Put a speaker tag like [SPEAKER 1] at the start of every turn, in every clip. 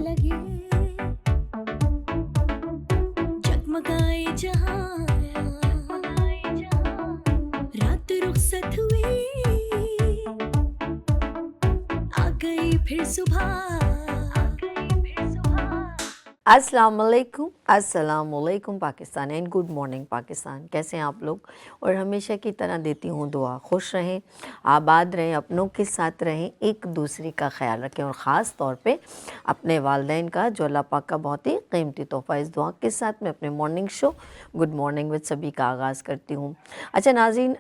[SPEAKER 1] लगे, जगमगाए जहां, रात रुखसत हुई, आ गई फिर सुबह।
[SPEAKER 2] अस्सलाम वालेकुम Pakistan and good morning Pakistan. कैसे हैं आप लोग? और हमेशा की तरह देती हूँ दुआ, खुश रहें, आबाद रहें, अपनों के साथ रहें, एक दूसरे का ख्याल रखें और ख़ास तौर पे अपने वालिदैन का, जो अल्लाह पाक का बहुत ही कीमती तोहफ़ा। इस दुआ के साथ मैं अपने morning show good morning with सभी का आगाज़ करती हूँ। अच्छा नाज़रीन,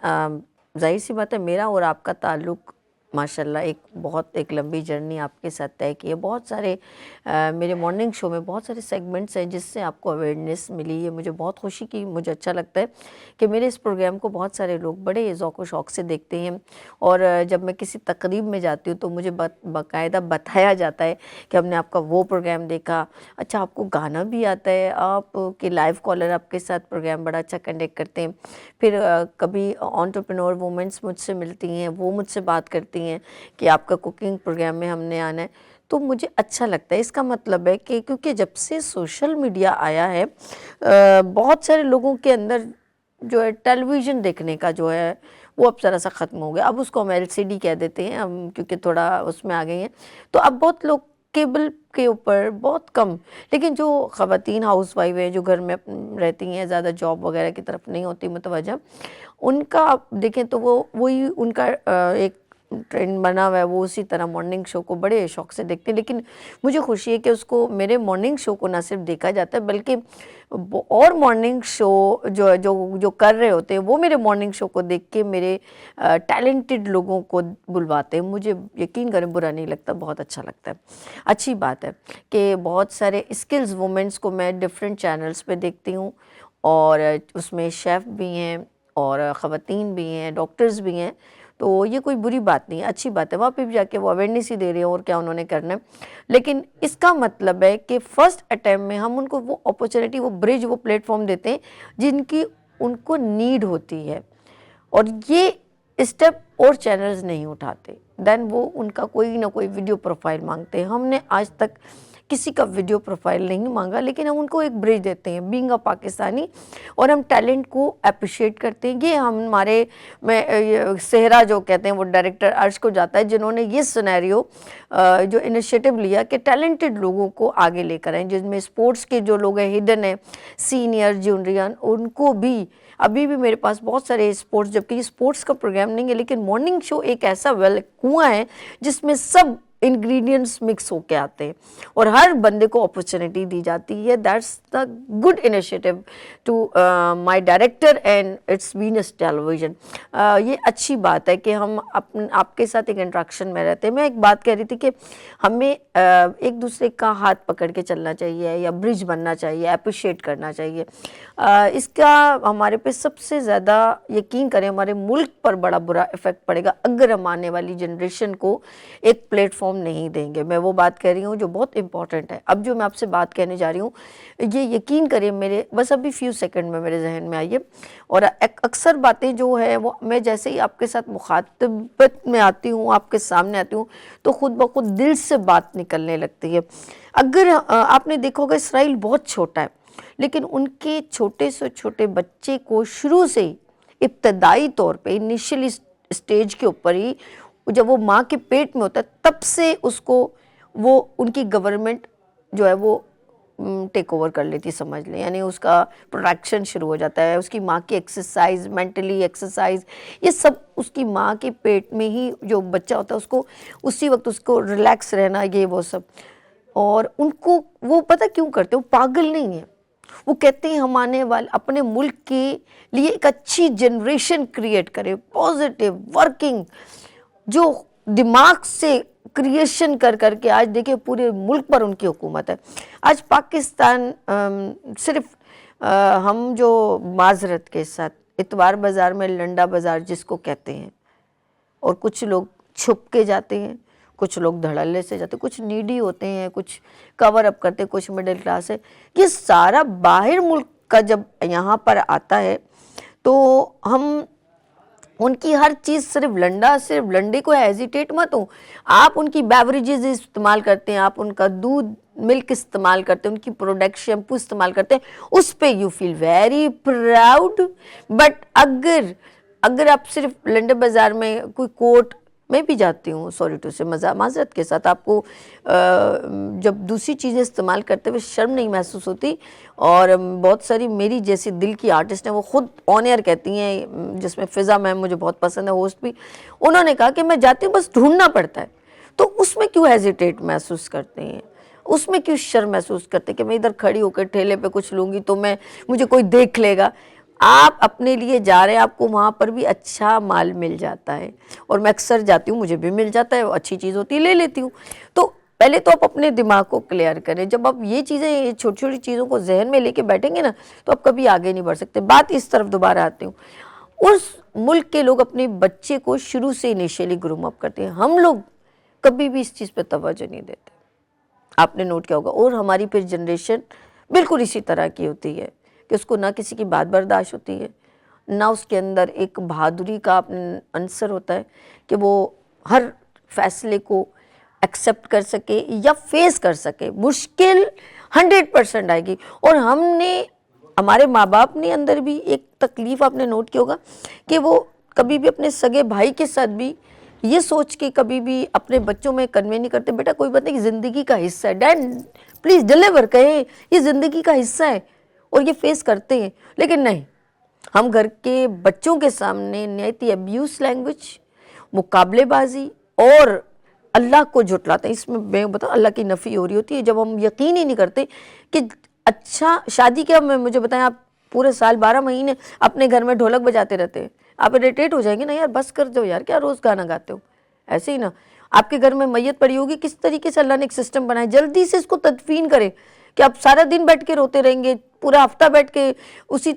[SPEAKER 2] ज़ाहिर सी बात है मेरा और आपका ताल्लुक़ माशाल्लाह एक लंबी जर्नी आपके साथ तय की है। बहुत सारे मेरे मॉर्निंग शो में बहुत सारे सेगमेंट्स हैं जिससे आपको अवेयरनेस मिली है। मुझे बहुत खुशी की, मुझे अच्छा लगता है कि मेरे इस प्रोग्राम को बहुत सारे लोग बड़े ज़ौक़ व शौक़ से देखते हैं। और जब मैं किसी तकरीब में जाती हूँ तो मुझे बाकायदा बताया जाता है कि हमने आपका वो प्रोग्राम देखा, अच्छा आपको गाना भी आता है, आपके लाइव कॉलर आपके साथ प्रोग्राम बड़ा अच्छा कंडक्ट करते हैं। फिर कभी एंटरप्रेन्योर वुमेन्स मुझसे मिलती हैं, वो मुझसे बात करती हैं कि आपका कुकिंग प्रोग्राम में हमने आना है, तो मुझे अच्छा लगता है। इसका मतलब है कि क्योंकि जब से सोशल मीडिया आया है, बहुत सारे लोगों के अंदर जो है टेलीविज़न देखने का जो है वो अब ज़रा सा ख़त्म हो गया। अब उसको हम एलसीडी कह देते हैं हम, क्योंकि थोड़ा उसमें आ गई हैं। तो अब बहुत लोग केबल के ऊपर बहुत कम, लेकिन जो ख़वातीन हाउसवाइफ हैं, जो घर में रहती हैं, ज़्यादा जॉब वगैरह की तरफ नहीं होती मुतवज्जा, उनका आप देखें तो वो वही उनका एक ट्रेंड बना हुआ है, वो उसी तरह मॉर्निंग शो को बड़े शौक़ से देखते हैं। लेकिन मुझे खुशी है कि उसको, मेरे मॉर्निंग शो को ना सिर्फ देखा जाता है बल्कि और मॉर्निंग शो जो जो जो कर रहे होते हैं वो मेरे मॉर्निंग शो को देख के मेरे टैलेंटेड लोगों को बुलवाते हैं। मुझे यकीन करें बुरा नहीं लगता, बहुत अच्छा लगता है। अच्छी बात है कि बहुत सारे स्किल्स वुमेंस को मैं डिफरेंट चैनल्स पे देखती हूँ, और उसमें शेफ़ भी हैं और ख़वातीन भी हैं, डॉक्टर्स भी हैं। तो ये कोई बुरी बात नहीं है, अच्छी बात है। वहाँ पे भी जाके वो अवेयरनेस ही दे रहे हैं और क्या उन्होंने करना है। लेकिन इसका मतलब है कि फ़र्स्ट अटेम्प्ट में हम उनको वो अपॉर्चुनिटी, वो ब्रिज, वो प्लेटफॉर्म देते हैं जिनकी उनको नीड होती है, और ये स्टेप और चैनल्स नहीं उठाते। देन वो उनका कोई ना कोई वीडियो प्रोफाइल मांगते हैं। हमने आज तक किसी का वीडियो प्रोफाइल नहीं मांगा, लेकिन हम उनको एक ब्रिज देते हैं बीइंग अ पाकिस्तानी, और हम टैलेंट को अप्रिशिएट करते हैं। ये हमारे में सेहरा जो कहते हैं वो डायरेक्टर अर्श को जाता है, जिन्होंने ये सिनेरियो जो इनिशिएटिव लिया कि टैलेंटेड लोगों को आगे लेकर आएँ, जिसमें स्पोर्ट्स के जो लोग हैं, हिडन है, सीनियर जूनियर, उनको भी अभी भी मेरे पास बहुत सारे स्पोर्ट्स, जबकि स्पोर्ट्स का प्रोग्राम नहीं है, लेकिन मॉर्निंग शो एक ऐसा कुआं है जिसमें सब इंग्रेडिएंट्स मिक्स होके आते हैं और हर बंदे को अपॉर्चुनिटी दी जाती है। That's the good initiative to my director and it's Venus television. ये अच्छी बात है कि हम आपके साथ एक इंटरेक्शन में रहते हैं। मैं एक बात कह रही थी कि हमें एक दूसरे का हाथ पकड़ के चलना चाहिए या ब्रिज बनना चाहिए, अप्रिशिएट करना चाहिए। इसका हमारे पे सबसे ज़्यादा, यकीन करें, हमारे मुल्क पर बड़ा बुरा इफ़ेक्ट पड़ेगा अगर हम आने वाली जनरेशन को एक प्लेटफॉर्म नहीं देंगे। मैं वो बात कह रही हूँ जो बहुत इंपॉर्टेंट है। अब जो मैं आपसे बात कहने जा रही हूँ, ये यकीन करिए मेरे बस अभी फ्यू सेकंड में मेरे जहन में आई है, और अक्सर बातें जो है वो मैं जैसे ही आपके साथ मुखातबत में आती हूँ, आपके सामने आती हूँ, तो खुद ब खुद दिल से बात निकलने लगती है। अगर आपने देखा होगा, इसराइल बहुत छोटा है, लेकिन उनके छोटे से छोटे बच्चे को शुरू से ही इब्तदाई तौर पे इनिशियली स्टेज के ऊपर ही, जब वो माँ के पेट में होता है, तब से उसको वो उनकी गवर्नमेंट जो है वो टेक ओवर कर लेती, समझ लें। यानी उसका प्रोटेक्शन शुरू हो जाता है, उसकी माँ की एक्सरसाइज, मेंटली एक्सरसाइज, ये सब उसकी माँ के पेट में ही जो बच्चा होता है उसको उसी वक्त उसको रिलैक्स रहना, ये वो सब। और उनको वो पता क्यों करते, वो पागल नहीं है, वो कहते हैं हम आने वाले अपने मुल्क के लिए एक अच्छी जनरेशन क्रिएट करें, पॉजिटिव वर्किंग, जो दिमाग से क्रिएशन कर करके आज देखिए पूरे मुल्क पर उनकी हुकूमत है। आज पाकिस्तान सिर्फ हम जो माजरत के साथ इतवार बाज़ार में लंडा बाज़ार जिसको कहते हैं, और कुछ लोग छुप के जाते हैं, कुछ लोग धड़ल्ले से जाते हैं, कुछ नीडी होते हैं, कुछ कवर अप करते हैं, कुछ मिडिल क्लास है। ये सारा बाहर मुल्क का जब यहाँ पर आता है तो हम उनकी हर चीज़ सिर्फ लंडा, सिर्फ लंडे को हेजिटेट मत हो। आप उनकी बेवरेजेस इस्तेमाल करते हैं, आप उनका दूध मिल्क इस्तेमाल करते हैं, उनकी प्रोडक्ट शैम्पू इस्तेमाल करते हैं, उस पे you feel very proud. But अगर अगर आप सिर्फ लंडे बाज़ार में कोई कोट, मैं भी जाती हूँ सॉरी टू से माजरत के साथ, आपको जब दूसरी चीज़ें इस्तेमाल करते हुए शर्म नहीं महसूस होती। और बहुत सारी मेरी जैसी दिल की आर्टिस्ट हैं, वो खुद ऑन एयर कहती हैं, जिसमें फ़िज़ा मैम मुझे बहुत पसंद है, होस्ट भी, उन्होंने कहा कि मैं जाती हूँ बस ढूंढना पड़ता है। तो उसमें क्यों हेजिटेट महसूस करते हैं, उसमें क्यों शर्म महसूस करते हैं कि मैं इधर खड़ी होकर ठेले पे कुछ लूँगी तो मुझे कोई देख लेगा। आप अपने लिए जा रहे हैं, आपको वहाँ पर भी अच्छा माल मिल जाता है, और मैं अक्सर जाती हूँ, मुझे भी मिल जाता है, वो अच्छी चीज़ होती है, ले लेती हूँ। तो पहले तो आप अपने दिमाग को क्लियर करें। जब आप ये चीज़ें, छोटी छोटी चीज़ों को जहन में लेके बैठेंगे ना, तो आप कभी आगे नहीं बढ़ सकते। बात इस तरफ दोबारा आती हूँ, उस मुल्क के लोग अपने बच्चे को शुरू से इनिशियली ग्रूम अप करते हैं, हम लोग कभी भी इस चीज़ पर तवज्जो नहीं देते, आपने नोट किया होगा। और हमारी फिर जनरेशन बिल्कुल इसी तरह की होती है कि उसको ना किसी की बात बर्दाश्त होती है, ना उसके अंदर एक बहादुरी का अंसर होता है कि वो हर फैसले को एक्सेप्ट कर सके या फेस कर सके। मुश्किल 100% आएगी। और हमारे माँ बाप ने अंदर भी एक तकलीफ़ आपने नोट किया होगा कि वो कभी भी अपने सगे भाई के साथ भी ये सोच के कभी भी अपने बच्चों में कन्वे नहीं करते, बेटा कोई बात नहीं, ज़िंदगी का हिस्सा है, डैड प्लीज़ डिलीवर, कहे ये ज़िंदगी का हिस्सा है, और ये फेस करते हैं। लेकिन नहीं, हम घर के बच्चों के सामने नहायती अब्यूज़ लैंग्वेज, मुकाबलेबाजी और अल्लाह को झुटलाते हैं। इसमें मैं बताऊँ, अल्लाह की नफ़ी हो रही होती है जब हम यकीन ही नहीं करते कि अच्छा शादी क्या, मुझे बताएं, आप पूरे साल 12 महीने अपने घर में ढोलक बजाते रहते हैं, आप इरिटेट हो जाएंगे ना, यार बस कर दो यार, क्या रोज़ गाना गाते हो। ऐसे ही ना, आपके घर में मैयत पड़ी होगी, किस तरीके से अल्लाह ने एक सिस्टम बनाया, जल्दी से इसको तदफीन करें। कि आप सारा दिन बैठ के रोते रहेंगे, पूरा हफ्ता बैठ के उसी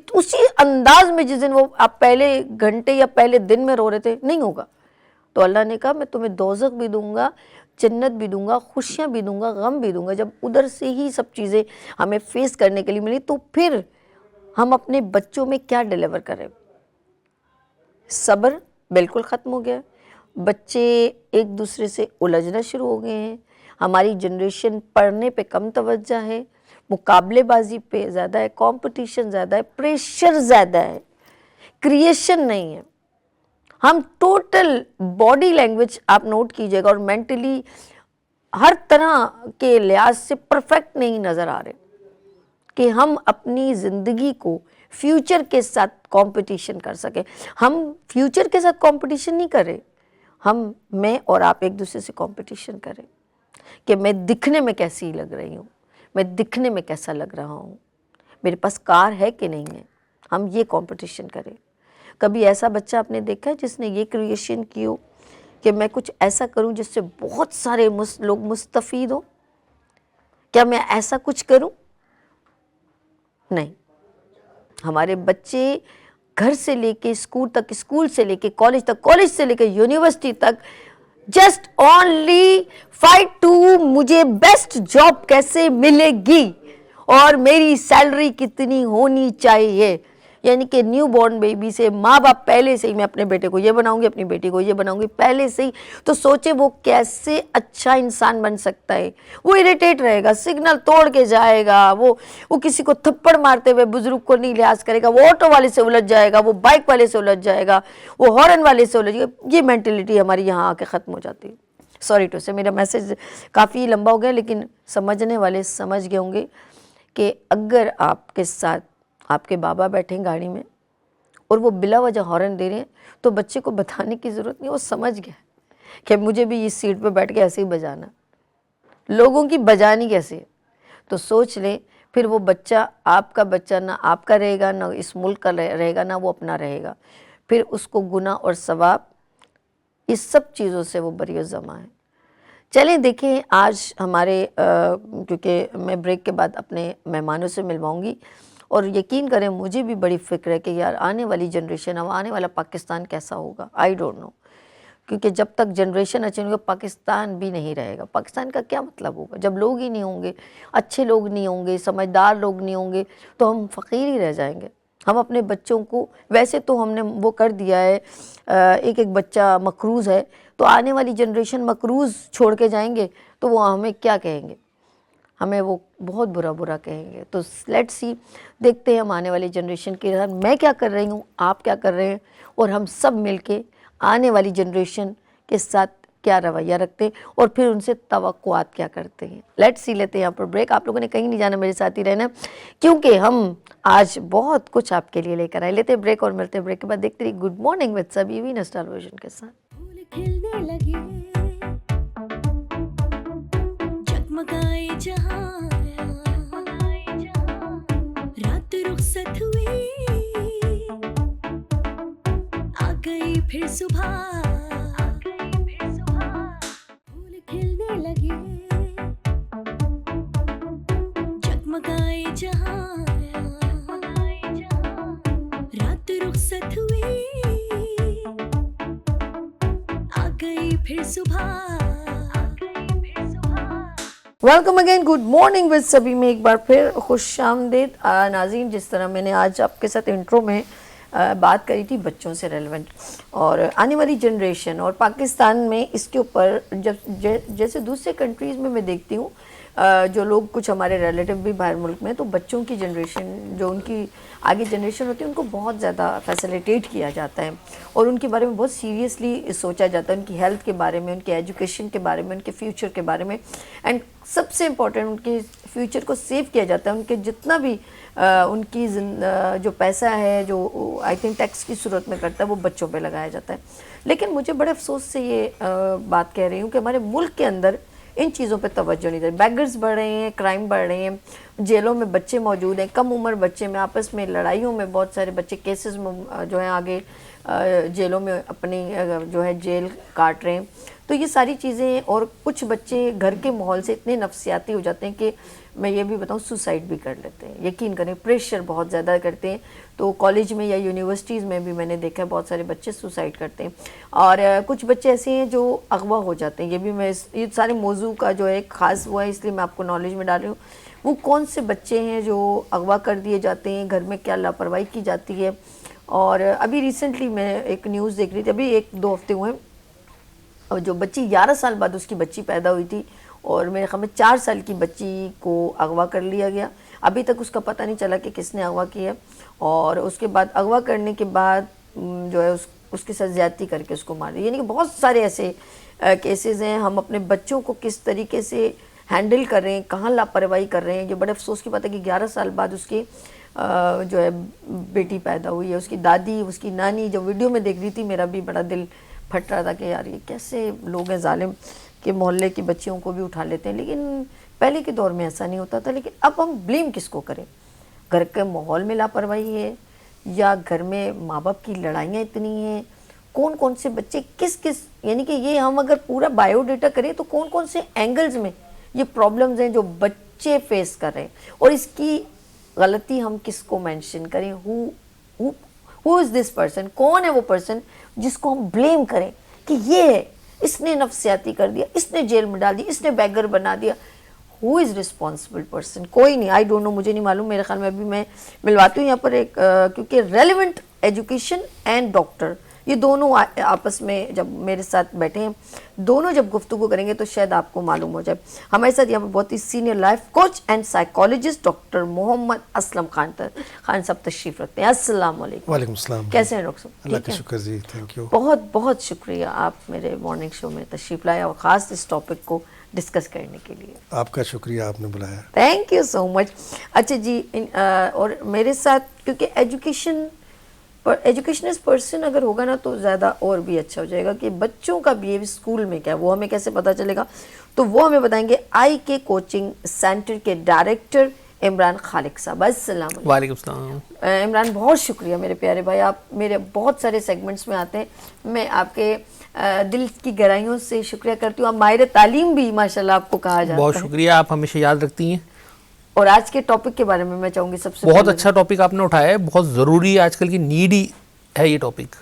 [SPEAKER 2] अंदाज में जिस दिन वो आप पहले घंटे या पहले दिन में रो रहे थे, नहीं होगा। तो अल्लाह ने कहा मैं तुम्हें दोज़ख भी दूंगा, जन्नत भी दूंगा, खुशियाँ भी दूंगा, गम भी दूंगा। जब उधर से ही सब चीज़ें हमें फेस करने के लिए मिली, तो फिर हम अपने बच्चों में क्या डिलीवर करें। सब्र बिल्कुल ख़त्म हो गया, बच्चे एक दूसरे से उलझना शुरू हो गए हैं। हमारी जनरेशन पढ़ने पे कम तवज्जो है, मुकाबलेबाजी पे ज़्यादा है, कंपटीशन ज़्यादा है, प्रेशर ज़्यादा है, क्रिएशन नहीं है। हम टोटल बॉडी लैंग्वेज आप नोट कीजिएगा, और मेंटली हर तरह के लिहाज से परफेक्ट नहीं नज़र आ रहे कि हम अपनी ज़िंदगी को फ्यूचर के साथ कंपटीशन कर सकें। हम फ्यूचर के साथ कंपटीशन नहीं कर रहे, मैं और आप एक दूसरे से कंपटीशन करें कि मैं दिखने में कैसी लग रही हूँ, मैं दिखने में कैसा लग रहा हूँ, मेरे पास कार है कि नहीं है, हम ये कंपटीशन करें। कभी ऐसा बच्चा आपने देखा है जिसने ये क्रिएशन की हो कि मैं कुछ ऐसा करूं जिससे बहुत सारे लोग मुस्तफ़ीद हो? क्या मैं ऐसा कुछ करूं? नहीं। हमारे बच्चे घर से लेके स्कूल तक, स्कूल से लेके कॉलेज तक, कॉलेज से लेके यूनिवर्सिटी तक जस्ट ओनली फाइट टू मुझे बेस्ट जॉब कैसे मिलेगी और मेरी सैलरी कितनी होनी चाहिए। यानी कि न्यू बॉर्न बेबी से माँ बाप पहले से ही, मैं अपने बेटे को ये बनाऊंगी, अपनी बेटी को ये बनाऊंगी, पहले से ही तो सोचे वो कैसे अच्छा इंसान बन सकता है। वो इरिटेट रहेगा, सिग्नल तोड़ के जाएगा, वो किसी को थप्पड़ मारते हुए बुजुर्ग को नहीं लिहाज करेगा, वो ऑटो वाले से उलझ जाएगा, वो बाइक वाले से उलझ जाएगा, वो हॉर्न वाले से उलझ जाएगा। ये मेंटेलिटी हमारी यहाँ आके ख़त्म हो जाती है। सॉरी टू से, मेरा मैसेज काफ़ी लंबा हो गया, लेकिन समझने वाले समझ गए होंगे कि अगर आपके साथ आपके बाबा बैठे गाड़ी में और वो बिला वजह हॉर्न दे रहे हैं, तो बच्चे को बताने की ज़रूरत नहीं, वो समझ गया कि मुझे भी इस सीट पे बैठ के ऐसे ही बजाना, लोगों की बजानी कैसे है। तो सोच ले, फिर वो बच्चा, आपका बच्चा ना आपका रहेगा, ना इस मुल्क का रहेगा, ना वो अपना रहेगा। फिर उसको गुनाह और सवाब, इस सब चीज़ों से वो बरी ज़मा है। चलें देखें आज हमारे क्योंकि मैं ब्रेक के बाद अपने मेहमानों से मिलवाऊंगी, और यकीन करें मुझे भी बड़ी फ़िक्र है कि यार आने वाली जनरेशन, अब आने वाला पाकिस्तान कैसा होगा, आई डोंट नो। क्योंकि जब तक जनरेशन अच्छी नहीं होगी, पाकिस्तान भी नहीं रहेगा। पाकिस्तान का क्या मतलब होगा जब लोग ही नहीं होंगे, अच्छे लोग नहीं होंगे, समझदार लोग नहीं होंगे, तो हम फ़कीर ही रह जाएंगे। हम अपने बच्चों को, वैसे तो हमने वो कर दिया है, एक एक बच्चा मकरूज़ है, तो आने वाली जनरेशन मकरूज़ छोड़ के जाएंगे तो वो हमें क्या कहेंगे, हमें वो बहुत बुरा बुरा कहेंगे। तो लेट्स सी, देखते हैं हम आने वाली जनरेशन के साथ मैं क्या कर रही हूँ, आप क्या कर रहे हैं, और हम सब मिलके आने वाली जनरेशन के साथ क्या रवैया रखते हैं और फिर उनसे तवक्कुआत क्या करते हैं। लेट्स सी, लेते हैं यहाँ पर ब्रेक। आप लोगों ने कहीं नहीं जाना, मेरे साथ ही रहना, क्योंकि हम आज बहुत कुछ आपके लिए लेकर आए। लेते हैं ब्रेक और मिलते हैं ब्रेक के बाद। देखते रहिए गुड मॉर्निंग विद सभी वीना स्टार वर्जन के साथ।
[SPEAKER 1] फूल खिलने लगे, जगमगाए जहां, रात रुखसत हुई, आ गई फिर सुबह, फूल खिलने लगे, जगमगाए जहां, रात रुखसत हुई, आ गई फिर सुबह।
[SPEAKER 2] Welcome again, good morning with सभी में एक बार फिर खुश आमदीद नाज़रीन। जिस तरह मैंने आज आपके साथ इंट्रो में बात करी थी बच्चों से रेलेवेंट और आने वाली जनरेशन और पाकिस्तान में, इसके ऊपर जब जैसे दूसरे कंट्रीज़ में मैं देखती हूँ जो लोग कुछ हमारे रिलेटिव भी बाहर मुल्क में, तो बच्चों की जनरेशन, जो उनकी आगे जनरेशन होती है, उनको बहुत ज़्यादा फैसिलिटेट किया जाता है और उनके बारे में बहुत सीरियसली सोचा जाता है, उनकी हेल्थ के बारे में, उनके एजुकेशन के बारे में, उनके फ्यूचर के बारे में, एंड सबसे इम्पॉर्टेंट उनके फ्यूचर को सेव किया जाता है। उनके जितना भी उनकी जो पैसा है जो आई थिंक टैक्स की सूरत में करता है, वो बच्चों पे लगाया जाता है। लेकिन मुझे बड़े अफसोस से ये बात कह रही हूँ कि हमारे मुल्क के अंदर इन चीज़ों पे तवज्जो नहीं दे रही। बैगर्स बढ़ रहे हैं, क्राइम बढ़ रहे हैं, जेलों में बच्चे मौजूद हैं, कम उम्र बच्चे में आपस में लड़ाइयों में बहुत सारे बच्चे केसेस में जो है आगे जेलों में अपनी जो है जेल काट रहे हैं। तो ये सारी चीज़ें, और कुछ बच्चे घर के माहौल से इतने नफसियाती हो जाते हैं कि मैं ये भी बताऊँ सुसाइड भी कर लेते हैं। यकीन करें, प्रेशर बहुत ज़्यादा करते हैं। तो कॉलेज में या यूनिवर्सिटीज़ में भी मैंने देखा है बहुत सारे बच्चे सुसाइड करते हैं, और कुछ बच्चे ऐसे हैं जो अगवा हो जाते हैं। ये भी मैं ये सारे मौजू का जो है ख़ास वो है, इसलिए मैं आपको नॉलेज में डाल रही हूँ। वो कौन से बच्चे हैं जो अगवा कर दिए जाते हैं, घर में क्या लापरवाही की जाती है। और अभी रिसेंटली मैं एक न्यूज़ देख रही थी, अभी 1-2 हफ्ते हुए, और जो बच्ची 11 साल बाद उसकी बच्ची पैदा हुई थी, और मेरे ख्याल में 4 साल की बच्ची को अगवा कर लिया गया। अभी तक उसका पता नहीं चला कि किसने अगवा किया, और उसके बाद अगवा करने के बाद जो है उसके साथ ज़्यादती करके उसको मार दिया। यानी कि बहुत सारे ऐसे केसेस हैं। हम अपने बच्चों को किस तरीके से हैंडल कर रहे हैं, कहाँ लापरवाही कर रहे हैं। ये बड़े अफसोस की बात है कि 11 साल बाद उसकी जो है बेटी पैदा हुई है। उसकी दादी, उसकी नानी, जब वीडियो में देख रही थी मेरा भी बड़ा दिल फट रहा था कि यार ये कैसे लोग हैं जालिम कि मोहल्ले की बच्चियों को भी उठा लेते हैं। लेकिन पहले के दौर में ऐसा नहीं होता था। लेकिन अब हम ब्लेम किसको करें? घर के माहौल में लापरवाही है, या घर में माँ बाप की लड़ाइयाँ इतनी हैं? कौन कौन से बच्चे किस किस, यानी कि ये हम अगर पूरा बायोडेटा करें तो कौन कौन से एंगल्स में ये प्रॉब्लम्स हैं जो बच्चे फेस कर रहे हैं, और इसकी गलती हम किसको मेंशन करें? Who is this person? कौन है वो पर्सन जिसको हम ब्लेम करें कि ये है, इसने नफसियाती कर दिया, इसने जेल में डाल दिया, इसने बैगर बना दिया। Who is responsible person? कोई नहीं, आई डोंट नो, मुझे नहीं मालूम। मेरे ख्याल में अभी मैं मिलवाती हूँ यहाँ पर एक क्योंकि रेलिवेंट एजुकेशन एंड डॉक्टर, ये दोनों आपस में जब मेरे साथ बैठे हैं, दोनों जब गुफ्तगू करेंगे तो शायद आपको मालूम हो जाए। हमारे साथ यहाँ पर बहुत ही senior life coach and psychologist doctor Mohammad Aslam Khan साहब तशरीफ़ रखते हैं। अस्सलाम वालेकुम।
[SPEAKER 3] वालेकुम सलाम।
[SPEAKER 2] कैसे हैं डॉक्टर साहब?
[SPEAKER 3] अल्लाह का शुक्र जी, थैंक यू।
[SPEAKER 2] बहुत बहुत शुक्रिया, आप मेरे मॉर्निंग शो में तशरीफ़ लाए और ख़ास इस टॉपिक को डिस्कस करने के लिए।
[SPEAKER 3] आपका शुक्रिया, आपने बुलाया।
[SPEAKER 2] Thank you so much. अच्छा जी, और मेरे साथ क्योंकि एजुकेशनिस्ट पर्सन अगर होगा ना तो ज़्यादा और भी अच्छा हो जाएगा कि बच्चों का बिहेवियर स्कूल में क्या है वो हमें कैसे पता चलेगा। तो वो हमें बताएंगे आई के कोचिंग सेंटर के डायरेक्टर इमरान खालिक साहब। अस्सलाम वालेकुम।
[SPEAKER 4] वालेकुम सलाम।
[SPEAKER 2] इमरान, बहुत शुक्रिया मेरे प्यारे भाई, आप मेरे बहुत सारे सेगमेंट्स में आते हैं। मैं आपके दिल की गहराइयों से शुक्रिया करती हूँ। आप माहिर तालीम भी माशाल्लाह आपको कहा जाता है।
[SPEAKER 4] बहुत शुक्रिया, आप हमेशा याद रखती हैं।
[SPEAKER 2] और आज के टॉपिक के बारे में मैं चाहूँगी सबसे
[SPEAKER 4] बहुत अच्छा टॉपिक आपने उठाया है, बहुत ज़रूरी है, आजकल की नीड ही है ये टॉपिक।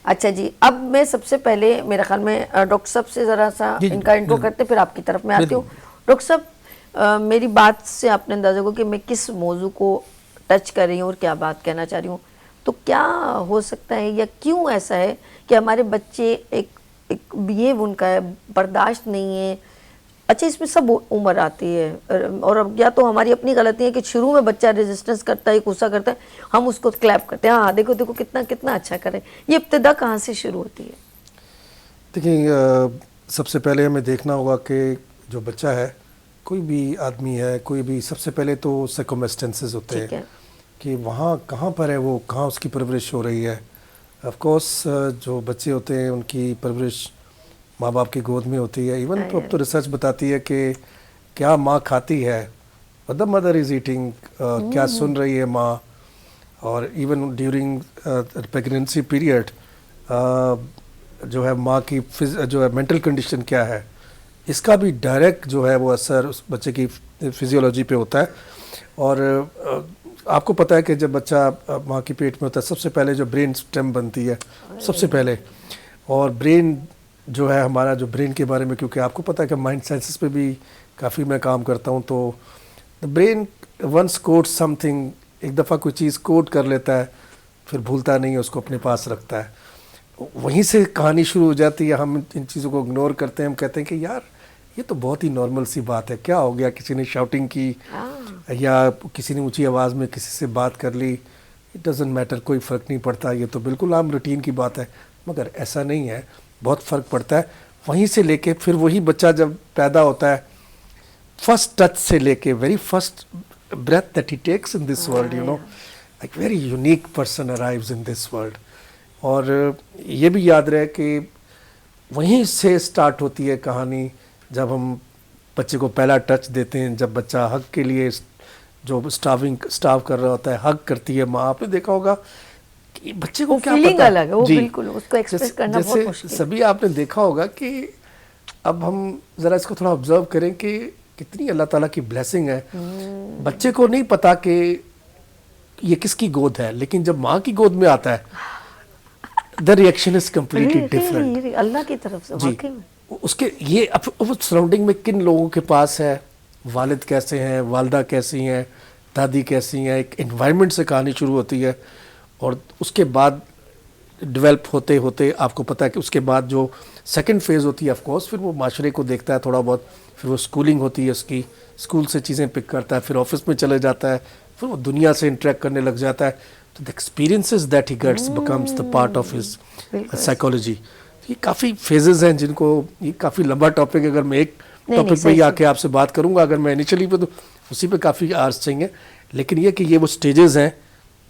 [SPEAKER 2] अच्छा जी, अब मैं सबसे पहले मेरे ख्याल में डॉक्टर साहब से ज़रा सा इनका इंट्रो करते, फिर आपकी तरफ में आती हूँ। डॉक्टर साहब, मेरी बात से आपने अंदाज़ा को कि मैं किस मौजू को टच कर रही हूँ और क्या बात कहना चाह रही हूँ। तो क्या हो सकता है या क्यों ऐसा है कि हमारे बच्चे एक बिहेव उनका है, बर्दाश्त नहीं है। अच्छा, इसमें सब उम्र आती है, और अब या तो हमारी अपनी गलती है कि शुरू में बच्चा रेजिस्टेंस करता है, गुस्सा करता है, हम उसको क्लैप करते हैं, हाँ देखो देखो कितना कितना अच्छा करे। ये इब्तिदा कहाँ से शुरू होती है?
[SPEAKER 3] देखिए, सबसे पहले हमें देखना होगा कि जो बच्चा है, कोई भी आदमी है, कोई भी, सबसे पहले तो सर्कमस्टेंसेस होते हैं कि वहाँ कहाँ पर है वो, कहाँ उसकी परवरिश हो रही है। ऑफ कोर्स जो बच्चे होते हैं उनकी परवरिश माँ बाप की गोद में होती है। इवन तो अब तो रिसर्च बताती है कि क्या माँ खाती है, द मदर इज़ ईटिंग, क्या सुन रही है माँ, और इवन ड्यूरिंग प्रेगनेंसी पीरियड जो है माँ की जो है मेंटल कंडीशन क्या है, इसका भी डायरेक्ट जो है वो असर उस बच्चे की फिजियोलॉजी पे होता है। और आपको पता है कि जब बच्चा माँ की पेट में होता है, सबसे पहले जो ब्रेन स्टेम बनती है सबसे पहले, और ब्रेन जो है हमारा, जो ब्रेन के बारे में, क्योंकि आपको पता है कि माइंड साइंसेस पे भी काफ़ी मैं काम करता हूँ, तो the brain once code something, एक दफ़ा कोई चीज़ कोड कर लेता है फिर भूलता नहीं है, उसको अपने पास रखता है। वहीं से कहानी शुरू हो जाती है। हम इन चीज़ों को इग्नोर करते हैं, हम कहते हैं कि यार ये तो बहुत ही नॉर्मल सी बात है, क्या हो गया, किसी ने शाउटिंग की या किसी ने ऊंची आवाज़ में किसी से बात कर ली, इट डजंट मैटर, कोई फ़र्क नहीं पड़ता, ये तो बिल्कुल आम रूटीन की बात है। मगर ऐसा नहीं है, बहुत फ़र्क पड़ता है। वहीं से लेके फिर वही बच्चा जब पैदा होता है, फर्स्ट टच से लेके very first breath that he takes in this world, you know, like very unique person arrives in this world. और ये भी याद रहे कि वहीं से स्टार्ट होती है कहानी, जब हम बच्चे को पहला टच देते हैं, जब बच्चा हग के लिए जो स्टाव कर रहा होता है, हग करती है माँ। आपने देखा होगा कि बच्चे को क्या
[SPEAKER 2] फीलिंग
[SPEAKER 3] पता,
[SPEAKER 2] अलग है वो, बिल्कुल उसको एक्सप्रेस करना बहुत मुश्किल है।
[SPEAKER 3] सभी आपने देखा होगा कि अब हम ज़रा इसको थोड़ा ऑब्जर्व करें कि कितनी अल्लाह ताला की ब्लेसिंग है। बच्चे को नहीं पता कि ये किसकी गोद है, लेकिन जब माँ की गोद में आता है, the reaction is completely different,
[SPEAKER 2] Allah की तरफ से वाकई में।
[SPEAKER 3] उसके ये अब सराउंडिंग में किन लोगों के पास है, वालिद कैसे हैं, वालदा कैसी हैं, दादी कैसी हैं, एक एनवायरनमेंट से कहानी शुरू होती है। और उसके बाद डेवलप होते होते आपको पता है कि उसके बाद जो सेकंड फेज़ होती है, ऑफ कोर्स फिर वो माशरे को देखता है थोड़ा बहुत, फिर वो स्कूलिंग होती है उसकी, स्कूल से चीज़ें पिक करता है, फिर ऑफिस में चले जाता है, फिर वो दुनिया से इंटरेक्ट करने लग जाता है। तो the experiences that he gets becomes the part of his psychology. ये काफ़ी फेजेस हैं जिनको, ये काफ़ी लंबा टॉपिक है, अगर मैं एक टॉपिक पे ही आके आपसे बात करूंगा, अगर मैं इनिशियली पे, तो उसी पे काफ़ी आवर्स चाहिए। लेकिन ये कि ये वो स्टेजेस हैं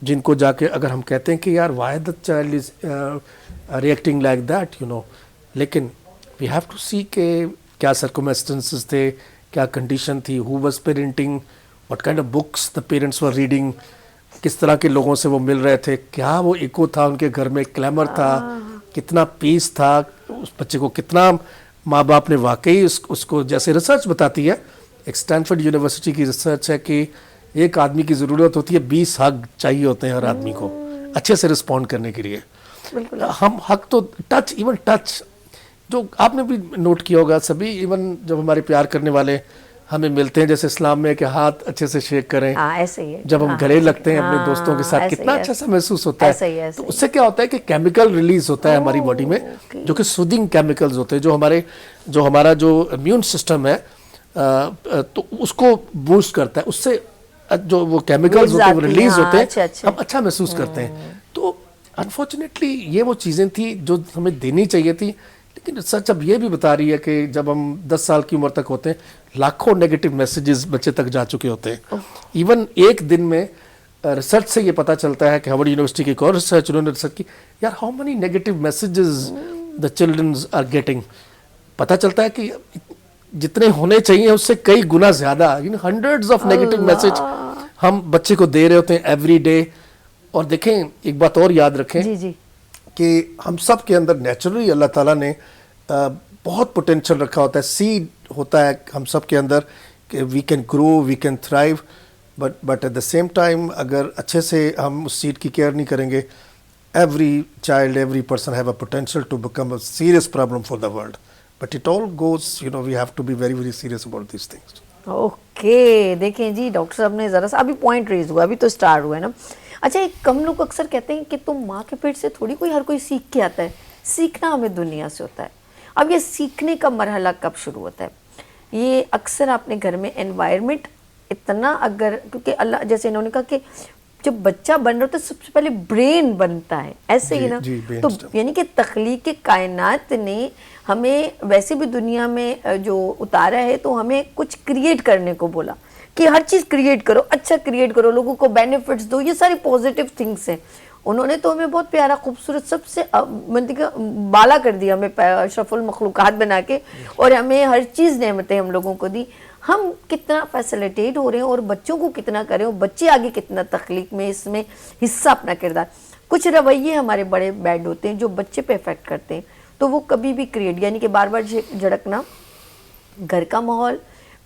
[SPEAKER 3] जिनको जाके अगर हम कहते हैं कि यार why the child is reacting like that, you know, लेकिन वी हैव टू सी के क्या सर्कमस्टेंसेस थे, क्या कंडीशन थी, who was parenting, what kind of books the parents were reading, किस तरह के लोगों से वो मिल रहे थे, क्या वो इको था उनके घर में, क्लैमर था, कितना पीस था, उस बच्चे को कितना माँ बाप ने वाकई उसको, जैसे रिसर्च बताती है, एक स्टैनफोर्ड यूनिवर्सिटी की रिसर्च है कि एक आदमी की ज़रूरत होती है 20 हग चाहिए होते हैं हर आदमी को अच्छे से रिस्पॉन्ड करने के लिए। हम हग तो टच, इवन टच जो आपने भी नोट किया होगा सभी, इवन जब हमारे प्यार करने वाले हमें मिलते हैं, जैसे इस्लाम में कि हाथ अच्छे से शेक करें,
[SPEAKER 2] ऐसे ही है।
[SPEAKER 3] जब हम गले लगते हैं अपने दोस्तों के साथ, कितना अच्छा सा महसूस होता है। तो उससे क्या होता है कि केमिकल रिलीज होता है हमारी बॉडी में, जो कि सूदिंग केमिकल्स होते हैं, जो हमारा जो इम्यून सिस्टम है तो उसको बूस्ट करता है, उससे जो वो केमिकल्स होते हैं वो रिलीज होते हैं, हम अच्छा महसूस करते हैं। तो अनफॉर्चुनेटली ये वो चीज़ें थी जो हमें देनी चाहिए थी, लेकिन सच अब ये भी बता रही है कि जब हम 10 साल की उम्र तक होते हैं, लाखों नेगेटिव मैसेजेस बच्चे तक जा चुके होते हैं। इवन एक दिन में रिसर्च से ये पता चलता है कि हार्वर्ड यूनिवर्सिटी की एक और रिसर्च, उन्होंने रिसर्च की, यार how many negative messages the childrens are getting. पता चलता है कि जितने होने चाहिए उससे कई गुना ज़्यादा, हंड्रेड्स ऑफ नेगेटिव मैसेज हम बच्चे को दे रहे होते हैं एवरी डे। और देखें, एक बात और याद रखें
[SPEAKER 2] जी
[SPEAKER 3] कि हम सब के अंदर नेचुरली अल्लाह ताला ने बहुत पोटेंशियल रखा होता है, सीड होता है हम सब के अंदर कि we can grow, we can thrive, but at the same time अगर अच्छे से हम उस सीड की केयर नहीं करेंगे, every child, every person have a potential to become a serious problem for the world, but it all goes, you know, we have to be very very serious about this things.
[SPEAKER 2] Okay, देखें जी, doctor साहब ने ज़रा सा अभी point raise हुआ, अभी तो स्टार्ट हुआ है ना, अच्छा, एक हम लोग अक्सर कहते हैं कि तुम माँ के पेट से थोड़ी कोई हर कोई सीख के आता है, सीखना हमें दुनिया से होता है। अब ये सीखने का मरहला कब शुरू होता है? ये अक्सर अपने घर में एनवायरनमेंट इतना, अगर क्योंकि अल्लाह जैसे इन्होंने कहा कि जब बच्चा बन रहा होता है सबसे पहले ब्रेन बनता है, ऐसे ही ना। तो यानी कि तख्लीक कायनात ने हमें वैसे भी दुनिया में जो उतारा है तो हमें कुछ क्रिएट करने को बोला कि हर चीज़ क्रिएट करो, अच्छा क्रिएट करो, लोगों को बेनिफिट्स दो, ये सारी पॉजिटिव थिंग्स हैं। उन्होंने तो हमें बहुत प्यारा खूबसूरत सबसे मतलब बाला कर दिया, हमें अशरफुल मखलूक़ात बना के, और हमें हर चीज़ नेमतें हम लोगों को दी। हम कितना फैसिलिटेट हो रहे हैं और बच्चों को कितना करें और बच्चे आगे कितना तख्लीक में इसमें हिस्सा अपना किरदार। कुछ रवैये हमारे बड़े बैड होते हैं जो बच्चे पे इफेक्ट करते हैं, तो वो कभी भी क्रिएट, यानी कि बार बार झड़कना, घर का माहौल,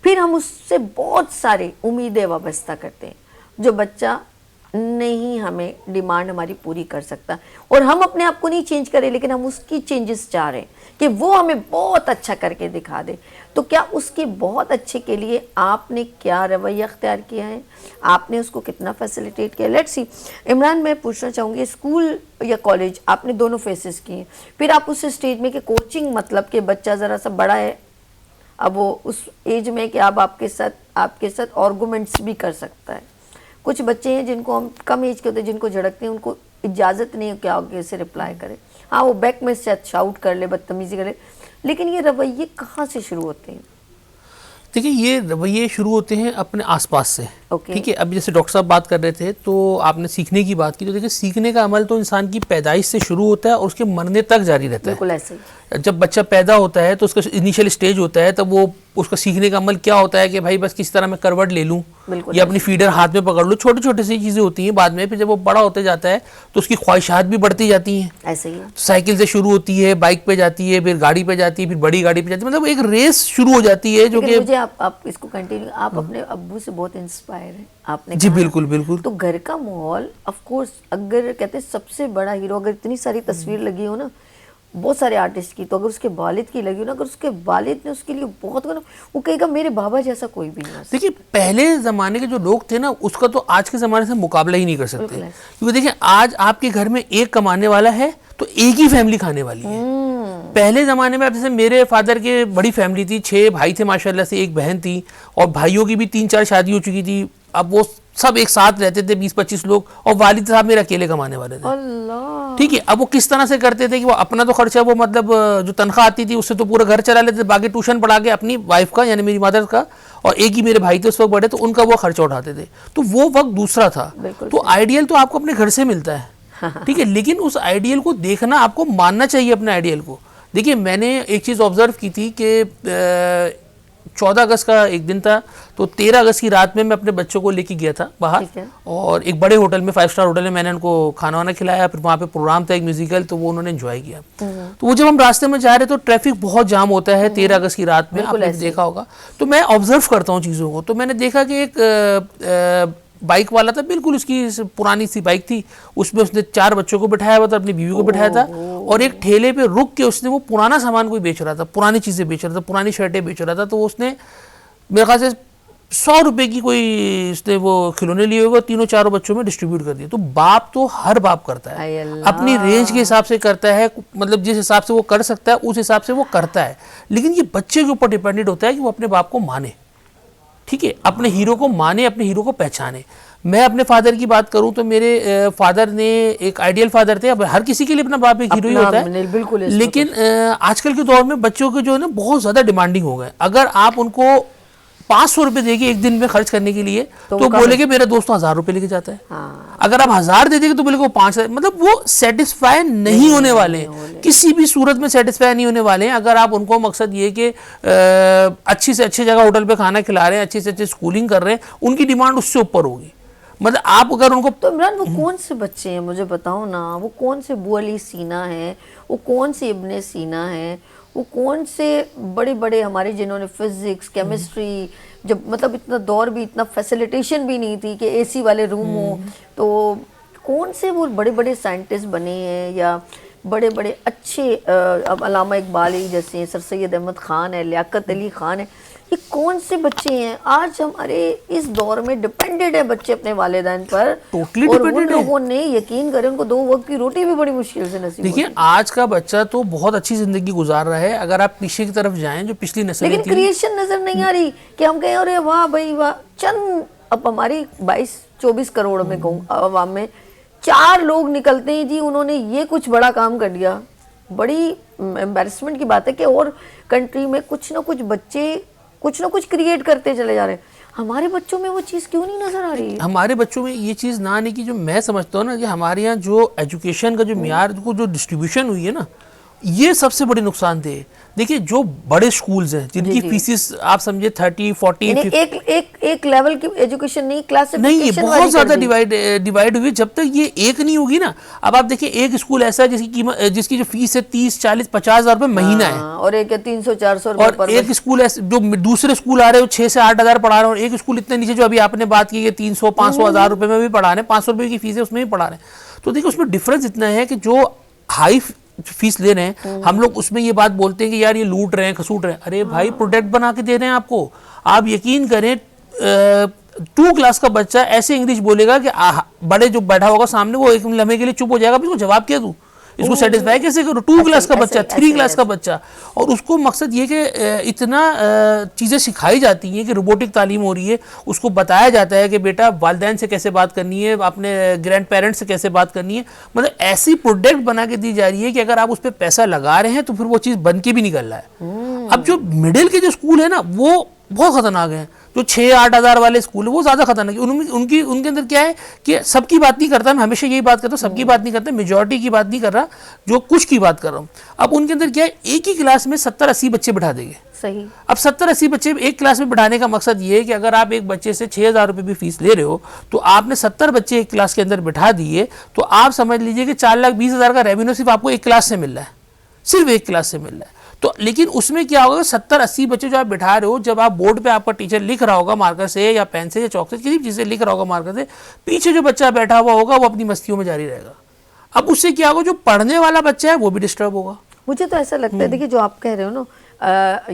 [SPEAKER 2] फिर हम उससे बहुत सारे उम्मीदें वाबस्ता करते हैं जो बच्चा नहीं हमें डिमांड हमारी पूरी कर सकता, और हम अपने आप को नहीं चेंज करें लेकिन हम उसकी चेंजेस चाह रहे हैं कि वो हमें बहुत अच्छा करके दिखा दे। तो क्या उसके बहुत अच्छे के लिए आपने क्या रवैया अख्तियार किया है, आपने उसको कितना फैसिलिटेट किया? Let's see. इमरान, मैं पूछना चाहूँगी, स्कूल या कॉलेज आपने दोनों फेसेस किए, फिर आप उस स्टेज में कि कोचिंग, मतलब कि बच्चा ज़रा सा बड़ा है, अब वो उस एज में कि अब आपके साथ आर्गूमेंट्स भी कर सकता है। कुछ बच्चे हैं जिनको हम कम एज के होते हैं, जिनको झड़कते हैं, उनको इजाज़त नहीं है कि आगे से रिप्लाई करे। हाँ, वो बैक में से शाउट कर ले, बदतमीजी करे, लेकिन ये रवैये कहाँ से शुरू होते हैं?
[SPEAKER 4] देखिए, ये रवैये शुरू होते हैं अपने आसपास से। ठीक है, अब जैसे डॉक्टर साहब बात कर रहे थे तो आपने सीखने की बात की, तो देखिए सीखने का अमल तो इंसान की पैदाइश से शुरू होता है और उसके मरने तक जारी रहता है।
[SPEAKER 2] बिल्कुल ऐसे ही।
[SPEAKER 4] जब बच्चा पैदा होता है तो उसका इनिशियल स्टेज होता है, तब वो उसका सीखने का अमल क्या होता है कि भाई बस किस तरह मैं करवट ले लूँ या अपनी फीडर हाथ में पकड़ लूँ, छोटे छोटे सी चीज़ें होती हैं। बाद में फिर जब वो बड़ा होते जाता है तो उसकी ख्वाहिशात भी बढ़ती जाती हैं।
[SPEAKER 2] ऐसे ही
[SPEAKER 4] साइकिल से शुरू होती है, बाइक पे जाती है, फिर गाड़ी पे जाती है, फिर बड़ी गाड़ी पे जाती है, मतलब एक रेस शुरू हो जाती है। जो कि
[SPEAKER 2] मुझे आप इसको कंटिन्यू, आप अपने अब्बू से बहुत इंस्पायर हैं, आपने
[SPEAKER 4] जी बिल्कुल बिल्कुल।
[SPEAKER 2] तो घर का माहौल, ऑफ कोर्स, अगर कहते हैं सबसे बड़ा हीरो, अगर इतनी सारी तस्वीर लगी हो ना बहुत सारे आर्टिस्ट की, तो अगर उसके वालिद की लगी हो ना, अगर उसके वालिद ने उसके लिए बहुत करना, वो कहेगा मेरे बाबा जैसा कोई भी नहीं।
[SPEAKER 4] देखिए, पहले ज़माने के जो लोग थे ना, उसका तो आज के ज़माने से मुकाबला ही नहीं कर सकते, क्योंकि देखिए आज आपके घर में एक कमाने वाला है तो एक ही फैमिली खाने वाली है। पहले ज़माने में, अब जैसे मेरे फादर के बड़ी फैमिली थी, 6 भाई थे माशाल्लाह से, एक बहन थी, और भाइयों की भी 3-4 शादी हो चुकी थी। अब वो सब एक साथ रहते थे, 20-25 लोग, और वालिद साहब मेरे अकेले कमाने वाले थे।
[SPEAKER 2] अल्लाह।
[SPEAKER 4] ठीक है, अब वो किस तरह से करते थे कि वो अपना तो खर्चा, वो मतलब जो तनख्वाह आती थी उससे तो पूरा घर चला लेते थे, बाकी ट्यूशन पढ़ा के अपनी वाइफ का, यानी मेरी मदर का, और एक ही मेरे भाई थे उस वक्त बड़े, तो उनका वो खर्चा उठाते थे। तो वो वक्त दूसरा था। तो आइडियल तो आपको अपने घर से मिलता है, ठीक है, लेकिन उस आइडियल को देखना, आपको मानना चाहिए अपने आइडियल को। देखिए, मैंने एक चीज़ ऑब्जर्व की थी कि 14 अगस्त का एक दिन था, तो 13 अगस्त की रात में मैं अपने बच्चों को लेके गया था बाहर, और एक बड़े होटल में, 5 स्टार होटल में, मैंने उनको खाना वाना खिलाया। फिर वहाँ पे प्रोग्राम था एक म्यूजिकल, तो वो उन्होंने एंजॉय किया। तो वो जब हम रास्ते में जा रहे तो ट्रैफिक बहुत जाम होता है 13 अगस्त की रात में, आपने देखा होगा। तो मैं ऑब्जर्व करता हूँ चीज़ों को, तो मैंने देखा कि एक बाइक वाला था, बिल्कुल उसकी पुरानी सी बाइक थी, उसमें उसने 4 बच्चों को बिठाया हुआ था, अपनी बीवी को बिठाया था, और एक ठेले पे रुक के उसने वो पुराना सामान कोई बेच रहा था, पुरानी चीज़ें बेच रहा था, पुरानी शर्टें बेच रहा था। तो उसने मेरे ख्याल से 100 रुपये की कोई उसने वो खिलौने लिए हुए 3-4 बच्चों में डिस्ट्रीब्यूट कर दिए। तो बाप तो हर बाप करता है, अपनी रेंज के हिसाब से करता है, मतलब जिस हिसाब से वो कर सकता है उस हिसाब से वो करता है, लेकिन ये बच्चे के ऊपर डिपेंडेंट होता है कि वो अपने बाप को माने, ठीक है, अपने हीरो को माने, अपने हीरो को पहचाने। मैं अपने फादर की बात करूं तो मेरे फादर ने एक आइडियल फादर थे। अब हर किसी के लिए अपना बाप एक हीरो ही होता है, बिल्कुल, लेकिन आजकल के दौर में बच्चों के जो है ना बहुत ज़्यादा डिमांडिंग हो गए। अगर आप उनको 500 रुपये देंगे एक दिन में खर्च करने के लिए, तो बोलेगे मेरा दोस्त तो 1000 रुपये लेके जाता है। हाँ। अगर आप 1000 दे देंगे तो बोलेगे वो 5000, मतलब वो सेटिस्फाई नहीं होने वाले, किसी भी सूरत में सेटिस्फाई नहीं होने वाले हैं। अगर आप उनको मकसद ये कि अच्छी से अच्छी जगह होटल पे खाना खिला रहे हैं, अच्छी से अच्छी स्कूलिंग कर रहे हैं, उनकी डिमांड उससे ऊपर होगी। मतलब आप अगर उनको,
[SPEAKER 2] तो इमरान वो कौन से बच्चे हैं मुझे बताओ ना, वो कौन से बू अली सीना है, वो कौन से इब्ने सीना है, वो कौन से बड़े बड़े हमारे जिन्होंने फिजिक्स, केमिस्ट्री, जब मतलब इतना दौर भी, इतना फैसिलिटेशन भी नहीं थी कि एसी वाले रूम हो, तो कौन से वो बड़े बड़े साइंटिस्ट बने हैं या बड़े बड़े अच्छे, अब अल्लामा इकबाल ही जैसे, सर सैयद अहमद ख़ान है, लियाकत अली ख़ान है, ये कौन से बच्चे हैं आज हमारे इस दौर में डिपेंडेंट है बच्चे अपने वालिदैन पर।
[SPEAKER 4] Totally
[SPEAKER 2] और उन
[SPEAKER 4] dependent है।
[SPEAKER 2] लोगों ने यकीन करें उनको 2 वक्त की रोटी भी बड़ी मुश्किल से नसीब
[SPEAKER 4] देखिए
[SPEAKER 2] होती
[SPEAKER 4] आज का बच्चा तो बहुत अच्छी जिंदगी गुजार रहा है। अगर आप पीछे की तरफ जाएं, जो पिछली
[SPEAKER 2] है।
[SPEAKER 4] नस्लें
[SPEAKER 2] लेकिन
[SPEAKER 4] थी,
[SPEAKER 2] क्रिएशन नजर नहीं आ रही कि हम कहें अरे वाह भाई वाह, चंद अब हमारी 22-24 करोड़ में कहूँ आवाम में 4 लोग निकलते हैं जी उन्होंने ये कुछ बड़ा काम कर दिया। बड़ी एम्बैरेसमेंट की बात है कि और कंट्री में कुछ ना कुछ बच्चे कुछ ना कुछ क्रिएट करते चले जा रहे हैं। हमारे बच्चों में वो चीज़ क्यों नहीं नजर आ रही है?
[SPEAKER 4] हमारे बच्चों में ये चीज़ ना आने की, जो मैं समझता हूँ ना कि हमारे यहाँ जो एजुकेशन का जो मियार को जो डिस्ट्रीब्यूशन हुई है ना, ये सबसे बड़ी नुकसानदेह है। देखिए जो बड़े स्कूल्स हैं जिनकी फीसिस आप समझे 30-40
[SPEAKER 2] यानी एक लेवल की एजुकेशन नहीं, क्लास
[SPEAKER 4] नहीं, ये बहुत ज्यादा डिवाइड हुई। जब तक ये एक नहीं होगी ना, अब आप देखिए एक स्कूल ऐसा है जिसकी कीमत, जिसकी जो फीस है 30-40-50 हज़ार रुपए महीना है,
[SPEAKER 2] और एक 300-400 रुपए
[SPEAKER 4] और एक स्कूल ऐसे जो दूसरे स्कूल आ रहे हो 6 से 8 हज़ार पढ़ा रहे हैं, और एक स्कूल इतने नीचे जो अभी आपने बात की है 300-500 हज़ार रुपए में भी पढ़ा रहे हैं, 500 रुपए की फीस है उसमें भी पढ़ा रहे हैं। तो देखिए उसमें डिफरेंस इतना है कि जो हाई फीस ले रहे हैं हम लोग उसमें ये बात बोलते हैं कि यार ये लूट रहे हैं, खसूट रहे हैं। अरे भाई प्रोडक्ट बना के दे रहे हैं आपको। आप यकीन करें 2 क्लास का बच्चा ऐसे इंग्लिश बोलेगा कि बड़े जो बैठा होगा सामने वो एक लम्हे के लिए चुप हो जाएगा, इसको जवाब क्या दूं, इसको सेटिस्फाई कैसे करो। 2 क्लास का बच्चा, 3 क्लास का बच्चा, और उसको मकसद ये कि इतना चीज़ें सिखाई जाती हैं कि रोबोटिक तालीम हो रही है, उसको बताया जाता है कि बेटा वालिदैन से कैसे बात करनी है, अपने ग्रैंड पेरेंट्स से कैसे बात करनी है। मतलब ऐसी प्रोडक्ट बना के दी जा रही है कि अगर आप उस पर पैसा लगा रहे हैं तो फिर वो चीज़ बन के भी निकल रहा है। अब जो मिडिल के जो स्कूल है ना वो बहुत खतरनाक है। जो 6-8 हज़ार वाले स्कूल है वो ज़्यादा खतरनाक है। उनके अंदर क्या है कि सबकी बात नहीं करता, मैं हमेशा यही बात करता हूँ, सबकी बात नहीं करता, मेजॉरिटी की बात नहीं कर रहा, जो कुछ की बात कर रहा हूँ। अब उनके अंदर क्या है, एक ही क्लास में 70-80 बच्चे बिठा देंगे।
[SPEAKER 2] सही।
[SPEAKER 4] अब 70-80 बच्चे एक क्लास में बिठाने का मकसद ये है कि अगर आप एक बच्चे से 6,000 रुपये भी फीस ले रहे हो तो आपने 70 बच्चे एक क्लास के अंदर बिठा दिए, तो आप समझ लीजिए कि 4,20,000 का रेवेन्यू सिर्फ आपको एक क्लास से मिल रहा है, सिर्फ एक क्लास से मिल रहा है। तो लेकिन उसमें क्या होगा, 70-80 बच्चे जो आप बिठा रहे हो, जब आप बोर्ड पे आपका टीचर लिख रहा होगा मार्कर से या पेन से या चौक से, किसी चीज़ से लिख रहा होगा मार्कर से, पीछे जो बच्चा बैठा हुआ होगा वो अपनी मस्तियों में जारी रहेगा। अब उससे क्या होगा, जो पढ़ने वाला बच्चा है वो भी डिस्टर्ब होगा।
[SPEAKER 2] मुझे तो ऐसा लगता है, देखिए जो आप कह रहे हो ना,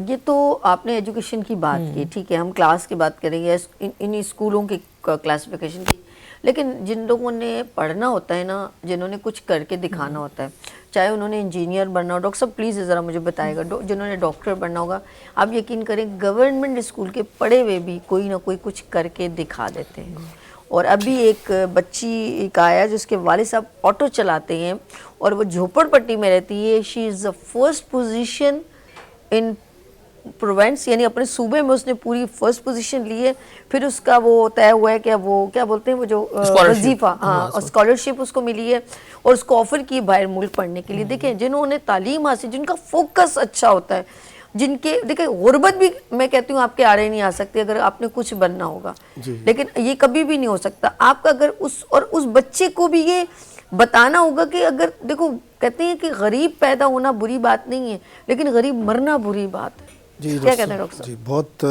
[SPEAKER 2] ये तो आपने एजुकेशन की बात की, ठीक है, हम क्लास की बात करेंगे, इन स्कूलों की क्लासिफिकेशन की, लेकिन जिन लोगों ने पढ़ना होता है ना, जिन्होंने कुछ करके दिखाना होता है, चाहे उन्होंने इंजीनियर बनना हो, डॉक्टर साहब प्लीज़ ज़रा मुझे बताएगा, जिन्होंने डॉक्टर बनना होगा, आप यकीन करें गवर्नमेंट स्कूल के पढ़े हुए भी कोई ना कोई कुछ करके दिखा देते हैं। और अभी एक बच्ची एक आया जिसके वालिद साहब ऑटो चलाते हैं और वो झोपड़पट्टी में रहती है। She is the first position in Provence, यानी अपने सूबे में उसने पूरी फर्स्ट पोजीशन ली है। फिर उसका वो तय हुआ है कि वो क्या बोलते हैं वो जो वजीफा, हाँ, और स्कॉलरशिप उसको मिली है और उसको ऑफर की बाहर मुल्क पढ़ने के लिए। देखें जिन्होंने तालीम हासिल, जिनका फोकस अच्छा होता है, जिनके देखिए गुर्बत भी मैं कहती हूँ आपके आड़े नहीं आ सकती अगर आपने कुछ बनना होगा, लेकिन ये कभी भी नहीं हो सकता आपका अगर उस बच्चे को भी ये बताना होगा कि अगर देखो कहते हैं कि गरीब पैदा होना बुरी बात नहीं है, लेकिन गरीब मरना बुरी बात है।
[SPEAKER 3] जी
[SPEAKER 2] क्या कहते हैं डॉक्टर साहब?
[SPEAKER 3] जी बहुत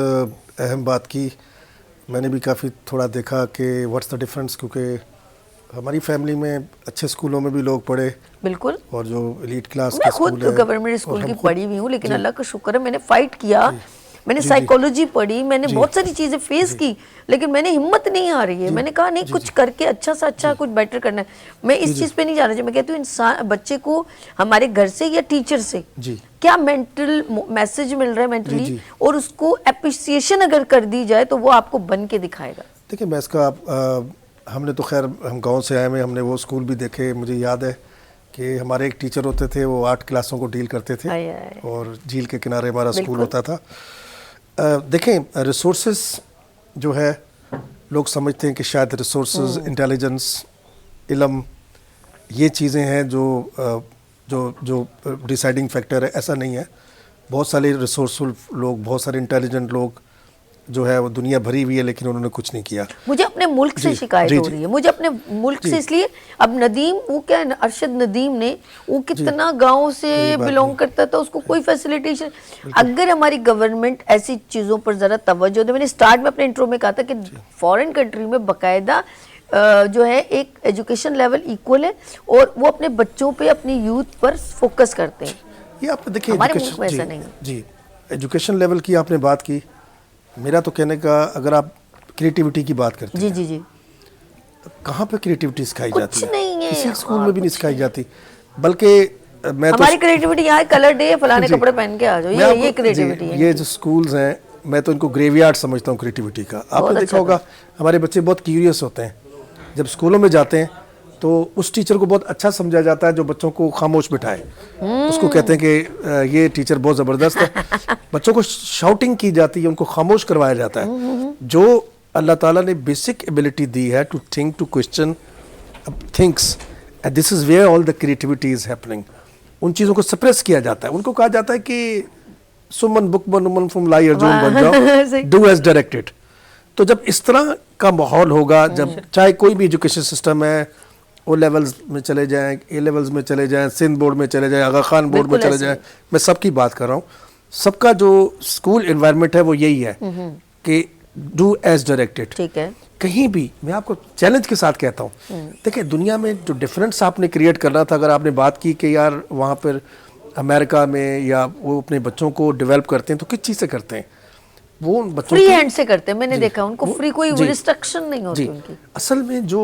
[SPEAKER 3] अहम बात की। मैंने भी काफ़ी थोड़ा देखा कि व्हाट्स द डिफरेंस, क्योंकि हमारी फैमिली में अच्छे स्कूलों में भी लोग पढ़े,
[SPEAKER 2] बिल्कुल,
[SPEAKER 3] और जो एलीट क्लास
[SPEAKER 2] मैं
[SPEAKER 3] के स्कूल
[SPEAKER 2] खुद
[SPEAKER 3] है,
[SPEAKER 2] गवर्नमेंट स्कूल की पढ़ी हुई हूँ, लेकिन अल्लाह का शुक्र है मैंने फाइट किया, मैंने साइकोलॉजी पढ़ी, मैंने बहुत सारी चीज़ें फेस की, लेकिन मैंने हिम्मत नहीं आ रही है। मैंने कहा नहीं कुछ करके अच्छा सा अच्छा कुछ बेटर करना है। मैं इस चीज़ पे नहीं जाना चाहिए। मैं कहती हूँ इंसान बच्चे को हमारे घर से या टीचर से क्या मेंटल मैसेज मिल रहा है मेंटली, और उसको अप्रिसिएशन अगर कर दी जाए तो वो आपको बन के दिखाएगा।
[SPEAKER 3] देखिए मैं इसका हमने तो खैर हम गांव से आए हैं, हमने वो स्कूल भी देखे। मुझे याद है कि हमारे एक टीचर होते थे, वो 8 क्लासों को डील करते थे, और झील के किनारे हमारा स्कूल होता था। देखें रिसोर्सेज जो है, लोग समझते हैं कि शायद रिसोर्सेज, इंटेलिजेंस, इल्म, ये चीज़ें हैं जो डिसाइडिंग फैक्टर है। ऐसा नहीं है। बहुत सारे रिसोर्सफुल लोग, बहुत सारे इंटेलिजेंट लोग जो है वो दुनिया भरी हुई है, लेकिन उन्होंने कुछ नहीं किया।
[SPEAKER 2] मुझे अपने मुल्क से शिकायत हो रही है, मुझे अपने मुल्क से, इसलिए अब नदीम, वो क्या है, अरशद नदीम ने, वो कितना गांव से बिलोंग करता था, उसको कोई फैसिलिटेशन। अगर हमारी गवर्नमेंट ऐसी चीज़ों पर ज़रा तवज्जो दे, मैंने स्टार्ट में अपने इंट्रो में कहा था कि फॉरेन कंट्री में बाकायदा जो है एक एजुकेशन लेवल इक्वल है, और वो अपने बच्चों पे, अपनी यूथ पर फोकस करते हैं।
[SPEAKER 3] ये आप देखिए
[SPEAKER 2] हमारे मुल्क में ऐसा नहीं है।
[SPEAKER 3] जी, एजुकेशन लेवल की आपने बात की। मेरा तो कहने का, अगर आप क्रिएटिविटी की बात करते
[SPEAKER 2] जी
[SPEAKER 3] हैं,
[SPEAKER 2] जी जी,
[SPEAKER 3] कहाँ पे क्रिएटिविटी सिखाई
[SPEAKER 2] कुछ
[SPEAKER 3] जाती है?
[SPEAKER 2] नहीं है
[SPEAKER 3] किसी स्कूल
[SPEAKER 2] यार,
[SPEAKER 3] में भी नहीं सिखाई जाती। बल्कि मैं तो
[SPEAKER 2] हमारी क्रिएटिविटी यहाँ कलर डे है, फलाने
[SPEAKER 3] जी।
[SPEAKER 2] कपड़े पहन के आ जाओ,
[SPEAKER 3] मैं
[SPEAKER 2] ये
[SPEAKER 3] आपको-
[SPEAKER 2] क्रिएटिविटी
[SPEAKER 3] जी,
[SPEAKER 2] है।
[SPEAKER 3] ये जो स्कूल्स हैं, मैं तो इनको ग्रेवयार्ड समझता हूँ क्रिएटिविटी का। आपने
[SPEAKER 2] अच्छा
[SPEAKER 3] देखा होगा हमारे बच्चे बहुत क्यूरियस होते हैं, जब स्कूलों में जाते हैं तो उस टीचर को बहुत अच्छा समझा जाता है जो बच्चों को खामोश बिठाए। उसको कहते हैं कि ये टीचर बहुत ज़बरदस्त है। बच्चों को शाउटिंग की जाती है, उनको खामोश करवाया जाता है। जो अल्लाह ताला ने बेसिक एबिलिटी दी है to think, to question things, and this is where all the creativity is happening. उन चीज़ों को सप्रेस किया जाता है। उनको कहा जाता है कि सुमन बुक बन फ्रॉम लाई अर्जुन बन जाओ, डू एज डायरेक्टेड। तो जब इस तरह का माहौल होगा, जब चाहे कोई भी एजुकेशन सिस्टम है, ओ लेवल्स में चले जाएं, ए लेवल्स में चले जाएं, सिंध बोर्ड में चले जाएं, आगा खान बोर्ड में चले जाएं, मैं सबकी बात कर रहा हूँ। सबका जो स्कूल एनवायरनमेंट है वो यही है कि डू एज डायरेक्टेड।
[SPEAKER 2] ठीक है,
[SPEAKER 3] कहीं भी मैं आपको चैलेंज के साथ कहता हूँ, देखिए दुनिया में जो डिफरेंस आपने क्रिएट करना था, अगर आपने बात की कि यार वहाँ पर अमेरिका में या वो अपने बच्चों को डेवलप करते हैं तो किस चीज़ से करते हैं? वो उन बच्चों
[SPEAKER 2] फ्री
[SPEAKER 3] की-
[SPEAKER 2] हैंड से करते हैं, मैंने देखा उनको,
[SPEAKER 3] वो-
[SPEAKER 2] फ्री कोई
[SPEAKER 3] जी,
[SPEAKER 2] रिस्ट्रिक्शन नहीं होती
[SPEAKER 3] जी।
[SPEAKER 2] उनकी।
[SPEAKER 3] असल में जो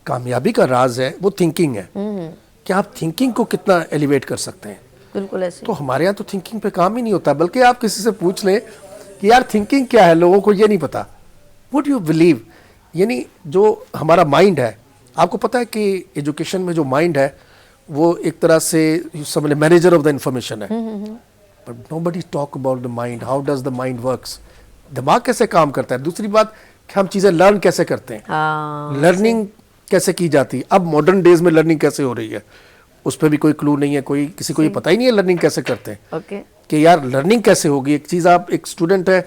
[SPEAKER 3] कामयाबी का राज है वो थिंकिंग है कि आप थिंकिंग को कितना एलिवेट कर सकते हैं।
[SPEAKER 2] बिल्कुल ऐसे।
[SPEAKER 3] तो हमारे यहाँ तो थिंकिंग पे काम ही नहीं होता, बल्कि आप किसी से पूछ लें कि यार थिंकिंग क्या है, लोगों को ये नहीं पता। वुड यू बिलीव, यानी जो हमारा माइंड है, आपको पता है कि एजुकेशन में जो माइंड है वो एक तरह से समझ मैनेजर ऑफ द इंफॉर्मेशन है, but nobody talk about the mind, how does the mind works, दिमाग कैसे काम करता है। दूसरी बात कि हम चीज़ें लर्न कैसे करते हैं,
[SPEAKER 2] हाँ,
[SPEAKER 3] लर्निंग कैसे की जाती है। अब मॉडर्न डेज में लर्निंग कैसे हो रही है उस पर भी कोई क्लू नहीं है, कोई किसी को ये पता ही नहीं है लर्निंग कैसे करते हैं
[SPEAKER 2] ओके,
[SPEAKER 3] कि यार लर्निंग कैसे होगी। एक चीज़, आप एक स्टूडेंट है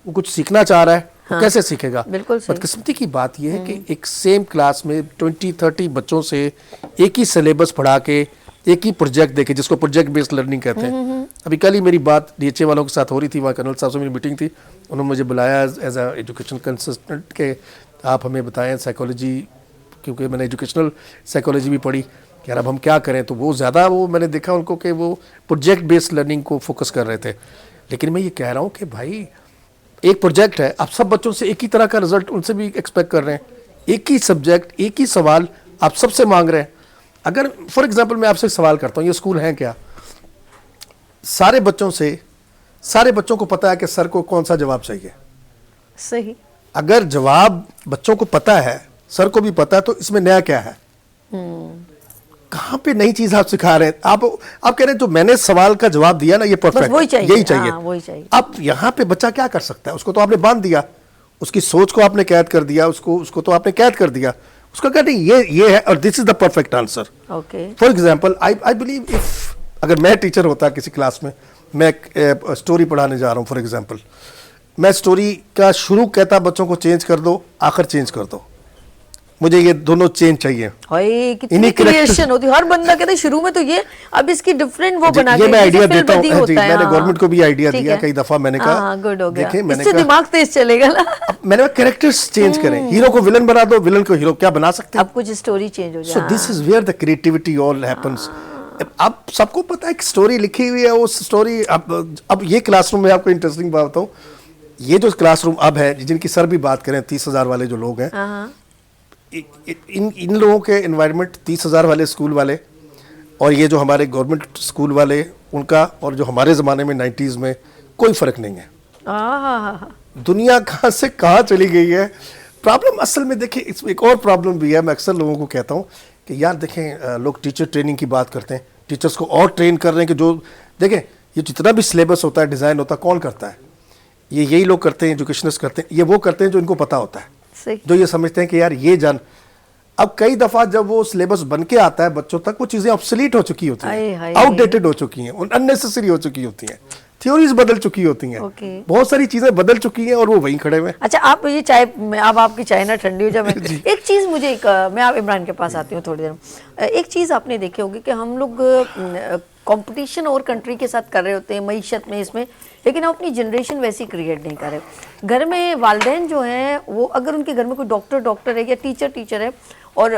[SPEAKER 3] वो कुछ सीखना चाह रहा है, वो कैसे सीखेगा?
[SPEAKER 2] बिल्कुल सही।
[SPEAKER 3] बदकिस्मती की बात यह है कि एक सेम क्लास में 20-30 बच्चों से एक ही सिलेबस पढ़ा के एक ही प्रोजेक्ट देके, जिसको प्रोजेक्ट बेस्ड लर्निंग कहते हैं। अभी कल ही मेरी बात डीएचए वालों के साथ हो रही थी, वहाँ कर्नल साहब से मेरी मीटिंग थी, उन्होंने मुझे बुलाया एज अ एजुकेशन कंसल्टेंट के आप हमें बताएं साइकोलॉजी, क्योंकि मैंने एजुकेशनल साइकोलॉजी भी पढ़ी कि यार अब हम क्या करें। तो वो ज़्यादा वो मैंने देखा उनको कि वो प्रोजेक्ट बेस्ड लर्निंग को फोकस कर रहे थे। लेकिन मैं ये कह रहा हूँ कि भाई एक प्रोजेक्ट है, आप सब बच्चों से एक ही तरह का रिजल्ट उनसे भी एक्सपेक्ट कर रहे हैं, एक ही सब्जेक्ट, एक ही सवाल आप सबसे मांग रहे हैं। अगर फॉर एग्जांपल मैं आपसे सवाल करता हूँ, ये स्कूल है क्या? सारे बच्चों को पता है कि सर को कौन सा जवाब चाहिए।
[SPEAKER 2] सही।
[SPEAKER 3] अगर जवाब बच्चों को पता है, सर को भी पता है, तो इसमें नया क्या है? कहाँ पे नई चीज आप सिखा रहे हैं? आप कह रहे हैं जो मैंने सवाल का जवाब दिया ना, ये परफेक्ट,
[SPEAKER 2] वही चाहिए,
[SPEAKER 3] यही चाहिए।
[SPEAKER 2] हाँ, वही चाहिए।
[SPEAKER 3] अब यहाँ पे बच्चा क्या कर सकता है? उसको तो आपने बांध दिया, उसकी सोच को आपने कैद कर दिया, उसको तो आपने कैद कर दिया। उसका कहते ये है और this is the perfect answer.
[SPEAKER 2] Okay,
[SPEAKER 3] for example I believe if अगर मैं टीचर होता किसी क्लास में, मैं एक स्टोरी पढ़ाने जा रहा हूँ, फॉर एग्जाम्पल मैं स्टोरी का शुरू कहता बच्चों को चेंज कर दो, आखिर चेंज कर दो, मुझे ये दोनों चेंज चाहिए।
[SPEAKER 2] हाय कितनी
[SPEAKER 3] इन्हीं
[SPEAKER 2] क्रिएशन होती है। हर बंदा कहता है शुरू में तो ये, अब इसकी डिफरेंट वो बना
[SPEAKER 3] ये मैं आइडिया
[SPEAKER 2] जैसे
[SPEAKER 3] देता हूँ
[SPEAKER 2] फिल्म बदी
[SPEAKER 3] जी,
[SPEAKER 2] होता है,
[SPEAKER 3] मैंने
[SPEAKER 2] हाँ।
[SPEAKER 3] गवर्नमेंट को भी आइडिया
[SPEAKER 2] ठीक
[SPEAKER 3] दिया
[SPEAKER 2] है।
[SPEAKER 3] कई दफा। मैंने कहा
[SPEAKER 2] हाँ, गुड हो गया,
[SPEAKER 3] देखिए, मैंने
[SPEAKER 2] इससे
[SPEAKER 3] कहा
[SPEAKER 2] दिमाग तेज चलेगा ना।
[SPEAKER 3] मैंने कैरेक्टर्स चेंज करें, हीरो को विलन बना दो, विलन को हीरो, क्या बना सकते हैं?
[SPEAKER 2] अब कुछ स्टोरी चेंज हो
[SPEAKER 3] सो
[SPEAKER 2] जाए।
[SPEAKER 3] This is where the creativity all happens. अब सबको पता है कि स्टोरी लिखी हुई है, उस स्टोरी अब ये क्लासरूम में आपको इंटरेस्टिंग बात बताऊं, ये जो क्लासरूम अब है, जिनकी सर भी बात करें 30,000 वाले जो लोग हैं, इन लोगों के एनवायरनमेंट 30,000 वाले स्कूल वाले और ये जो हमारे गवर्नमेंट स्कूल वाले, उनका और जो हमारे ज़माने में 90s में कोई फ़र्क नहीं है। दुनिया कहाँ से कहाँ चली गई है। प्रॉब्लम असल में देखिए, इसमें एक और प्रॉब्लम भी है। मैं अक्सर लोगों को कहता हूँ कि यार देखें, लोग टीचर ट्रेनिंग की बात करते हैं, टीचर्स को और ट्रेन कर रहे हैं कि जो देखें ये जितना भी सिलेबस होता है, डिज़ाइन होता है, कौन करता है? ये यही लोग करते हैं, एजुकेशनिस्ट करते हैं। ये वो करते हैं जो इनको पता होता है,
[SPEAKER 2] सही।
[SPEAKER 3] जो ये समझते हैं कि यार ये जान। अब कई दफ़ा जब वो सिलेबस बन के आता है बच्चों तक, वो चीज़ें ऑब्सोलीट हो चुकी होती हैं, आउटडेटेड हो चुकी हैं, अननेसेसरी हो चुकी होती हैं, थ्योरीज बदल चुकी होती हैं, बहुत सारी चीज़ें बदल चुकी हैं और वो वहीं खड़े हुए हैं।
[SPEAKER 2] अच्छा, आप ये चाय, अब आपकी चाय ना ठंडी हो जाए। एक चीज़ मुझे मैं आप इमरान के पास आती हूँ थोड़ी देर में। एक चीज़ आपने देखी होगी कि हम लोग कंपटीशन और कंट्री के साथ कर रहे होते हैं मईशत में, इसमें, लेकिन हम अपनी जनरेशन वैसी क्रिएट नहीं कर रहे। घर में वालिदैन जो हैं वो, अगर उनके घर में कोई डॉक्टर है या टीचर है, और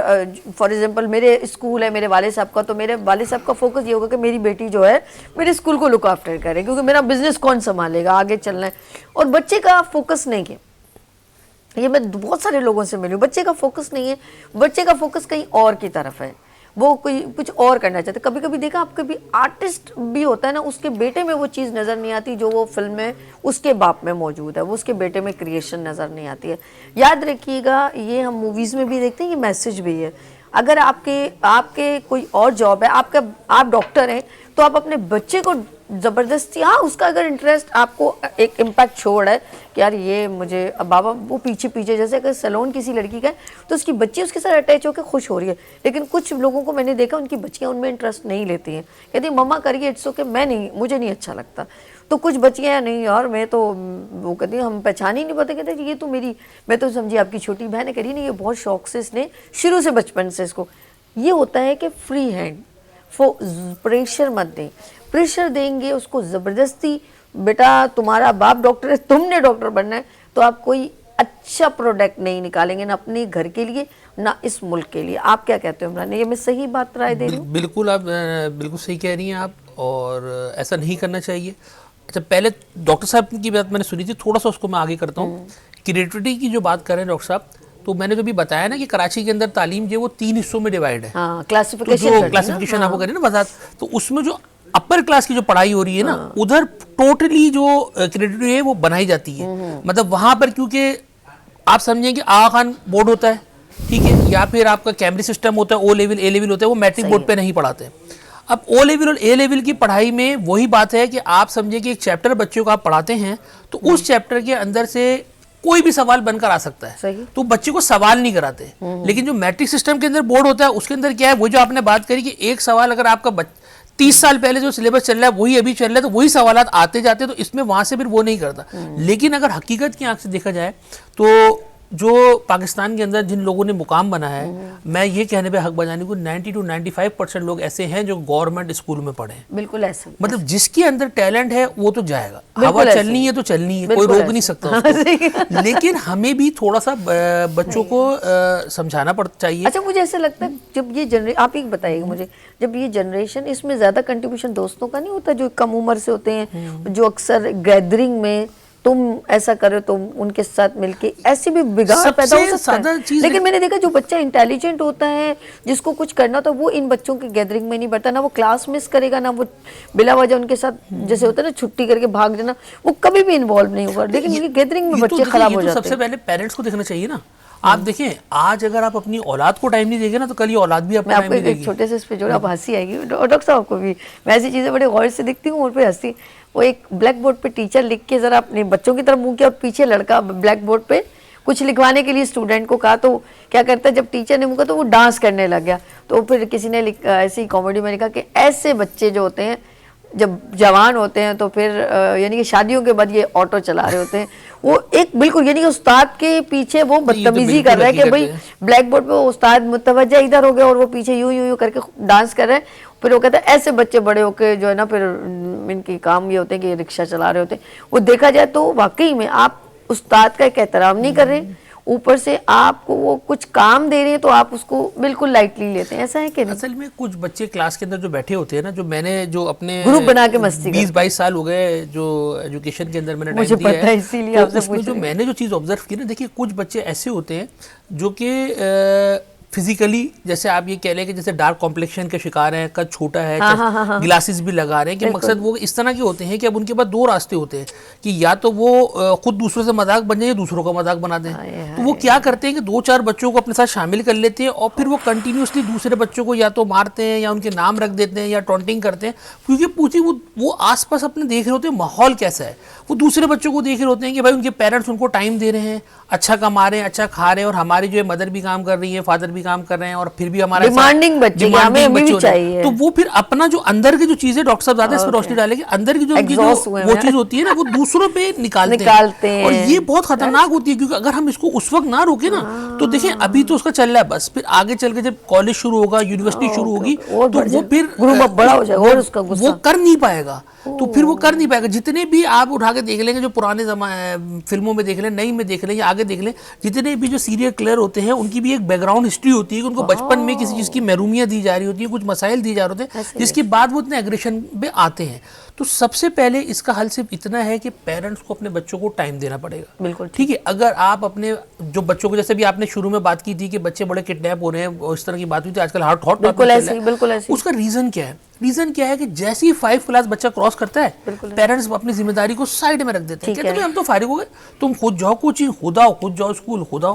[SPEAKER 2] फॉर एग्जांपल मेरे स्कूल है मेरे वाले साहब का, तो मेरे वाले साहब का फोकस ये होगा कि मेरी बेटी जो है मेरे स्कूल को लुक आफ्टर करे, क्योंकि मेरा बिजनेस कौन संभालेगा, आगे चलना है। और बच्चे का फोकस नहीं है, ये मैं बहुत सारे लोगों से मिली हूँ, बच्चे का फोकस नहीं है, बच्चे का फोकस कहीं और की तरफ है, वो कोई कुछ और करना चाहते। कभी कभी देखा आपके भी आर्टिस्ट भी होता है ना, उसके बेटे में वो चीज़ नज़र नहीं आती जो वो फिल्म में उसके बाप में मौजूद है, वो उसके बेटे में क्रिएशन नज़र नहीं आती है। याद रखिएगा, ये हम मूवीज़ में भी देखते हैं, ये मैसेज भी है। अगर आपके कोई और जॉब है, आप डॉक्टर हैं, तो आप अपने बच्चे को ज़बरदस्ती, हाँ उसका अगर इंटरेस्ट आपको एक इम्पैक्ट छोड़ है कि यार ये मुझे, अब बाबा वो पीछे जैसे अगर सैलून किसी लड़की का है तो उसकी बच्ची उसके साथ अटैच होकर खुश हो रही है, लेकिन कुछ लोगों को मैंने देखा उनकी बच्चियाँ उनमें इंटरेस्ट नहीं लेती हैं, कहती मम्मा करिए, इट्स ओके, मुझे नहीं अच्छा लगता। तो कुछ बच्चियाँ नहीं यार मैं तो, वो कहती हैं हम पहचान ही नहीं पाते, कहते ये तो मैं तो समझी आपकी छोटी बहन है, कह रही नहीं ये बहुत शौक से इसने शुरू से बचपन से इसको, ये होता है कि फ्री हैंड, प्रेशर मत दें। प्रेशर देंगे उसको ज़बरदस्ती, बेटा तुम्हारा बाप डॉक्टर है, तुमने डॉक्टर बनना है, तो आप कोई अच्छा प्रोडक्ट नहीं निकालेंगे, ना अपने घर के लिए ना इस मुल्क के लिए। आप क्या कहते हो इमरान, ये मैं सही बात राय दे रही हूँ?
[SPEAKER 4] बिल्कुल, आप बिल्कुल सही कह रही हैं आप, और ऐसा नहीं करना चाहिए। अच्छा, पहले डॉक्टर साहब की बात मैंने सुनी थी, थोड़ा सा उसको मैं आगे करता हूँ। क्रिएटिविटी की जो बात कर रहे हैं डॉक्टर साहब, तो मैंने जो भी बताया ना कि कराची के अंदर तालीम जो वो 3 हिस्सों में डिवाइड है।
[SPEAKER 2] हाँ, क्लासिफिकेशन
[SPEAKER 4] आपको करें ना वजात, तो उसमें जो अपर क्लास की जो पढ़ाई हो रही है ना, उधर टोटली जो क्रिएटिविटी है वो बनाई जाती है। मतलब वहां पर, क्योंकि आप समझें कि आगा खान बोर्ड होता है, ठीक है, या फिर आपका कैम्ब्रिज सिस्टम होता है, ओ लेवल ए लेवल होता है, वो मैट्रिक बोर्ड पे नहीं पढ़ाते। अब ओ लेवल और ए लेवल की पढ़ाई में वही बात है कि आप समझे कि एक चैप्टर बच्चों को आप पढ़ाते हैं, तो उस चैप्टर के अंदर से कोई भी सवाल बनकर आ सकता है, तो बच्चे को सवाल नहीं कराते। लेकिन जो मैट्रिक सिस्टम के अंदर बोर्ड होता है, उसके अंदर क्या है, वो जो आपने बात करी कि एक सवाल अगर आपका 30 साल पहले जो सिलेबस चल रहा है वही अभी चल रहा है, तो वही सवालात आते जाते, तो इसमें वहां से फिर वो नहीं करता। लेकिन अगर हकीकत की आंख से देखा जाए तो जो पाकिस्तान के अंदर जिन लोगों ने मुकाम बना है, मैं ये कहने पे हक बजाने को 90 to 95% लोग ऐसे हैं जो गवर्नमेंट स्कूल में पढ़े हैं।
[SPEAKER 2] बिल्कुल ऐसे,
[SPEAKER 4] मतलब जिसके अंदर टैलेंट है वो तो जाएगा, हवा चलनी है तो चलनी है, कोई रोक नहीं सकता उसको। लेकिन हमें भी थोड़ा सा बच्चों को समझाना पड़ता चाहिए।
[SPEAKER 2] अच्छा, मुझे ऐसा लगता है जब ये जनरेशन, आप एक बताइएगा मुझे, जब ये जनरेशन, इसमें ज्यादा कंट्रीब्यूशन दोस्तों का नहीं होता जो कम उम्र से होते हैं, जो अक्सर गैदरिंग में तुम ऐसा करो तो उनके साथ मिलके ऐसी भी बिगाड़ पैदा हो सकता है। लेकिन मैंने देखा जो बच्चा इंटेलिजेंट होता है, जिसको कुछ करना होता है, वो इन बच्चों की गैदरिंग में नहीं बढ़ता, ना वो क्लास मिस करेगा, ना वो बिला वजह उनके साथ जैसे होता है ना छुट्टी करके भाग जाना, वो कभी भी इन्वॉल्व नहीं होगा। लेकिन ये गैदरिंग में बच्चे खराब हो जाते हैं।
[SPEAKER 4] सबसे पहले पेरेंट्स को देखना चाहिए ना। आप देखें, आज अगर आप अपनी औलाद को टाइम नहीं देंगे ना, तो कल ये औलाद भी आपको टाइम नहीं देगी।
[SPEAKER 2] छोटे से इस पे जोड़ा, आप हंसी आएगी डॉक्टर साहब को भी, मैं ऐसी चीजें बड़े गौर से देखती हूँ और फिर हंसी। वो एक ब्लैक बोर्ड पे टीचर लिख के जरा अपने बच्चों की तरफ मुंह किया और पीछे लड़का ब्लैक बोर्ड पे कुछ लिखवाने के लिए स्टूडेंट को कहा, तो क्या करता है जब टीचर ने मुंह किया तो वो डांस करने लग गया। तो फिर किसी ने ऐसी कॉमेडी में लिखा कि ऐसे बच्चे जो होते हैं जब जवान होते हैं तो फिर यानी कि शादियों के बाद ये ऑटो चला रहे होते हैं, वो एक बिल्कुल यानी कि उस्ताद के पीछे वो बदतमीजी कर रहा है कि भाई ब्लैक बोर्ड पे उस्ताद मुतवज्जा इधर हो गया और वो पीछे यूं यूं करके डांस कर रहे हैं। फिर वो कहता है ऐसे बच्चे बड़े होके जो है ना, फिर इनके काम ये होते हैं कि रिक्शा चला रहे होते हैं। वो देखा जाए तो वाकई में आप उस्ताद का एक एहतराम नहीं कर रहे, ऊपर से आपको वो कुछ काम दे रहे हैं तो आप उसको बिल्कुल लाइटली लेते हैं, ऐसा है कि
[SPEAKER 4] असल में कुछ बच्चे क्लास के अंदर जो बैठे होते हैं ना, जो मैंने जो अपने
[SPEAKER 2] ग्रुप बना के मस्ती
[SPEAKER 4] 20-22 साल हो गए जो एजुकेशन के अंदर मैंने
[SPEAKER 2] मुझे
[SPEAKER 4] टाइम दिया
[SPEAKER 2] पता है, इसीलिए आपसे
[SPEAKER 4] उसमें जो मैंने जो चीज़ ऑब्जर्व की ना, देखिए कुछ बच्चे ऐसे होते हैं जो कि फिजिकली जैसे आप ये कह लें कि जैसे डार्क कॉम्प्लेक्शन के शिकार हैं, कद छोटा है, ग्लासेस भी लगा रहे हैं, कि मकसद वो इस तरह के होते हैं कि अब उनके पास 2 रास्ते होते हैं कि या तो वो खुद दूसरों से मजाक बन जाए या दूसरों का मजाक बना दें। तो वो क्या करते हैं कि 2-4 बच्चों को अपने साथ शामिल कर लेते हैं और फिर वो कंटिन्यूसली दूसरे बच्चों को या तो मारते हैं या उनके नाम रख देते हैं या टॉन्टिंग करते हैं, क्योंकि पूछिए वो आसपास अपने देख रहे होते हैं माहौल कैसा है, वो दूसरे बच्चों को देख रहे होते हैं कि भाई उनके पेरेंट्स उनको टाइम दे रहे हैं, अच्छा कमा रहे हैं, अच्छा खा रहे हैं, और हमारी जो है मदर भी काम कर रही है, फादर भी काम कर रहे हैं, और फिर भी हमारा
[SPEAKER 2] डिमांडिंग बच्चे हमें भी चाहिए।
[SPEAKER 4] तो वो फिर अपना जो अंदर की जो चीजें, डॉक्टर साहब ज्यादा इस पर रोशनी डालेंगे, अंदर की जो वो चीज होती है ना, वो दूसरों पे निकालते हैं। और ये बहुत खतरनाक होती है, क्योंकि अगर हम इसको उस वक्त ना रोके ना तो देखिए अभी तो उसका चल रहा है बस, फिर आगे चल के जब कॉलेज शुरू होगा, यूनिवर्सिटी शुरू होगी, तो वो फिर
[SPEAKER 2] बड़ा हो जाएगा और उसका
[SPEAKER 4] वो कर नहीं पाएगा। तो फिर वो कर नहीं पाएगा। जितने भी आप उठा के देख लेंगे, जो पुराने फिल्मों में देख लें, नई में देख लें या आगे देख लें, जितने भी जो सीरियल किलर होते हैं उनकी भी एक बैकग्राउंड हिस्ट्री होती है कि उनको बचपन में किसी चीज़ की महरूमियाँ दी जा रही होती है, कुछ मसाइल दिए जा रहे होते हैं, जिसके बाद वो इतने एग्रेशन पे आते हैं। तो सबसे पहले इसका हल सिर्फ इतना है कि पेरेंट्स को अपने बच्चों को टाइम देना पड़ेगा।
[SPEAKER 2] बिल्कुल
[SPEAKER 4] ठीक है। अगर आप अपने जो बच्चों को, जैसे भी आपने शुरू में बात की थी कि बच्चे बड़े किडनैप हो रहे हैं और इस तरह की बात हुई थी, आजकल हॉट
[SPEAKER 2] बिल्कुल ऐसे
[SPEAKER 4] उसका रीजन क्या है? रीजन क्या है कि जैसे ही 5 क्लास बच्चा क्रॉस करता है, पेरेंट्स अपनी जिम्मेदारी को साइड में रख देते हैं। कहते हैं हम तो फारिग हो गए, तुम खुद जाओ कोचिंग, खुद आओ, खुद जाओ स्कूल, खुद आओ,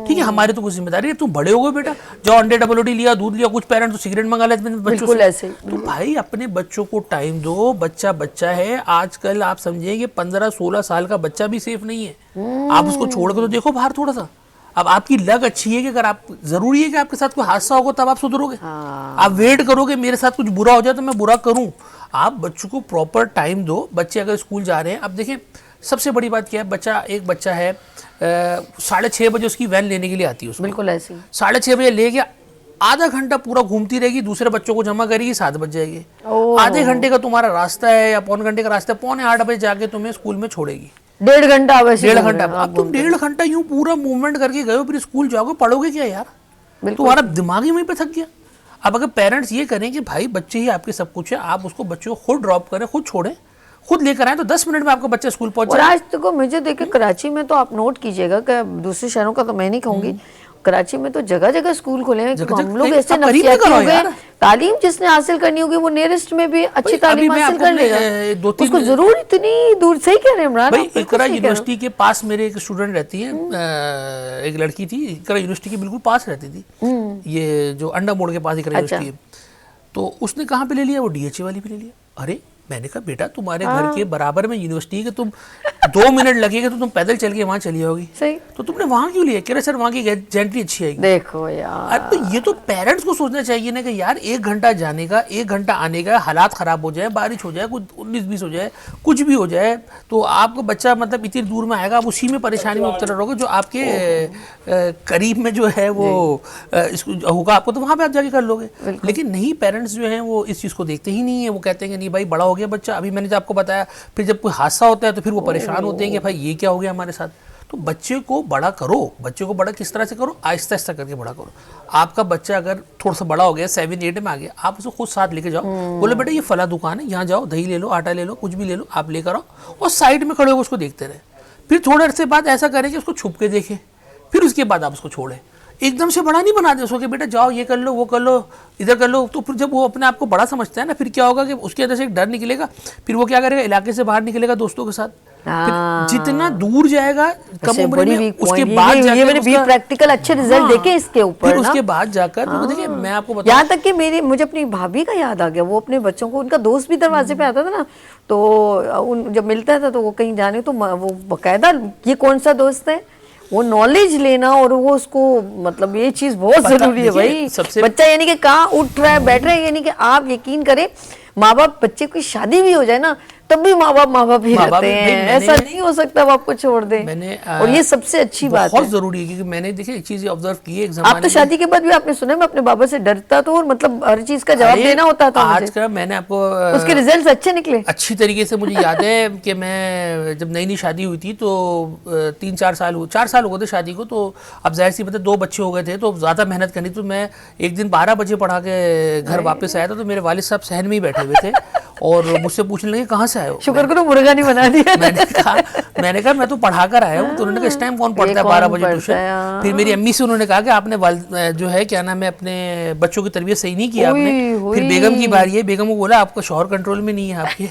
[SPEAKER 4] ठीक है, हमारी तो कोई जिम्मेदारी है, तुम बड़े हो गए बेटा, जाओ अंडे डबल ओटी लिया, दूध लिया। कुछ पेरेंट्स तो सिगरेट मंगा लेते हैं बच्चों से। तो भाई अपने बच्चों को टाइम दो, बच्चा बच्चा है। आजकल आप समझिए कि 15-16 साल का बच्चा भी सेफ नहीं है। आप उसको छोड़ के तो देखो बाहर थोड़ा सा। अब आपकी लग अच्छी है कि अगर आप, जरूरी है कि आपके साथ कोई हादसा होगा तब आप सुधरोगे। आप वेट करोगे मेरे साथ कुछ बुरा हो जाए तो मैं बुरा करूं। आप बच्चों को प्रॉपर टाइम दो। बच्चे अगर स्कूल जा रहे हैं, अब देखें सबसे बड़ी बात क्या है, एक बच्चा है 6:30 बजे उसकी वैन लेने के लिए आती है उसको।
[SPEAKER 2] बिल्कुल ऐसे
[SPEAKER 4] 6:30 बजे ले गया, आधा घंटा पूरा घूमती रहेगी, दूसरे बच्चों को जमा करेगी, 7 बज जाएगी। आधे घंटे का तुम्हारा रास्ता है या पौने घंटे का रास्ता है, 7:45 बजे जाके तुम्हें स्कूल में छोड़ेगी।
[SPEAKER 2] 1.5 घंटा, वैसे
[SPEAKER 4] 1.5 घंटा। अब तुम 1.5 घंटा यूं पूरा मूवमेंट करके गए हो, फिर स्कूल जाओगे, पढ़ोगे क्या यार? तुम्हारा दिमाग ही वहीं पे थक गया। अब अगर पेरेंट्स ये करें कि भाई बच्चे ही आपके सब कुछ है, आप उसको बच्चों को खुद ड्रॉप करें, खुद छोड़ें, खुद लेकर आए, तो 10 मिनट में आपका बच्चा स्कूल पहुंच जाए।
[SPEAKER 2] और आज तक मुझे देखिए कराची में तो आप नोट कीजिएगा कि दूसरे शहरों का तो मैं नहीं कहूंगी, कराची में तो जगह जगह स्कूल खुले हैं। हम लोग ऐसे नफसियाती हो गए, तालीम जिसने हासिल करनी होगी वो नियरेस्ट में भी अच्छी तालीम हासिल कर लेगा। उसको जरूर इतनी दूर, सही कह रहे हैं इमरान।
[SPEAKER 4] भाई इकरा यूनिवर्सिटी के पास मेरे एक स्टूडेंट रहती है, एक लड़की थी, इकरा यूनिवर्सिटी के बिल्कुल पास रहती थी, ये जो अंडा मोड़ के पास इकरा यूनिवर्सिटी है। तो उसने कहाँ पे ले लिया? वो डीएचए वाली पे ले लिया। अरे मैंने कहा बेटा तुम्हारे घर के बराबर में यूनिवर्सिटी है, तुम 2 मिनट लगेगा तो तुम पैदल चल के वहां चली जाओगी,
[SPEAKER 2] सही,
[SPEAKER 4] तो तुमने वहां क्यों लिया? कह रहे सर वहां की जेंट्री अच्छी आएगी।
[SPEAKER 2] देखो यार,
[SPEAKER 4] अब तो ये तो पेरेंट्स को सोचना चाहिए ना कि यार 1 घंटा जाने का, 1 घंटा आने का, हालात खराब हो जाए, बारिश हो जाए, कुछ 19-20 हो जाए, कुछ भी हो जाए, तो आपका बच्चा मतलब इतनी दूर में आएगा, आप उसी में परेशानी में मुब्तला रहोगे। जो आपके करीब में जो है वो होगा आपको, तो वहां पे आप जाके कर लोगे। लेकिन नहीं, पेरेंट्स जो है वो इस चीज को देखते ही नहीं है। वो कहते हैं कि नहीं भाई बड़ा हो गया बच्चा। अभी मैंने आपको बताया, फिर जब कोई हादसा होता है तो फिर वो परेशान होते हैं कि भाई ये क्या हो गया हमारे साथ। तो बच्चे को बड़ा करो। बच्चे को बड़ा किस तरह से करो? आहिस्ता आहिस्ता करके बड़ा करो। आपका बच्चा अगर थोड़ा सा बड़ा हो गया, 7-8 में आ गया, आप उसको खुद साथ लेके जाओ, बोले बेटा ये फला दुकान है, यहाँ जाओ, दही ले लो, आटा ले लो, कुछ भी ले लो, आप लेकर आओ, और साइड में खड़े होकर उसको देखते रहे। फिर थोड़े अरसे बाद ऐसा करें कि उसको छुप के देखें, फिर उसके बाद आप उसको छोड़ें। एकदम से बड़ा नहीं बना दे उसको कि बेटा जाओ ये कर लो, वो कर लो, इधर कर लो। तो फिर जब वो अपने आप को बड़ा समझता है ना, फिर क्या होगा कि उसके अंदर से एक डर निकलेगा, फिर वो क्या करेगा, इलाके से बाहर निकलेगा दोस्तों के साथ। फिर जितना दूर जाएगा कम उम्र में, उसके बाद
[SPEAKER 2] ये मैंने भी प्रैक्टिकल अच्छे रिजल्ट देखे इसके ऊपर।
[SPEAKER 4] फिर उसके बाद जाकर देखिए मैं आपको बताऊं,
[SPEAKER 2] यहाँ तक कि मुझे अपनी भाभी का याद आ गया। वो अपने बच्चों को, उनका दोस्त भी दरवाजे पे आता था ना, तो जब मिलता था तो वो कहीं जाने तो वो बाकायदा ये कौन सा दोस्त है, वो नॉलेज लेना और वो उसको, मतलब ये चीज बहुत जरूरी है भाई। बच्चा यानी कि कहाँ उठ रहा है, बैठ रहा है, यानी कि आप यकीन करें, माँ बाप, बच्चे की शादी भी हो जाए ना तब भी माँ बाप ही रहते हैं। ऐसा नहीं हो सकता वो आपको छोड़ दे। और ये सबसे अच्छी बात है,
[SPEAKER 4] बहुत जरूरी है। क्योंकि मैंने देखिए एक चीज ऑब्जर्व की है, एक ज़माने
[SPEAKER 2] आप तो शादी के बाद भी आपने सुना मैं अपने बाबा से डरता था और मतलब हर चीज का जवाब देना होता था।
[SPEAKER 4] आज का मैंने आपको
[SPEAKER 2] उसके रिजल्ट अच्छे निकले
[SPEAKER 4] अच्छी तरीके से। मुझे याद है कि मैं जब नई शादी हुई थी तो 4 साल हो गए थे शादी को। तो अब जाहिर सी मतलब 2 बच्चे हो गए थे, तो ज्यादा मेहनत करनी। तो मैं एक दिन 12 बजे पढ़ा के घर वापस आया था, तो मेरे वालिद साहब सहन में ही बैठे हुए थे और मुझसे पूछने लगे कहाँ से आए हो।
[SPEAKER 2] शुक्र करो मुर्गा नहीं बना दिया।
[SPEAKER 4] मैंने कहा मैं तो पढ़ा कर आया हूँ। तो उन्होंने कहा इस टाइम कौन पढ़ता है 12 बजे ट्यूशन। फिर मेरी अम्मी से उन्होंने कहा कि आपने जो है क्या नाम है अपने बच्चों की तरबियत सही नहीं किया आपने। फिर बेगम की बारी है, बेगम को बोला आपका शौहर कंट्रोल में नहीं है आपके।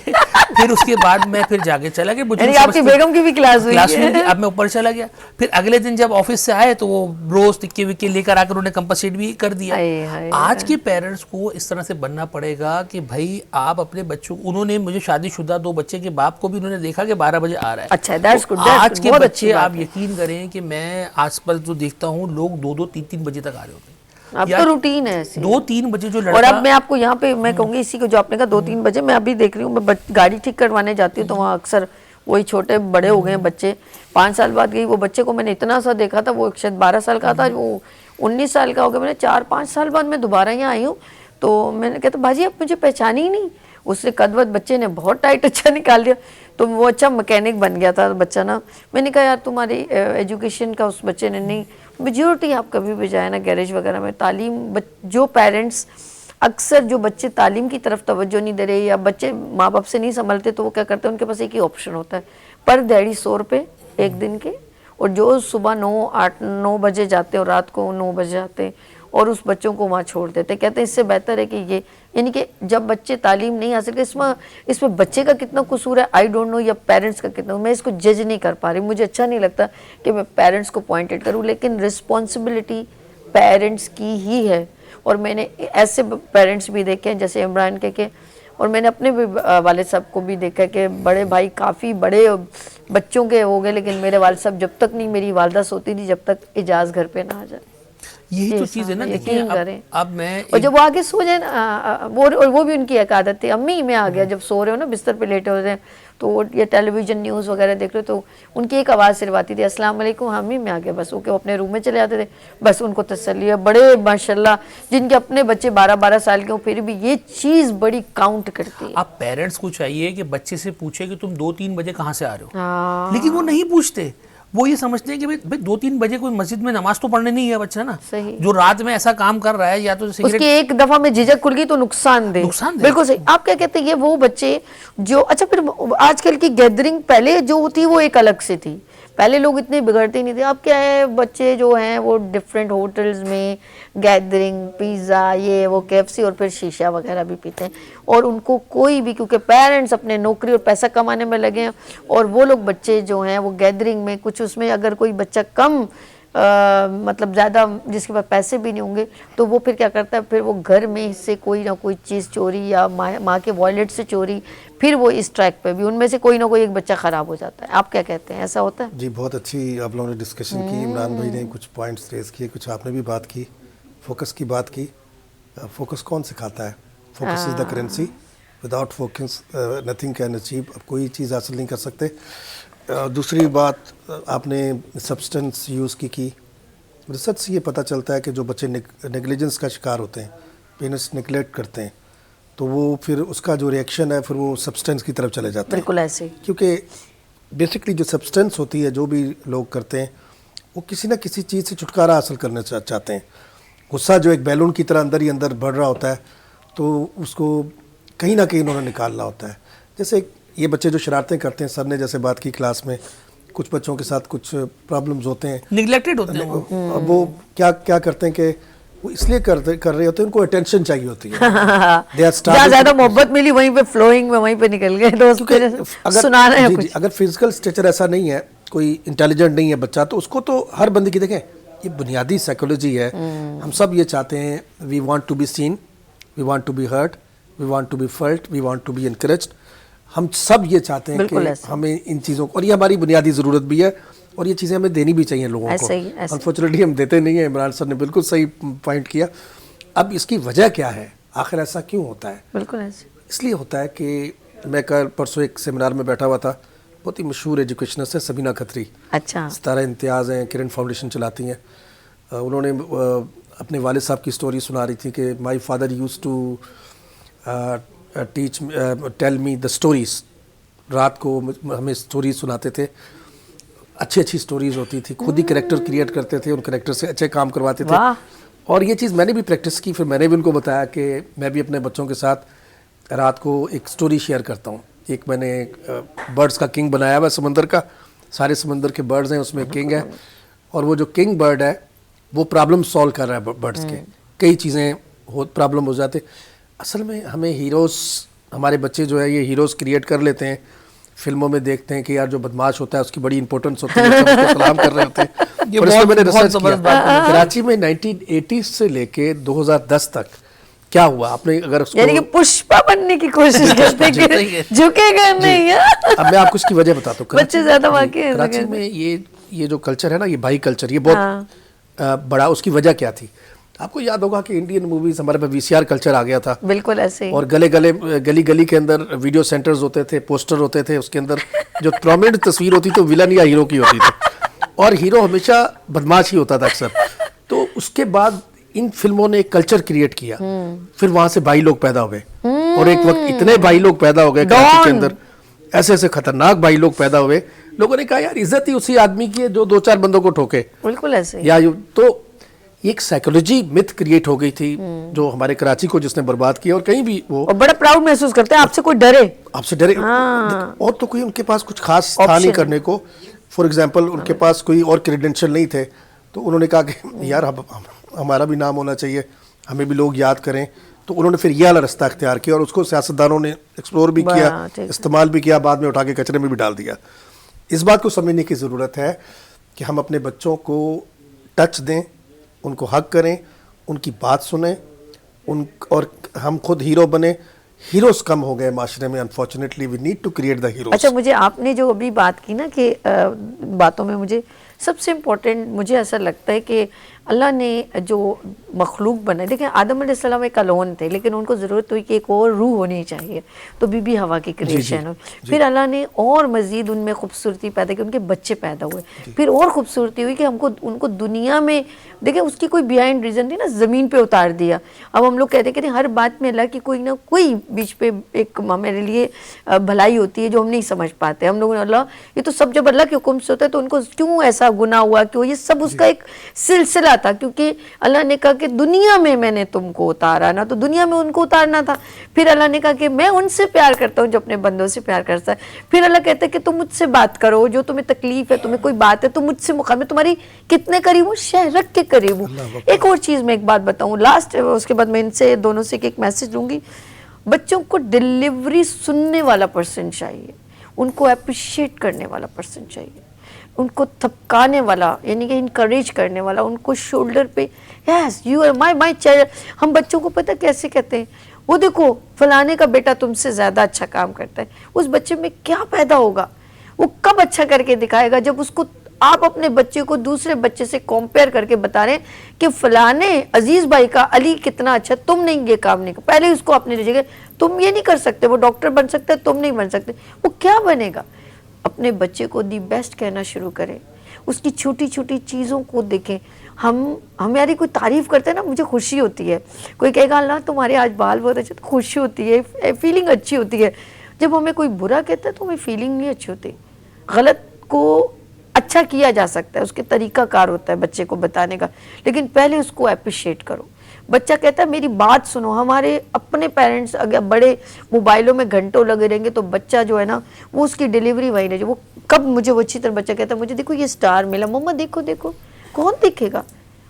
[SPEAKER 4] फिर उसके बाद मैं फिर जाके चला गया।
[SPEAKER 2] आपकी बेगम की भी क्लास हुई।
[SPEAKER 4] अब मैं ऊपर चला गया। फिर अगले दिन जब ऑफिस से आए तो वो ब्रोस टिक्के विक्के लेकर आकर उन्होंने कंपनसेट भी कर दिया। आज के पेरेंट्स को इस तरह से बनना पड़ेगा कि भाई आप अपने बच्चों, उन्होंने मुझे शादीशुदा 2 बच्चे के बाप को भी उन्होंने देखा कि 12 बजे आ रहा है।
[SPEAKER 2] अच्छा, that's good,
[SPEAKER 4] आज के बच्चे आप यकीन करें कि मैं आसपास जो देखता हूँ लोग 2-2, 3-3 बजे तक आ रहे होते हैं।
[SPEAKER 2] अब तो रूटीन है ऐसी।
[SPEAKER 4] 2-3 बजे जो लड़का,
[SPEAKER 2] और अब मैं आपको यहाँ पे मैं कहूँगी इसी को जो आपने कहा 2-3 बजे, मैं अभी देख रही हूँ, मैं गाड़ी ठीक करवाने जाती हूँ तो वहाँ अक्सर वही छोटे बड़े हो गए हैं बच्चे, 5 साल बाद गई, वो बच्चे को मैंने इतना सा देखा था, वो शायद 12 साल का था, वो 19 साल का हो गया। मैंने 4-5 साल बाद मैं दोबारा यहाँ आई हूँ, तो मैंने कहता भाजी आप मुझे पहचानी ही नहीं। उससे कदवत बच्चे ने बहुत टाइट अच्छा निकाल दिया, तो वो अच्छा मैकेनिक बन गया था बच्चा ना। मैंने कहा यार तुम्हारी एजुकेशन का उस बच्चे ने नहीं, मेजोरिटी आप कभी भी जाए ना गैरेज वगैरह में, तालीम जो पेरेंट्स अक्सर जो बच्चे तालीम की तरफ तवज्जो नहीं दे रहे या बच्चे माँ बाप से नहीं संभलते, तो वो क्या करते हैं, उनके पास एक ही ऑप्शन होता है, पर दिहाड़ी 100 रुपये एक दिन के, और जो सुबह 9 बजे जाते हैं और रात को 9 बजे आते हैं और उस बच्चों को वहाँ छोड़ देते। कहते हैं इससे बेहतर है कि ये, यानी कि जब बच्चे तालीम नहीं हासिल करते, इसमें बच्चे का कितना कसूर है आई डोंट नो, या पेरेंट्स का कितना, मैं इसको जज नहीं कर पा रही। मुझे अच्छा नहीं लगता कि मैं पेरेंट्स को पॉइंटेड करूँ, लेकिन रिस्पॉन्सिबिलिटी पेरेंट्स की ही है। और मैंने ऐसे पेरेंट्स भी देखे हैं जैसे इमरान के, और मैंने अपने भी वालिद साहब को भी देखा कि बड़े भाई काफ़ी बड़े बच्चों के हो गए, लेकिन मेरे वालिद साहब जब तक नहीं मेरी वालदा सोती थी जब तक इजाज़ घर पे ना आ जाए।
[SPEAKER 4] यही तो चीज़ है ना, देखिए अब मैं
[SPEAKER 2] और जब वो आगे सो जाए ना, वो भी उनकी एक आदत थी, अम्मी मैं आ गया, जब सो रहे हो ना बिस्तर पे लेटे होते हैं तो वो ये टेलीविज़न न्यूज़ वगैरह देख रहे हो तो उनकी एक आवाज़ सिर्फ आती थी, अस्सलाम वालेकुम अम्मी मैं आ गया, बस वो अपने रूम में चले जाते थे, बस उनको तसल्ली है। बड़े माशाल्लाह जिनके अपने बच्चे 12-12 साल के हो, फिर भी ये चीज़ बड़ी काउंट करती है।
[SPEAKER 4] आप पेरेंट्स को चाहिए कि बच्चे से पूछे कि तुम 2-3 बजे कहाँ से आ रहे हो, लेकिन वो नहीं पूछते। वो ये समझते हैं कि भाई 2-3 बजे कोई मस्जिद में नमाज तो पढ़ने नहीं है बच्चा ना,
[SPEAKER 2] सही।
[SPEAKER 4] जो रात में ऐसा काम कर रहा है या तो
[SPEAKER 2] उसकी एक दफा में झिझक खुल गई तो नुकसान दे। बिल्कुल सही। आप क्या कहते हैं, ये वो बच्चे जो, अच्छा फिर आजकल की गैदरिंग पहले जो थी वो एक अलग से थी, पहले लोग इतने बिगड़ते नहीं थे। अब क्या है, बच्चे जो हैं वो डिफरेंट होटल्स में गैदरिंग, पिज़्ज़ा, ये वो KFC, और फिर शीशा वगैरह भी पीते हैं, और उनको कोई भी, क्योंकि पेरेंट्स अपने नौकरी और पैसा कमाने में लगे हैं, और वो लोग बच्चे जो हैं वो गैदरिंग में कुछ, उसमें अगर कोई बच्चा कम मतलब ज़्यादा जिसके पास पैसे भी नहीं होंगे तो वो फिर क्या करता है, फिर वो घर में से कोई ना कोई चीज़ चोरी या माँ के वॉलेट से चोरी, फिर वो इस ट्रैक पे भी उनमें से कोई ना कोई एक बच्चा ख़राब हो जाता है। आप क्या कहते हैं, ऐसा होता है?
[SPEAKER 3] जी बहुत अच्छी आप लोगों ने डिस्कशन की, इमरान भाई ने कुछ पॉइंट्स रेज किए, कुछ आपने भी बात की, फोकस की बात की। फोकस कौन सिखाता है? Focus is the currency, without focus nothing can achieve, अब कोई चीज़ हासिल नहीं कर सकते। दूसरी बात आपने सब्सटेंस यूज़ की रिसर्च से ये पता चलता है कि जो बच्चे नेग्लिजेंस का शिकार होते हैं, पेरेंट्स नेग्लेक्ट करते हैं, तो वो फिर उसका जो रिएक्शन है फिर वो सब्सटेंस की तरफ चले जाते हैं।
[SPEAKER 2] बिल्कुल ऐसे,
[SPEAKER 3] क्योंकि बेसिकली जो सब्सटेंस होती है, जो भी लोग करते हैं, वो किसी ना किसी चीज़ से छुटकारा हासिल करना चाहते हैं। गुस्सा जो एक बैलून की तरह अंदर ही अंदर बढ़ रहा होता है, तो उसको कहीं ना कहीं उन्होंने निकालना होता है। जैसे ये बच्चे जो शरारतें करते हैं, सर ने जैसे बात की क्लास में, कुछ बच्चों के साथ कुछ प्रॉब्लम्स होते हैं,
[SPEAKER 4] निगलेक्टेड होते हैं
[SPEAKER 3] अब वो क्या करते हैं कि वो इसलिए कर रहे होते हैं, उनको अटेंशन चाहिए होती है।
[SPEAKER 2] जहाँ ज़्यादा मोहब्बत मिली वहीं पे फ्लोइंग में वहीं पे निकल गए दोस्त, सुना रहे हैं कुछ।
[SPEAKER 3] अगर फिजिकल स्ट्रक्चर ऐसा नहीं है, कोई इंटेलिजेंट नहीं है बच्चा, तो उसको तो हर बंदे की, देखें ये बुनियादी साइकोलॉजी है। हम सब ये चाहते हैं, we want to be seen, we want to be heard, we want to be felt, we want to be encouraged. हम सब ये चाहते हैं कि हमें इन चीज़ों को, और ये हमारी बुनियादी ज़रूरत भी है, और ये चीज़ें हमें देनी भी चाहिए लोगों को। अनफॉर्चुनेटली हम देते नहीं हैं। इमरान सर ने बिल्कुल सही पॉइंट किया। अब इसकी वजह क्या है, आखिर ऐसा क्यों होता है?
[SPEAKER 2] बिल्कुल ऐसे
[SPEAKER 3] इसलिए होता है कि मैं कल परसों एक सेमिनार में बैठा हुआ था, बहुत ही मशहूर एजुकेशनिस्ट है सबीना खत्री,
[SPEAKER 2] अच्छा,
[SPEAKER 3] सितारा इम्तियाज़ हैं, किरण फाउंडेशन चलाती हैं। उन्होंने अपने वालिद साहब की स्टोरी सुना रही थी कि my father use to tell me the stories. रात को हमें स्टोरीज सुनाते थे, अच्छी स्टोरीज होती थी, खुद ही कैरेक्टर क्रिएट करते थे, उन कैरेक्टर से अच्छे काम करवाते थे। और ये चीज़ मैंने भी प्रैक्टिस की, फिर मैंने भी उनको बताया कि मैं भी अपने बच्चों के साथ रात को एक स्टोरी शेयर करता हूँ। एक मैंने बर्ड्स का किंग बनाया हुआ, समंदर का, सारे समंदर के बर्ड्स हैं, उसमें किंग है, और वो जो किंग बर्ड है वो प्रॉब्लम सॉल्व कर रहा है बर्ड्स के, कई चीज़ें प्रॉब्लम हो जाते। असल में हमें हीरोज़, हमारे बच्चे जो है ये हीरोज़ क्रिएट कर लेते हैं, फिल्मों में देखते हैं कि यार जो बदमाश होता है उसकी बड़ी इंपॉर्टेंस होती है, सब उसको सलाम कर रहे होते हैं। और इसमें मैंने रिसर्च किया, कराची में 1980 से लेके 2010 तक क्या हुआ, आपने अगर उसको,
[SPEAKER 2] यानी कि पुष्पा बनने की कोशिश करते हैं, झुकेगा नहीं।
[SPEAKER 3] अब मैं आपको इसकी वजह बताता हूँ।
[SPEAKER 2] बच्चे ज्यादा वाकई हैं
[SPEAKER 3] कराची में ये जो कल्चर है ना, ये भाई कल्चर, ये बहुत बड़ा, उसकी वजह क्या थी? आपको याद होगा कि इंडियन मूवीज हमारे पे वीसीआर कल्चर आ गया था,
[SPEAKER 2] बिल्कुल ऐसे ही।
[SPEAKER 3] और गली गली के अंदर वीडियो सेंटर्स होते थे, पोस्टर होते थे, उसके अंदर जो प्रोमिनेंट तस्वीर होती तो विलन या हीरो की होती थी, और हीरो हमेशा बदमाश ही होता था अक्सर। तो उसके बाद इन फिल्मों ने एक कल्चर क्रिएट किया, फिर वहां से भाई लोग पैदा हुए, और एक वक्त इतने भाई लोग पैदा हो गए कराची के अंदर, ऐसे ऐसे खतरनाक भाई लोग पैदा हुए। लोगों ने कहा यार इज्जत ही उसी आदमी की है जो 2-4 बंदों को ठोके।
[SPEAKER 2] बिल्कुल ऐसे ही।
[SPEAKER 3] या तो एक साइकोलॉजी मिथ क्रिएट हो गई थी जो हमारे कराची को जिसने बर्बाद किया, और कहीं भी वो
[SPEAKER 2] और बड़ा प्राउड महसूस करते हैं आपसे कोई डरे।
[SPEAKER 3] आपसे डरे, और तो कोई उनके पास कुछ खास था नहीं करने को। फॉर एग्जाम्पल उनके पास कोई और क्रेडेंशियल नहीं थे, तो उन्होंने कहा कि यार हमारा भी नाम होना चाहिए, हमें भी लोग याद करें। तो उन्होंने फिर ये वाला रास्ता अख्तियार किया, और उसको सियासतदानों ने एक्सप्लोर भी किया, इस्तेमाल भी किया, बाद में उठा के कचरे में भी डाल दिया। इस बात को समझने की ज़रूरत है कि हम अपने बच्चों को टच दें, उनको हक करें, उनकी बात सुने, और हम खुद हीरो बने। हीरोज कम हो गए माशरे में, unfortunately we need to create the heroes.
[SPEAKER 2] अच्छा, मुझे आपने जो अभी बात की ना कि बातों में मुझे सबसे इम्पोर्टेंट मुझे ऐसा लगता है कि अल्लाह ने जो मखलूक बनाए, देखिए आदम अलैहिस्सलाम एक अलोन थे, लेकिन उनको ज़रूरत हुई कि एक और रूह होनी चाहिए, तो बीबी हवा की क्रिएशन हो। फिर अल्लाह ने और मज़ीद उनमें खूबसूरती पैदा की, उनके बच्चे पैदा हुए, फिर और खूबसूरती हुई कि हमको उनको दुनिया में, देखिए उसकी कोई बिहाइंड रीज़न थी ना, ज़मीन पे उतार दिया। अब हम लोग कहते हैं कि हर बात में अल्लाह की कोई ना कोई बीच पे एक हमारे लिए भलाई होती है जो हम नहीं समझ पाते। हम लोग अल्लाह, ये तो सब जब अल्लाह के हुक्म से होता है तो उनको क्यों ऐसा गुनाह हुआ, क्यों, ये सब उसका एक सिलसिला था, क्योंकि अल्लाह ने कहा कि दुनिया में मैंने तुमको उतारा ना, तो दुनिया में उनको उतारना था। फिर अल्लाह ने कहा कि मैं उनसे प्यार करता हूँ जो अपने बंदों से प्यार करता है। फिर अल्लाह कहता है कि तुम मुझसे बात करो, जो तुम्हें तकलीफ है, तुम्हें कोई बात है, तुम मुझसे मैं तुम्हारी कितने करीब हूँ, शहरक के करीब हूँ। एक और चीज़ मैं एक बात बताऊँ लास्ट, उसके बाद मैं इनसे दोनों से एक मैसेज लूँगी। बच्चों को डिलीवरी सुनने वाला पर्सन चाहिए, उनको अप्रिशिएट करने वाला पर्सन चाहिए, उनको थपकाने वाला यानी कि इनकरेज करने वाला, उनको शोल्डर पे yes you are my child. हम बच्चों को पता कैसे कहते हैं, वो देखो फलाने का बेटा तुमसे ज़्यादा अच्छा काम करता है। उस बच्चे में क्या पैदा होगा, वो कब अच्छा करके दिखाएगा, जब उसको आप अपने बच्चे को दूसरे बच्चे से कंपेयर करके बता रहे हैं कि फलाने अजीज भाई का अली कितना अच्छा, तुम नहीं ये काम नहीं कर। पहले उसको अपने जगह, तुम ये नहीं कर सकते, वो डॉक्टर बन सकते, तुम नहीं बन सकते, वो क्या बनेगा। अपने बच्चे को दी बेस्ट कहना शुरू करें, उसकी छोटी छोटी चीज़ों को देखें। हमारी कोई तारीफ़ करते हैं ना, मुझे खुशी होती है। कोई कहेगा अल्लाह तुम्हारे आज बाल बहुत अच्छे, तो खुशी होती है, फीलिंग अच्छी होती है। जब हमें कोई बुरा कहता है तो हमें फीलिंग नहीं अच्छी होती। गलत को अच्छा किया जा सकता है, उसके तरीका कार होता है बच्चे को बताने का, लेकिन पहले उसको अप्रिशिएट करो। बच्चा कहता है मेरी बात सुनो। हमारे अपने पेरेंट्स अगर बड़े मोबाइलों में घंटों लगे रहेंगे तो बच्चा जो है ना वो उसकी डिलीवरी वही रहे। वो कब मुझे वो अच्छी तरह बच्चा कहता है मुझे देखो ये स्टार मिला, मम्मा देखो देखो, कौन देखेगा।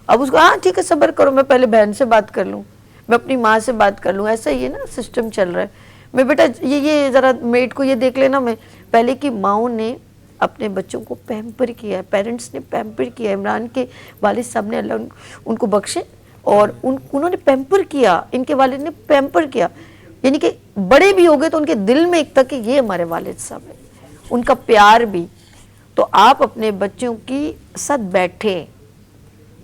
[SPEAKER 2] अब उसको हाँ ठीक है सब्र करो, मैं पहले बहन से बात कर लूँ, मैं अपनी माँ से बात कर लूँ, ऐसा ही है ना सिस्टम चल रहा है। मैं बेटा ये ज़रा मेड को ये देख लेना। मैं पहले की माओं ने अपने बच्चों को पैम्पर किया है, पेरेंट्स ने पैम्पर किया। इमरान के वालिद साहब ने अल्लाह उनको बख्शे, और उन्होंने पैम्पर किया, इनके वालिद ने पैम्पर किया। यानी कि बड़े भी हो गए तो उनके दिल में एक था कि ये हमारे वालिद साहब है, उनका प्यार भी। तो आप अपने बच्चों की साथ बैठे,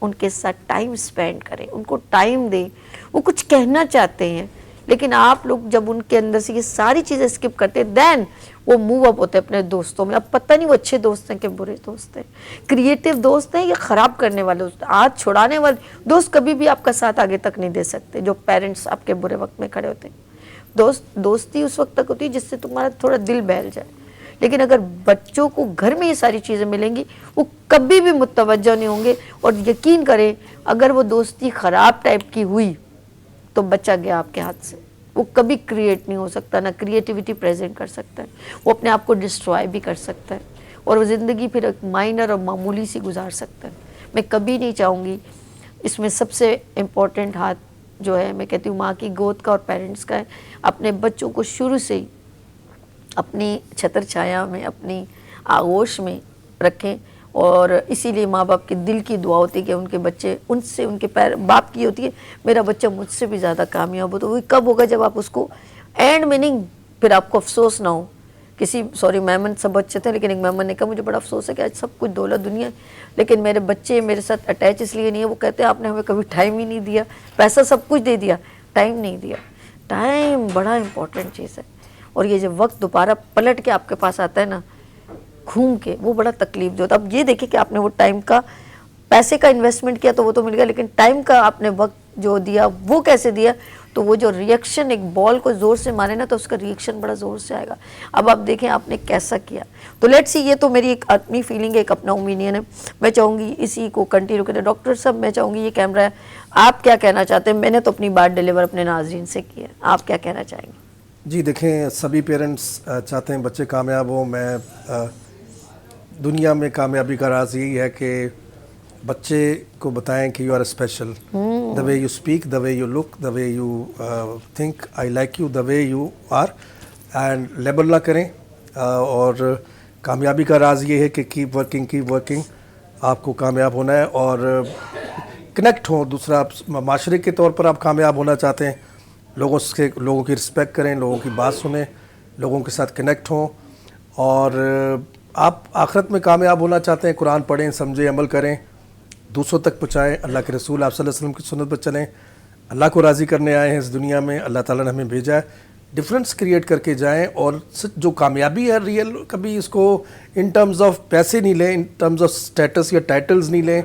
[SPEAKER 2] उनके साथ टाइम स्पेंड करें, उनको टाइम दें। वो कुछ कहना चाहते हैं, लेकिन आप लोग जब उनके अंदर से ये सारी चीज़ें स्किप करते हैं, देन वो मूव अप होते हैं अपने दोस्तों में। अब पता नहीं वो अच्छे दोस्त हैं कि बुरे दोस्त हैं, क्रिएटिव दोस्त हैं या ख़राब करने वाले दोस्त। हाथ छुड़ाने वाले दोस्त कभी भी आपका साथ आगे तक नहीं दे सकते, जो पेरेंट्स आपके बुरे वक्त में खड़े होते हैं। दोस्ती उस वक्त तक होती है जिससे तुम्हारा थोड़ा दिल बहल जाए, लेकिन अगर बच्चों को घर में ये सारी चीज़ें मिलेंगी वो कभी भी मुतवज्जो नहीं होंगे। और यकीन करें अगर वो दोस्ती ख़राब टाइप की हुई तो बच्चा गया आपके हाथ से, वो कभी क्रिएट नहीं हो सकता, ना क्रिएटिविटी प्रेजेंट कर सकता है, वो अपने आप को डिस्ट्रॉय भी कर सकता है, और वो ज़िंदगी फिर एक माइनर और मामूली सी गुजार सकता है। मैं कभी नहीं चाहूँगी, इसमें सबसे इम्पोर्टेंट हाथ जो है मैं कहती हूँ माँ की गोद का और पेरेंट्स का है। अपने बच्चों को शुरू से ही अपनी छतर छाया में, अपनी आगोश में रखें, और इसीलिए माँ बाप के दिल की दुआ होती है कि उनके बच्चे उनसे, उनके बाप की होती है मेरा बच्चा मुझसे भी ज़्यादा कामयाब हो। तो वो कब होगा जब आप उसको एंड मीनिंग फिर आपको अफसोस ना हो किसी सॉरी मेहमान सब अच्छे थे, लेकिन एक मेहमान ने कहा मुझे बड़ा अफसोस है कि आज सब कुछ दौलत दुनिया है, लेकिन मेरे बच्चे मेरे साथ अटैच इसलिए नहीं है, वो कहते हैं आपने हमें कभी टाइम ही नहीं दिया, पैसा सब कुछ दे दिया, टाइम नहीं दिया। टाइम बड़ा इंपॉर्टेंट चीज़ है, और ये जब वक्त दोबारा पलट के आपके पास आता है ना घूम के, वो बड़ा तकलीफ जो होता है। अब ये देखिए कि आपने वो टाइम का, पैसे का इन्वेस्टमेंट किया तो वो तो मिल गया, लेकिन टाइम का आपने वक्त जो दिया वो कैसे दिया, तो वो जो रिएक्शन, एक बॉल को ज़ोर से मारे ना तो उसका रिएक्शन बड़ा ज़ोर से आएगा। अब आप देखें आपने कैसा किया। तो लेट्स सी, ये तो मेरी एक अपनी फीलिंग है, एक अपना ओपिनियन है, मैं चाहूँगी इसी को कंटिन्यू करें। डॉक्टर साहब मैं चाहूँगी, ये कैमरा है, आप क्या कहना चाहते हैं? मैंने तो अपनी बात डिलीवर अपने नाज़रीन से की है, आप क्या कहना चाहेंगे?
[SPEAKER 3] जी देखें, सभी पेरेंट्स चाहते हैं बच्चे कामयाब हो। मैं दुनिया में कामयाबी का राज यही है कि बच्चे को बताएं कि you are special, the way you speak, the way you look, the way you think, I like you the way you are, and label ना करें। और कामयाबी का राज ये है कि कीप वर्किंग, आपको कामयाब होना है। और कनेक्ट हो, दूसरा माशरे के तौर पर आप कामयाब होना चाहते हैं, लोगों की रिस्पेक्ट करें, लोगों की बात सुनें, लोगों के साथ कनेक्ट हों। और आप आखिरत में कामयाब होना चाहते हैं, कुरान पढ़ें, समझें, अमल करें, दूसरों तक पहुँचाएँ, अल्लाह के रसूल आप सल्लल्लाहु अलैहि वसल्लम की सुन्नत पर चलें। अल्लाह को राज़ी करने आए हैं इस दुनिया में, अल्लाह ताला ने हमें भेजा है, डिफरेंस क्रिएट करके जाएं। और जो कामयाबी है रियल, कभी इसको इन टर्म्स ऑफ पैसे नहीं लें, इन टर्म्स ऑफ स्टेटस या टाइटल्स नहीं लें।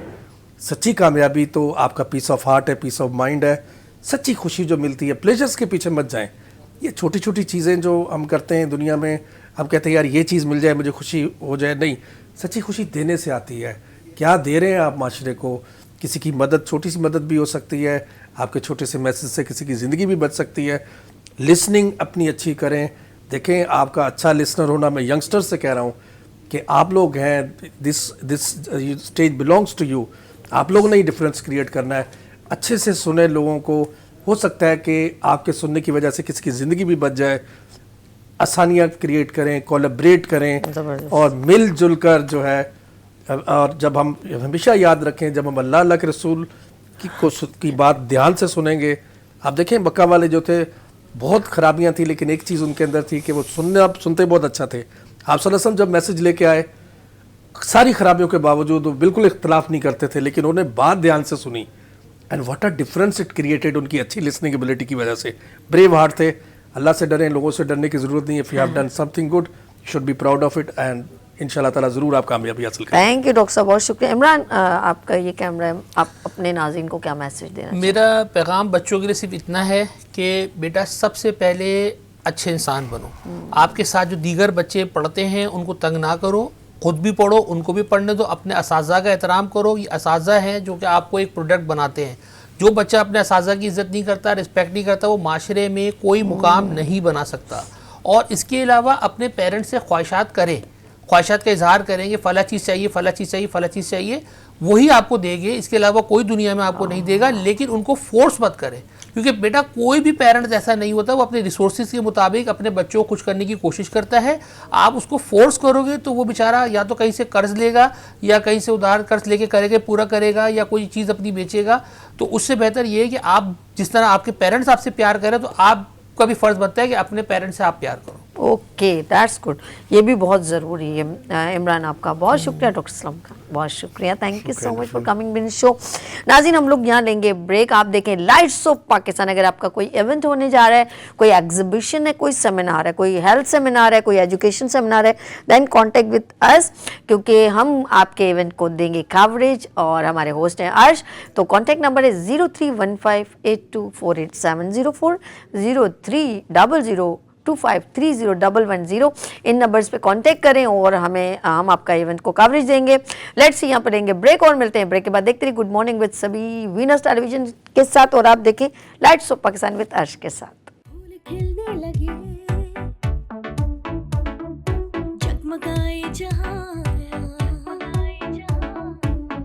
[SPEAKER 3] सच्ची कामयाबी तो आपका पीस ऑफ हार्ट है, पीस ऑफ माइंड है, सच्ची खुशी जो मिलती है। प्लेजर्स के पीछे मत जाएं। ये छोटी छोटी चीज़ें जो हम करते हैं दुनिया में, हम कहते हैं यार ये चीज़ मिल जाए मुझे खुशी हो जाए, नहीं, सच्ची खुशी देने से आती है। क्या दे रहे हैं आप माशरे को? किसी की मदद, छोटी सी मदद भी हो सकती है, आपके छोटे से मैसेज से किसी की ज़िंदगी भी बच सकती है। लिसनिंग अपनी अच्छी करें। देखें, आपका अच्छा लिसनर होना, मैं यंगस्टर से कह रहा हूँ कि आप लोग हैं, this stage belongs to you. आप लोगों ने ही डिफरेंस क्रिएट करना है। अच्छे से सुने लोगों को, हो सकता है कि आपके सुनने की वजह से किसी की ज़िंदगी भी बच जाए। आसानियाँ क्रिएट करें, कोलैबोरेट करें और मिलजुल कर जो है। और जब हम हमेशा याद रखें, जब हम अल्लाह के रसूल की बात ध्यान से सुनेंगे। आप देखें, मक्का वाले जो थे, बहुत खराबियां थी, लेकिन एक चीज़ उनके अंदर थी कि वो सुनते बहुत अच्छा थे। आप सल्लल्लाहु अलैहि वसल्लम जब मैसेज लेके आए, सारी खराबियों के बावजूद वो बिल्कुल इख्तलाफ नहीं करते थे, लेकिन उन्होंने बात ध्यान से सुनी। And what a difference it created, उनकी अच्छी लिसनिंग एबिलिटी की वजह से। ब्रेव हार्ट थे। अल्लाह से डरें, लोगों से डरने की ज़रूरत नहीं है। If you have done something good, you should be proud of it, and इंशाल्लाह ताला ज़रूर आप कामयाबी हासिल करें।
[SPEAKER 2] थैंक यू डॉक्टर साहब, बहुत शुक्रिया। इमरान, आपका ये कैमरा है, आप अपने नाज़रीन को क्या मैसेज देना?
[SPEAKER 4] मेरा पैगाम बच्चों के लिए सिर्फ इतना है कि बेटा सबसे पहले अच्छे इंसान बनो। आपके साथ जो दीगर बच्चे पढ़ते हैं उनको तंग ना करो, खुद भी पढ़ो, उनको भी पढ़ने दो, अपने असाज़ा का एहतराम करो। ये असाज़ा हैं जो कि आपको एक प्रोडक्ट बनाते हैं। जो बच्चा अपने असाज़ा की इज़्ज़त नहीं करता, रिस्पेक्ट नहीं करता, वो माशरे में कोई मुकाम नहीं बना सकता। और इसके अलावा अपने पेरेंट्स से ख्वाहिशात करें, ख्वाहिशात का इजहार करेंगे, फ़ला चीज़ चाहिए, फ़ला चीज़ चाहिए, फ़ला चीज़ चाहिए, वही आपको देंगे। इसके अलावा कोई दुनिया में आपको नहीं देगा। लेकिन उनको फोर्स मत करें, क्योंकि बेटा कोई भी पेरेंट्स ऐसा नहीं होता, वो अपने रिसोर्सेज के मुताबिक अपने बच्चों को खुश करने की कोशिश करता है। आप उसको फोर्स करोगे तो वो बेचारा या तो कहीं से कर्ज लेगा, या कहीं से उधार कर्ज लेके करेगा, पूरा करेगा, या कोई चीज़ अपनी बेचेगा। तो उससे बेहतर ये है कि आप जिस तरह आपके पेरेंट्स आपसे प्यार करें, तो आपका भी फ़र्ज़ बनता है कि अपने पेरेंट्स से आप प्यार करो।
[SPEAKER 2] Okay, that's good. ये भी बहुत ज़रूरी है। इमरान, आपका बहुत शुक्रिया, डॉक्टर सलाम का बहुत शुक्रिया। Thank you so much for coming in show. नाज़रीन, हम लोग यहाँ लेंगे ब्रेक। आप देखें लाइट्स ऑफ पाकिस्तान। अगर आपका कोई इवेंट होने जा रहा है, कोई एग्जीबिशन है, कोई सेमिनार है, कोई हेल्थ सेमिनार है, कोई एजुकेशन सेमिनार है, देन कॉन्टेक्ट विद अस, क्योंकि हम आपके इवेंट को देंगे कवरेज। और हमारे होस्ट हैं अर्श। तो कॉन्टैक्ट नंबर है 0315824870, 0300253010। इन नंबर्स पे कांटेक्ट करें और हम आपका इवेंट को कवरेज देंगे। लेट्स यहाँ पर लेंगे ब्रेक और मिलते हैं ब्रेक के बाद। देखते रहिए गुड मॉर्निंग विद सभी वीनस टेलीविजन के साथ, और आप देखें लाइट्स ऑफ पाकिस्तान विद अर्श के साथ।
[SPEAKER 1] फूल खिलने लगे, जगमगाए जहां,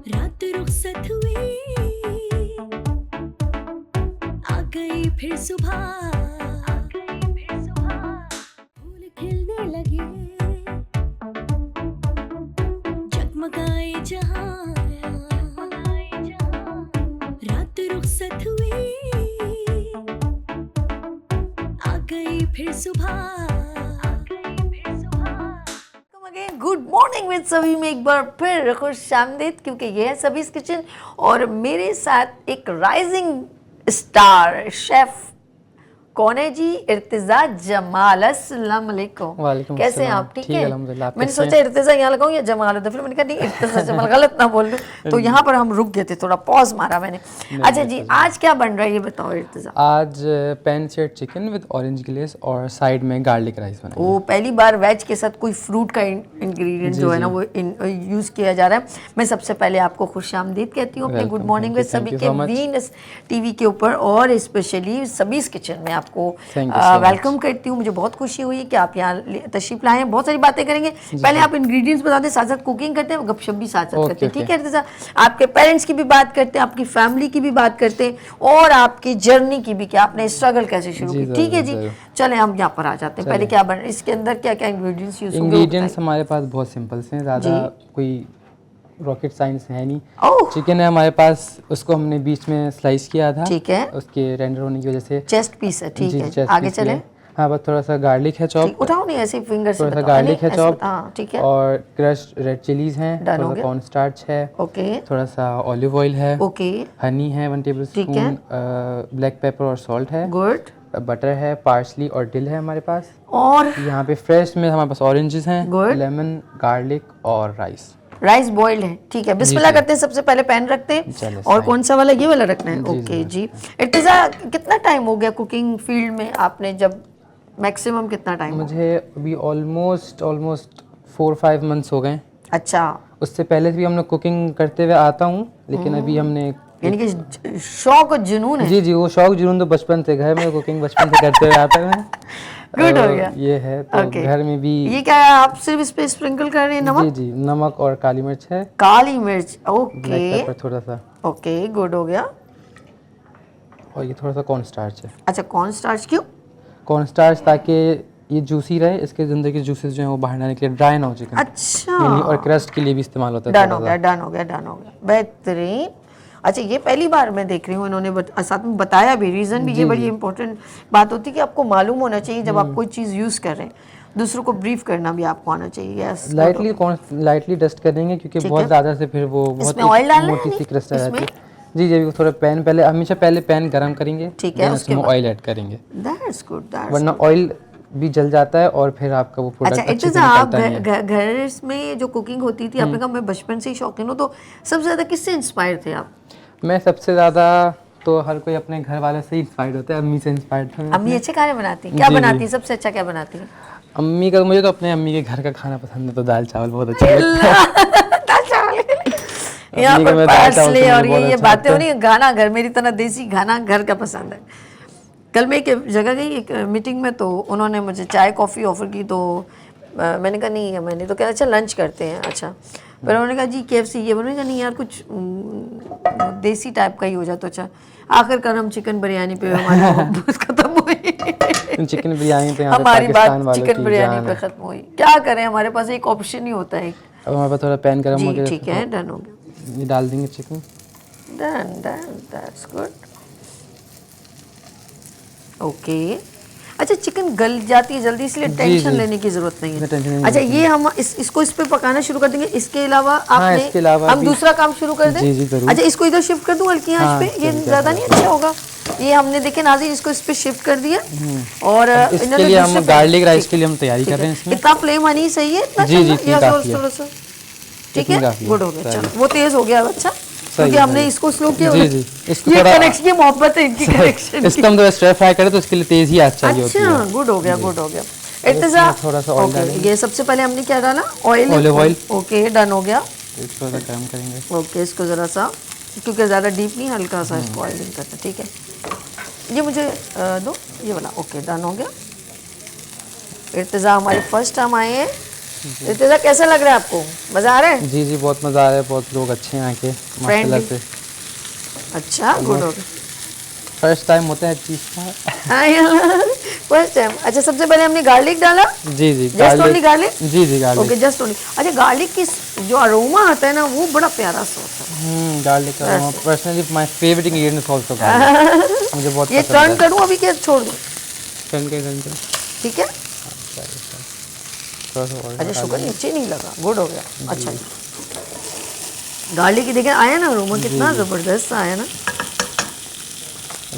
[SPEAKER 1] रात रुखसत हुई, आ गई फिर सुबह, फूल खिलने लगे, जगमगाए जहां, रात रुखसत हुई, आ गई फिर सुबह,
[SPEAKER 2] मॉर्निंग विद सभी में एक बार फिर खुश आमदीद, क्योंकि ये है सभी किचन और मेरे साथ एक राइजिंग स्टार शेफ कौन है जी? इर्तिजा जमाल। अस्सलाम वालेकुम।
[SPEAKER 5] वालेकुम
[SPEAKER 2] कैसे हैं
[SPEAKER 5] अस्सलाम।
[SPEAKER 2] आप? ठीक
[SPEAKER 5] ठीक है,
[SPEAKER 2] है।
[SPEAKER 5] अल्हम्दुलिल्लाह। आप
[SPEAKER 2] मैंने
[SPEAKER 5] कैसे
[SPEAKER 2] सोचा इर्तिजा यहाँ लगाऊं या जमाल, तो फिर मैंने कहा नहीं इर्तिजा जमाल गलत ना बोल दूं, तो यहाँ पर हम रुक गए थे, थोड़ा पॉज मारा मैंने। अच्छा जी, आज क्या बन रहा है ये बताओ इर्तिजा।
[SPEAKER 5] आज pan seared chicken with orange glaze और साइड में गार्लिक राइस बनाएंगे।
[SPEAKER 2] वो पहली बार वेज के साथ कोई फ्रूट का इंग्रेडिएंट जो है ना वो यूज किया जा रहा है। मैं सबसे पहले आपको खुशामदीद कहती हूँ अपने गुड मॉर्निंग विद सभी के वीनस टीवी के ऊपर और स्पेशली सभी किचन में आपको वेलकम करती हूँ। मुझे बहुत खुशी हुई कि आप यहाँ तशरीफ लाए हैं। बहुत सारी बातें करेंगे, पहले आप इंग्रेडिएंट्स बता दें, साथ साथ कुकिंग करते हैं, गपशप भी साथ साथ करते हैं, ठीक है इर्तिजा? आपके पेरेंट्स की भी बात करते हैं, आपकी फैमिली की भी बात करते हैं और आपकी जर्नी की भी, कि आपने स्ट्रगल कैसे शुरू की, ठीक है जी? चलें हम यहाँ पर आ जाते हैं। पहले क्या बन, इसके अंदर क्या क्या इंग्रेडिएंट्स यूज होंगे?
[SPEAKER 5] इंग्रेडिएंट्स हमारे पास बहुत सिंपल से हैं, ज़्यादा कोई रॉकेट साइंस है नहीं। चिकन है हमारे पास, उसको हमने बीच में स्लाइस किया था,
[SPEAKER 2] ठीक है,
[SPEAKER 5] उसके रेंडर होने की वजह से।
[SPEAKER 2] चेस्ट पीस है, ठीक है, आगे चलें।
[SPEAKER 5] हाँ, बस थोड़ा सा गार्लिक है चॉप,
[SPEAKER 2] उठाओ नहीं ऐसे फिंगर से,
[SPEAKER 5] थोड़ा सा गार्लिक है चॉप,
[SPEAKER 2] हाँ ठीक है,
[SPEAKER 5] और क्रश्ड रेड चिलीज हैं, थोड़ा सा कॉर्न स्टार्च है,
[SPEAKER 2] ओके,
[SPEAKER 5] थोड़ा सा ऑलिव ऑयल है,
[SPEAKER 2] ओके,
[SPEAKER 5] हनी है 1 टेबलस्पून, ब्लैक पेपर और सॉल्ट है,
[SPEAKER 2] गुड,
[SPEAKER 5] बटर है, पार्सली और डिल है हमारे पास,
[SPEAKER 2] और
[SPEAKER 5] यहाँ पे फ्रेश में हमारे पास ऑरेंजेस हैं, लेमन, गार्लिक और राइस
[SPEAKER 2] बॉइल्ड है, ठीक है। बिस्मिल्लाह करते हैं, सबसे पहले पैन रखते हैं। और कौन सा वाला, ये वाला रखना है? ओके जी। इर्तिजा, कितना टाइम हो गया कुकिंग फील्ड में आपने, जब मैक्सिमम कितना टाइम?
[SPEAKER 5] मुझे अभी ऑलमोस्ट 4-5 मंथ्स हो गए।
[SPEAKER 2] अच्छा,
[SPEAKER 5] उससे पहले भी हम लोग कुकिंग करते हुए आता हूँ, लेकिन अभी हमने
[SPEAKER 2] यानी कि शौक और जुनून है।
[SPEAKER 5] जी जी, वो शौक जुनून तो बचपन से, घर में कुकिंग बचपन से करते हुए आता है।
[SPEAKER 2] गुड हो गया,
[SPEAKER 5] ये है तो घर में भी।
[SPEAKER 2] ये क्या है, आप सिर्फ इस पे स्प्रिंकल कर रहे हैं? नमक?
[SPEAKER 5] जी जी, नमक और काली मिर्च है,
[SPEAKER 2] काली मिर्च, ओके,
[SPEAKER 5] ब्लैक पेपर थोड़ा सा,
[SPEAKER 2] ओके, गुड हो गया।
[SPEAKER 5] और ये थोड़ा सा कॉर्न स्टार्च है।
[SPEAKER 2] अच्छा, कॉर्न स्टार्च क्यों?
[SPEAKER 5] कॉर्न स्टार्च ताकि ये जूसी रहे, इसके अंदर के जूसेस जो हैं वो बाहर आने के लिए, ड्राई ना हो चिकन।
[SPEAKER 2] अच्छा,
[SPEAKER 5] और क्रस्ट के लिए भी इस्तेमाल होता है।
[SPEAKER 2] डन हो गया, डन हो गया, डन हो गया, बेहतरीन। अच्छा, ये पहली बार मैं देख रही हूँ, इन्होंने साथ में बताया भी, रीज़न भी, ये बड़ी इंपॉर्टेंट बात होती है कि आपको मालूम होना चाहिए जब आप कोई चीज़ यूज़ कर रहे हैं, दूसरों को ब्रीफ करना भी आपको आना चाहिए। यस,
[SPEAKER 5] लाइटली डस्ट कर देंगे, क्योंकि बहुत ज़्यादा से फिर वो बहुत मोटी सी क्रस्ट आ जाती है। जी जी, थोड़ा पैन पहले, हमेशा पहले पैन गरम करेंगे,
[SPEAKER 2] ठीक है,
[SPEAKER 5] उसमें ऑयल ऐड करेंगे,
[SPEAKER 2] दैट्स गुड,
[SPEAKER 5] वरना ऑयल भी जल जाता है और फिर आपका वो प्रोडक्ट
[SPEAKER 2] अच्छा,
[SPEAKER 5] अच्छे से
[SPEAKER 2] आप
[SPEAKER 5] निकलता नहीं है।
[SPEAKER 2] घर में जो कुकिंग होती थी, आपने कहा मैं बचपन से ही शौकीन हूँ, तो सबसे ज़्यादा किससे इंस्पायर थे आप?
[SPEAKER 5] मैं सबसे ज़्यादा तो हर कोई अपने घर वाले से ही इंस्पायर्ड होता है, अम्मी से इंस्पायर्ड था।
[SPEAKER 2] अम्मी अच्छे खाने बनाती हैं? क्या बनाती है सबसे अच्छा, क्या बनाती है
[SPEAKER 5] अम्मी का? मुझे तो अपने अम्मी के घर का खाना पसंद है, तो दाल चावल बहुत अच्छा लगता है।
[SPEAKER 2] दाल चावल, यहाँ पर पार्सले और ये बातें हो रही हैं। गाना घर, मेरी तरह देसी खाना घर का पसंद है। कल मैं एक जगह गई, एक मीटिंग में, तो उन्होंने मुझे चाय कॉफ़ी ऑफ़र की, तो मैंने कहा नहीं है, मैंने तो कहा अच्छा लंच करते हैं। अच्छा, फिर उन्होंने कहा जी KFC, ये मैंने कहा नहीं यार, कुछ देसी टाइप का ही हो जाता। अच्छा, आखिरकार हम चिकन बिरयानी पे हमारी बात खत्म हुई।
[SPEAKER 5] चिकन बिरयानी पे
[SPEAKER 2] हमारी बात चिकन बिरयानी पे खत्म हुई। क्या करें, हमारे पास एक ऑप्शन ही होता है।
[SPEAKER 5] अब हमारे पास थोड़ा पैन गर्म हो गया,
[SPEAKER 2] ठीक है, डन हो गया,
[SPEAKER 5] ये डाल देंगे chicken.
[SPEAKER 2] Done, that's good, okay. अच्छा, चिकन गल जाती है जल्दी, इसलिए टेंशन लेने की जरूरत नहीं है। अच्छा, ये हम इसको इस पे पकाना शुरू कर देंगे। इसके अलावा आपने,
[SPEAKER 5] इसके अलावा
[SPEAKER 2] हम दूसरा काम शुरू कर दें?
[SPEAKER 5] जी जी जरूर।
[SPEAKER 2] अच्छा, इसको इधर शिफ्ट कर दूं हल्की आंच पे? ये ज्यादा नहीं अच्छा होगा? ये हमने देखे नाज़रीन, इसको इस पे शिफ्ट कर दिया और
[SPEAKER 5] इसके लिए हम गार्लिक राइस के लिए हम तैयारी कर रहे हैं। इसमें
[SPEAKER 2] इतना फ्लेम आनी सही है? इतना
[SPEAKER 5] जी जी,
[SPEAKER 2] थोड़ा सा, ठीक है, गुड हो गया। चलो, वो तेज हो गया। अच्छा, क्योंकि हमने इसको स्लो किया।
[SPEAKER 5] जी जी, इसको
[SPEAKER 2] ये
[SPEAKER 5] थोड़ा
[SPEAKER 2] कनेक्शन, ये मोहब्बत है इनकी कनेक्शन।
[SPEAKER 5] इसको हम थोड़ा स्टर फ्राई करें तो इसके लिए तेज ही आंच चाहिए होती है।
[SPEAKER 2] अच्छा, गुड हो गया, गुड हो गया। इर्तिजा,
[SPEAKER 5] थोड़ा सा ऑयल डालेंगे।
[SPEAKER 2] ये सबसे पहले हमने क्या डाला? Oil,
[SPEAKER 5] olive oil,
[SPEAKER 2] okay, done हो गया।
[SPEAKER 5] इसको थोड़ा गर्म करेंगे,
[SPEAKER 2] ओके, इसको ज़रा सा, क्योंकि ज़्यादा डीप नहीं, हल्का सा इसको ऑयलिंग करना, ठीक है। ये मुझे दो, ये वाला, ओके, डन हो गया। इर्तिजा हमारे फर्स्ट टाइम आए हैं। इर्तिजा, कैसा लग रहा है आपको? मज़ा आ रहा है?
[SPEAKER 5] जी जी, बहुत मज़ा आ रहा है, बहुत लोग अच्छे हैं आके माशाल्लाह से।
[SPEAKER 2] अच्छा, गुड हो गया,
[SPEAKER 5] फर्स्ट टाइम होता है चीज़ का।
[SPEAKER 2] First time. अच्छा, सबसे पहले हमने गार्लिक डाला।
[SPEAKER 5] जी जी,
[SPEAKER 2] जस्ट ओनली गार्लिक?
[SPEAKER 5] जी जी, गार्लिक,
[SPEAKER 2] ओके, जस्ट ओनली। अच्छा, गार्लिक की जो अरोमा आता है ना, वो बड़ा प्यारा सा होता है।
[SPEAKER 5] गार्लिक का personally my favourite ingredient also garlic, मुझे बहुत
[SPEAKER 2] ये
[SPEAKER 5] पसंद है।
[SPEAKER 2] टर्न करूं अभी क्या छोड़ दूं?
[SPEAKER 5] टर्न कर,
[SPEAKER 2] ठीक है,
[SPEAKER 5] थोड़ा सा और
[SPEAKER 2] अच्छा शुक्र नीचे नहीं लगा, गुड हो गया। अच्छा जी, गार्लिक देखें आया ना, अरोमा कितना ज़बरदस्त आया ना।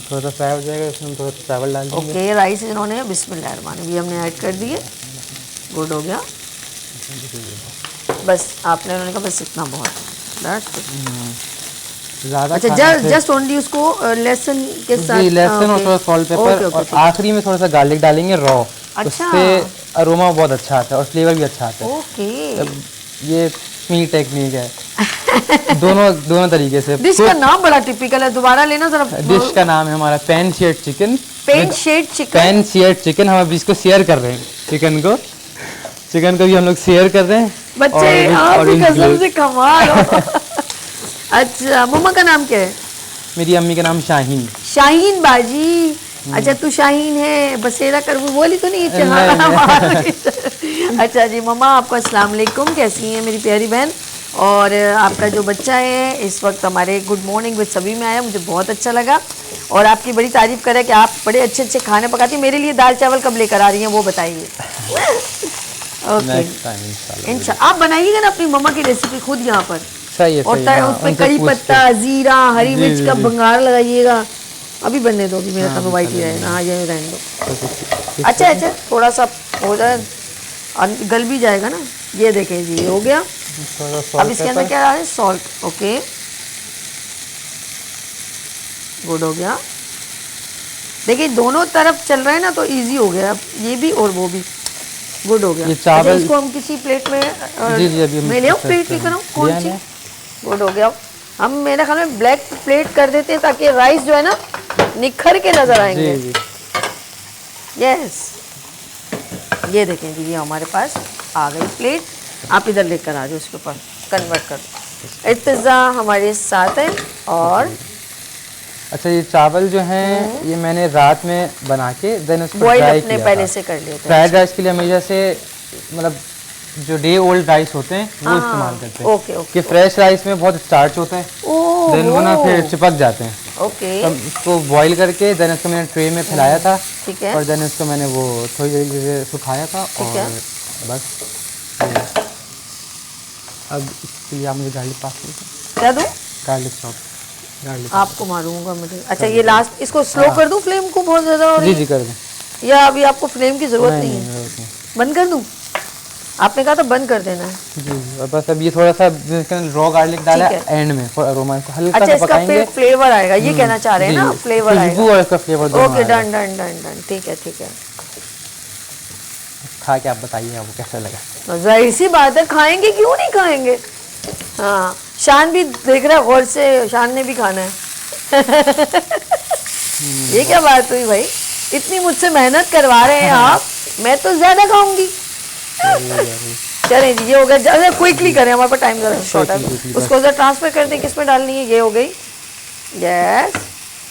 [SPEAKER 5] थोड़ा सा फ्राई हो जाएगा, इसमें हम थोड़ा सा चावल डाल देंगे।
[SPEAKER 2] ओके, राइस इन्होंने बिस्मिल्लाहिर्रहमानिर्रहीम भी हमने ऐड कर दिए, गुड हो गया। बस आपने उन्होंने कहा बस इतना बहुत, दैट्स गुड।
[SPEAKER 5] ज़्यादा
[SPEAKER 2] अच्छा, जस्ट ओनली उसको लहसुन के साथ,
[SPEAKER 5] जी, लहसुन और थोड़ा सॉल्ट पेपर, और आखिरी में थोड़ा सा गार्लिक डालेंगे रॉ।
[SPEAKER 2] अच्छा।
[SPEAKER 5] उससे अरोमा बहुत अच्छा आता है और फ्लेवर भी अच्छा आता है।
[SPEAKER 2] ओके,
[SPEAKER 5] अब ये मेरी टेक्निक है। दोनों तरीके से।
[SPEAKER 2] डिश का नाम बड़ा टिपिकल है, दोबारा लेना जरा।
[SPEAKER 5] डिश का नाम है हमारा pan seared chicken.
[SPEAKER 2] Pan seared chicken.
[SPEAKER 5] Pan seared chicken, हम अभी इसको शेयर कर रहे हैं। चिकन को भी हम लोग शेयर कर रहे हैं।
[SPEAKER 2] बच्चे आपकी कसम से कमाल हो। अच्छा, मम्मा का नाम क्या है?
[SPEAKER 5] मेरी अम्मी का नाम शाहीन।
[SPEAKER 2] शाहीन बाजी। अच्छा, तू शाहीन है, बसेरा कर, वो बोली तो नहीं? अच्छा जी, मम्मा आपको अस्सलाम वालेकुम, कैसी हैं मेरी प्यारी बहन? और आपका जो बच्चा है इस वक्त हमारे गुड मॉर्निंग विद सभी में आया, मुझे बहुत अच्छा लगा और आपकी बड़ी तारीफ करे कि आप बड़े अच्छे अच्छे खाने पकाती हैं। मेरे लिए दाल चावल कब लेकर आ रही हैं वो बताइए। ओके, इंशाल्लाह आप बनाइएगा ना अपनी मम्मा की रेसिपी खुद यहाँ पर।
[SPEAKER 5] सही है,
[SPEAKER 2] और
[SPEAKER 5] सही है, हाँ,
[SPEAKER 2] उसमें
[SPEAKER 5] उनसे
[SPEAKER 2] करी
[SPEAKER 5] पूछ के।
[SPEAKER 2] पत्ता, जीरा, हरी मिर्च का भंगार लगाइएगा। अभी बनने दो, अभी मेरा खाना वाइट ही रहेगा। हाँ, ये रहने दो। अच्छा अच्छा, थोड़ा सा हो जाए, गल भी जाएगा ना। ये देखें जी, ये हो गया। अब इसके अंदर क्या है? सॉल्ट। ओके, गुड हो गया। देखिए दोनों तरफ चल रहा है ना, तो इजी हो गया। अब ये भी और वो भी गुड हो गया।
[SPEAKER 5] ये चावल
[SPEAKER 2] अच्छा, इसको हम किसी प्लेट में
[SPEAKER 5] जी अभी
[SPEAKER 2] मैं ले आऊं प्लेट लेकर आऊं? कौन सी? गुड हो गया। हम मेरे ख्याल में ब्लैक प्लेट कर देते हैं ताकि राइस जो है ना निखर के नजर आएंगे।
[SPEAKER 5] जी।
[SPEAKER 2] यस, ये देखें जी, ये हमारे पास आ गई प्लेट। आप इधर लेकर आ जाओ, उसके ऊपर कन्वर्ट कर दो। इर्तिजा हमारे साथ है। और
[SPEAKER 5] अच्छा, ये चावल जो हैं ये मैंने रात में बना के देन उसको
[SPEAKER 2] बॉईल
[SPEAKER 5] ड्राई
[SPEAKER 2] अपने
[SPEAKER 5] किया
[SPEAKER 2] पहले
[SPEAKER 5] था।
[SPEAKER 2] से कर लिए थे।
[SPEAKER 5] फ्राइड राइस के लिए हमेशा से मतलब जो डे ओल्ड राइस होते हैं वो इस्तेमाल करते हैं।
[SPEAKER 2] Okay okay.
[SPEAKER 5] कि फ्रेश राइस में बहुत स्टार्च होता है, देन वो ना फिर चिपक जाते हैं।
[SPEAKER 2] ओके,
[SPEAKER 5] तो इसको बॉईल करके देन इसको मैंने ट्रे में फैलाया था।
[SPEAKER 2] ठीक है।
[SPEAKER 5] और देन इसको मैंने वो थोड़ी देर के लिए सुखाया था।
[SPEAKER 2] ठीक है।
[SPEAKER 5] और बस अब इसके लिए आप मुझे गार्लिक पास कीजिए।
[SPEAKER 2] क्या दूं?
[SPEAKER 5] Garlic chop, garlic.
[SPEAKER 2] आपको मारूंगा मुझे। अच्छा, ये लास्ट इसको स्लो कर दूं फ्लेम को बहुत ज्यादा? और
[SPEAKER 5] जी कर दें।
[SPEAKER 2] या अभी आपको फ्लेम की जरूरत नहीं है?
[SPEAKER 5] जरूरत नहीं।
[SPEAKER 2] बंद कर दूं? आपने कहा था बंद कर देना है।
[SPEAKER 5] जी, और बस अब ये थोड़ा सा रॉ गार्लिक डाला
[SPEAKER 2] ठीक
[SPEAKER 5] एंड में फॉर अरोमा, को हल्का
[SPEAKER 2] अच्छा,
[SPEAKER 5] सा
[SPEAKER 2] इसका
[SPEAKER 5] पकाएंगे।
[SPEAKER 2] फिर फ्लेवर आएगा, ये कहना चाह रहे हैं ना? फ्लेवर आएगा।
[SPEAKER 5] खुशबू और इसका फ्लेवर दोनों
[SPEAKER 2] ओके,
[SPEAKER 5] आएगा।
[SPEAKER 2] डन डन डन डन, ठीक है ठीक है।
[SPEAKER 5] खा के आप बताइए आपको कैसा लगा।
[SPEAKER 2] जाहिर सी बात है, खाएंगे क्यों नहीं खाएंगे। हाँ, शान भी देख रहा है गौर से, शान ने भी खाना है। ये क्या बात हुई भाई, इतनी मुझसे मेहनत करवा रहे हैं आप, मैं तो ज्यादा खाऊंगी। चलें जी, ये हो गया। जरा क्विकली करें, हमारे पास टाइम जरा शॉर्ट है। उसको जरा ट्रांसफर कर दें, किस में डालनी है? ये हो गई। यस।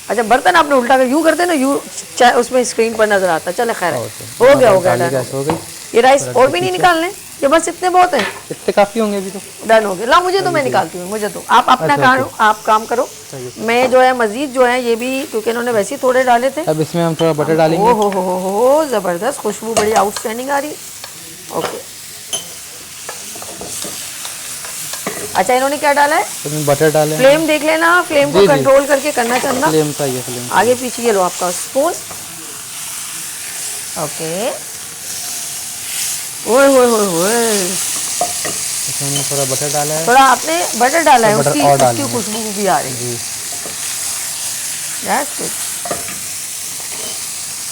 [SPEAKER 2] अच्छा, बर्तन आपने उल्टा कर यूँ करते ना, यूँ उसमें स्क्रीन पर नजर आता। चले खैर, हो गया हो गया, डन हो गई। ये राइस और भी नहीं निकालने, ये बस इतने बहुत हैं?
[SPEAKER 5] इतने काफी होंगे अभी तो।
[SPEAKER 2] डन हो गया। ला मुझे तो, मैं निकालती हूँ, मुझे तो। आप अपना आप काम करो। मैं जो है मजीद जो है ये भी, क्योंकि इन्होंने वैसे ही थोड़े डाले थे।
[SPEAKER 5] अब इसमें हम थोड़ा बटर डालेंगे।
[SPEAKER 2] हो जबरदस्त, खुशबू बड़ी आउटस्टैंडिंग आ रही। ओके, अच्छा, इन्होंने क्या डाला है?
[SPEAKER 5] इसमें बटर डालें।
[SPEAKER 2] फ्लेम देख लेना, फ्लेम को
[SPEAKER 5] जी।
[SPEAKER 2] कंट्रोल करके करना चंदा।
[SPEAKER 5] फ्लेम चाहिए, फ्लेम।
[SPEAKER 2] आगे पीछे ये लो आपका स्पून। ओके, ओए होए होए होए,
[SPEAKER 5] इसमें थोड़ा बटर डाला है।
[SPEAKER 2] थोड़ा आपने बटर डाला है,
[SPEAKER 5] बटर
[SPEAKER 2] उसकी
[SPEAKER 5] और डालेंगे।
[SPEAKER 2] खुशबू भी आ रही है।
[SPEAKER 5] जी।
[SPEAKER 2] That's good।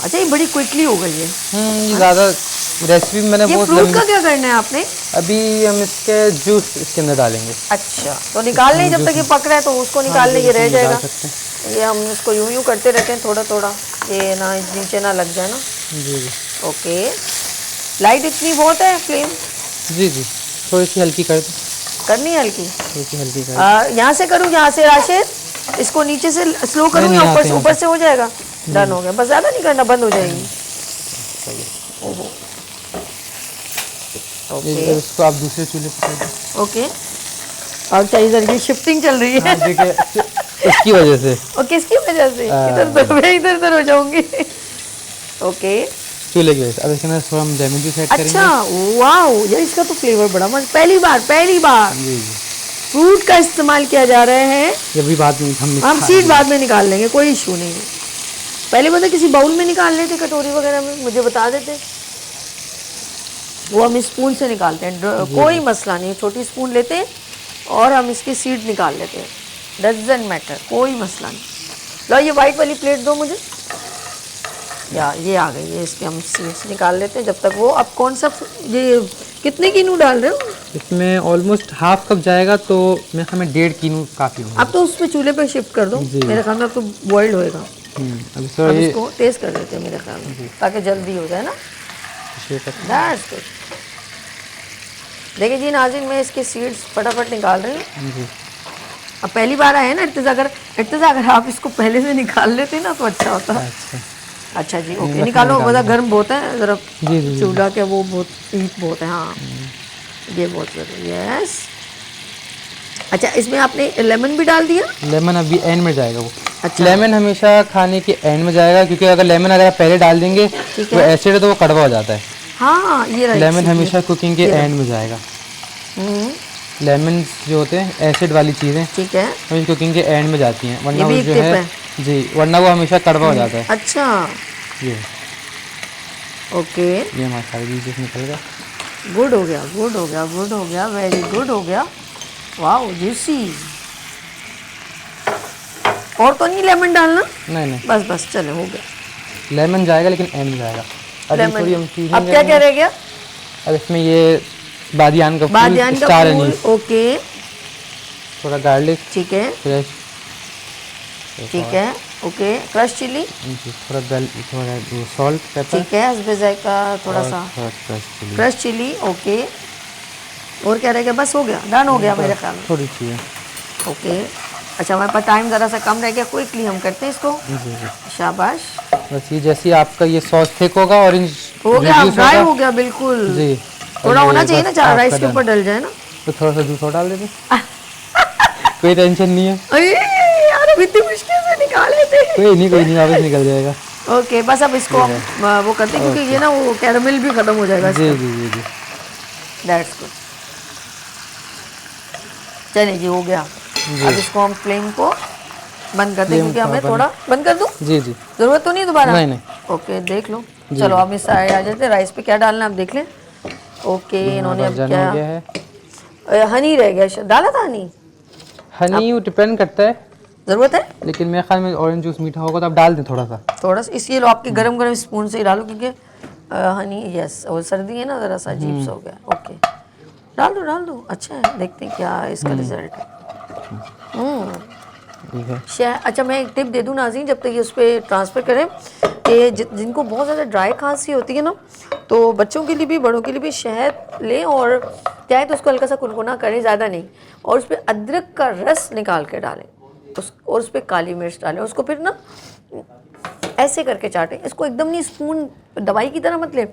[SPEAKER 2] अच्छा, ये बड़ी क्विकली हो गई है।
[SPEAKER 5] ये ज़्यादा रेसिपी मैंने
[SPEAKER 2] ये
[SPEAKER 5] बहुत
[SPEAKER 2] फ्रूट
[SPEAKER 5] लंबी।
[SPEAKER 2] का क्या करना है आपने?
[SPEAKER 5] अभी हम इसके जूस इसके अंदर डालेंगे।
[SPEAKER 2] अच्छा, तो निकाल लें जब तक ये पक रहा है, तो उसको निकाल लें, ये रह जाएगा।
[SPEAKER 5] डाल सकते हैं।
[SPEAKER 2] ये हम इसको यूं यूं करते रहते हैं थोड़ा थोड़ा, ये ना नीचे ना लग जाए ना।
[SPEAKER 5] जी जी
[SPEAKER 2] ओके, लाइट इतनी बहुत है फ्लेम?
[SPEAKER 5] जी जी, थोड़ी सी हल्की कर दो।
[SPEAKER 2] करनी है हल्की?
[SPEAKER 5] थोड़ी सी हल्की कर
[SPEAKER 2] यहाँ से करूँ, यहाँ से राशिद? इसको नीचे से स्लो करूँ
[SPEAKER 5] नहीं,
[SPEAKER 2] या
[SPEAKER 5] यहाँ
[SPEAKER 2] ऊपर
[SPEAKER 5] से,
[SPEAKER 2] से?
[SPEAKER 5] यहाँ
[SPEAKER 2] ऊपर से हो जाएगा। डन हो गया, बस ज़्यादा नहीं करना, बंद हो जाएगी। ओहो, ओके
[SPEAKER 5] इसको आप दूसरे चूल्हे पर कर दो।
[SPEAKER 2] ओके। और क्या इधर की शिफ्टिंग चल रही है?
[SPEAKER 5] हाँ, देखिए, उसकी वजह से।
[SPEAKER 2] और किसकी वजह से? इधर उधर हो जाऊंगी। ओके,
[SPEAKER 5] चूल्हे की वजह से। अब इसके अंदर थोड़ा हम लेमन जूस ऐड करेंगे।
[SPEAKER 2] अच्छा, वाओ, यार इसका तो फ्लेवर बड़ा मस्त, पहली बार
[SPEAKER 5] जी जी,
[SPEAKER 2] फ्रूट का इस्तेमाल किया जा रहा है।
[SPEAKER 5] ये भी बाद में
[SPEAKER 2] हम सीड बाद में निकाल लेंगे, कोई इशू नहीं है। पहले मतलब किसी बाउल में निकाल लेते, कटोरी वगैरह में, मुझे बता देते, वो हम स्पून से निकालते हैं, कोई मसला नहीं, छोटी स्पून लेते हैं और हम इसकी सीड निकाल लेते हैं, डजंट मैटर, कोई मसला नहीं। लो ये वाइट वाली प्लेट दो मुझे, या ये आ गई है, इसके हम सीड्स निकाल लेते हैं जब तक वो। अब कौन सा ये कितने किनू डाल रहे हो?
[SPEAKER 5] इसमें ऑलमोस्ट हाफ कप जाएगा, तो मेरे ख्याल में 1.5 किलो काफ़ी होगा।
[SPEAKER 2] अब तो उस पे चूल्हे पे शिफ्ट कर दो, मेरे ख्याल में अब तो बॉइल्ड होएगा।
[SPEAKER 5] अभी
[SPEAKER 2] अब इसको टेस्ट कर लेते हैं मेरे ख्याल में, ताकि जल्दी हो जाए ना। That's good। देखिए जी नाज़रीन, मैं इसके सीड्स फटाफट निकाल रही हूँ। अब पहली बार आए ना इर्तिज़ा, अगर आप इसको पहले से निकाल लेते ना तो अच्छा होता। अच्छा जी, ओके, निकालो, मतलब गर्म बहुत है ज़रा, चूल्हा के वो बहुत हीट बहुत है। हाँ, ये बहुत ज़रूरी है। यस, अच्छा, इसमें आपने लेमन भी डाल दिया?
[SPEAKER 5] लेमन अभी एंड में जाएगा वो।
[SPEAKER 2] अच्छा,
[SPEAKER 5] लेमन हमेशा खाने के एंड में जाएगा, क्योंकि अगर लेमन अगर आप पहले डाल देंगे तो एसिड है तो वो कड़वा हो जाता है।
[SPEAKER 2] हाँ, ये राइट,
[SPEAKER 5] लेमन हमेशा कुकिंग के एंड में जाएगा। लेमन जो होते हैं एसिड वाली चीज़ें,
[SPEAKER 2] ठीक है,
[SPEAKER 5] हमेशा कुकिंग के एंड में जाती हैं, वरना
[SPEAKER 2] ये भी
[SPEAKER 5] वो
[SPEAKER 2] एक
[SPEAKER 5] जो
[SPEAKER 2] टिप
[SPEAKER 5] है जी, वरना वो हमेशा कड़वा हो जाता है।
[SPEAKER 2] अच्छा,
[SPEAKER 5] ये
[SPEAKER 2] ओके,
[SPEAKER 5] ये हमारा सारी चीज़ निकल गया।
[SPEAKER 2] गुड हो गया, गुड हो गया, गुड हो गया, वेरी गुड हो गया। Wow, juicy. और तो नहीं लेमन डालना?
[SPEAKER 5] नहीं,
[SPEAKER 2] बस बस, चले, हो गया।
[SPEAKER 5] लेमन जाएगा लेकिन एंड में जाएगा। अभी थोड़ी हम चीज़ें
[SPEAKER 2] अब क्या रह गया?
[SPEAKER 5] अब इसमें ये बादियान का
[SPEAKER 2] बादियान का
[SPEAKER 5] स्टार
[SPEAKER 2] फूल,
[SPEAKER 5] एनीस,
[SPEAKER 2] ओके,
[SPEAKER 5] थोड़ा गार्लिक,
[SPEAKER 2] ठीक है,
[SPEAKER 5] फ्रेश,
[SPEAKER 2] ठीक है, ओके, क्रश चिली,
[SPEAKER 5] थोड़ा सॉल्ट, पेपर,
[SPEAKER 2] ठीक है, हस्बे जायका थोड़ा सा, क्रश चिली, ओके। और क्या रह गया? बस हो गया, डन हो गया मेरे ख्याल में।
[SPEAKER 5] थोड़ी चीज़ें,
[SPEAKER 2] ओके, अच्छा, हमारे पास टाइम ज़रा सा कम रह गया, क्विकली हम करते हैं इसको। शाबाश,
[SPEAKER 5] बस ये जैसे ही आपका ये सॉस थिक होगा, ऑरेंज
[SPEAKER 2] हो गया, ड्राई हो गया बिल्कुल
[SPEAKER 5] जी,
[SPEAKER 2] थोड़ा होना चाहिए ना, चार राइस के ऊपर डल जाए ना।
[SPEAKER 5] तो थोड़ा सा दूध और डाल देते कोई टेंशन नहीं है।
[SPEAKER 2] अरे यार, अब इतनी मुश्किल से निकाल लेते हैं।
[SPEAKER 5] कोई नहीं, वापस निकल जाएगा।
[SPEAKER 2] ओके, बस अब इसको हम वो करते हैं, क्योंकि ये ना वो कैरामल भी खत्म हो जाएगा।
[SPEAKER 5] जी जी जी जी,
[SPEAKER 2] दैट्स गुड। चलिए जी, हो गया। अब इसको हम फ्लेम को बंद कर दें, क्योंकि हमें थोड़ा बंद कर दूं?
[SPEAKER 5] जी जी,
[SPEAKER 2] जरूरत तो नहीं दोबारा?
[SPEAKER 5] नहीं।
[SPEAKER 2] ओके, देख लो। चलो अब इस साइड आ जाते हैं, राइस पे क्या डालना है आप देख लें। ओके, इन्होंने अब क्या है, हनी रह गया, डाला था हनी?
[SPEAKER 5] हनी वो डिपेंड करता है,
[SPEAKER 2] जरूरत है,
[SPEAKER 5] लेकिन मेरे ख्याल में ऑरेंज जूस मीठा होगा तो आप डाल दें थोड़ा सा।
[SPEAKER 2] इसलिए लो, आपके गरम गरम स्पून से ही डालो, क्योंकि हनी, यस, और सर्दी है ना, ज़रा सा अजीब सा हो गया। ओके, डाल दो, अच्छा है, देखते हैं क्या इसका रिजल्ट है। अच्छा, मैं एक टिप दे दूं नाज़रीन, जब तक ये उस पर ट्रांसफ़र करें, कि जिनको बहुत ज़्यादा ड्राई खांसी होती है ना, तो बच्चों के लिए भी बड़ों के लिए भी शहद लें, और क्या है तो उसको हल्का सा कुनकुना करें, ज़्यादा नहीं, और उस पर अदरक का रस निकाल के डालें, और उस पर काली मिर्च डालें, उसको फिर ना ऐसे करके चाटें। इसको एकदम नहीं स्पून दवाई की तरह मत लें,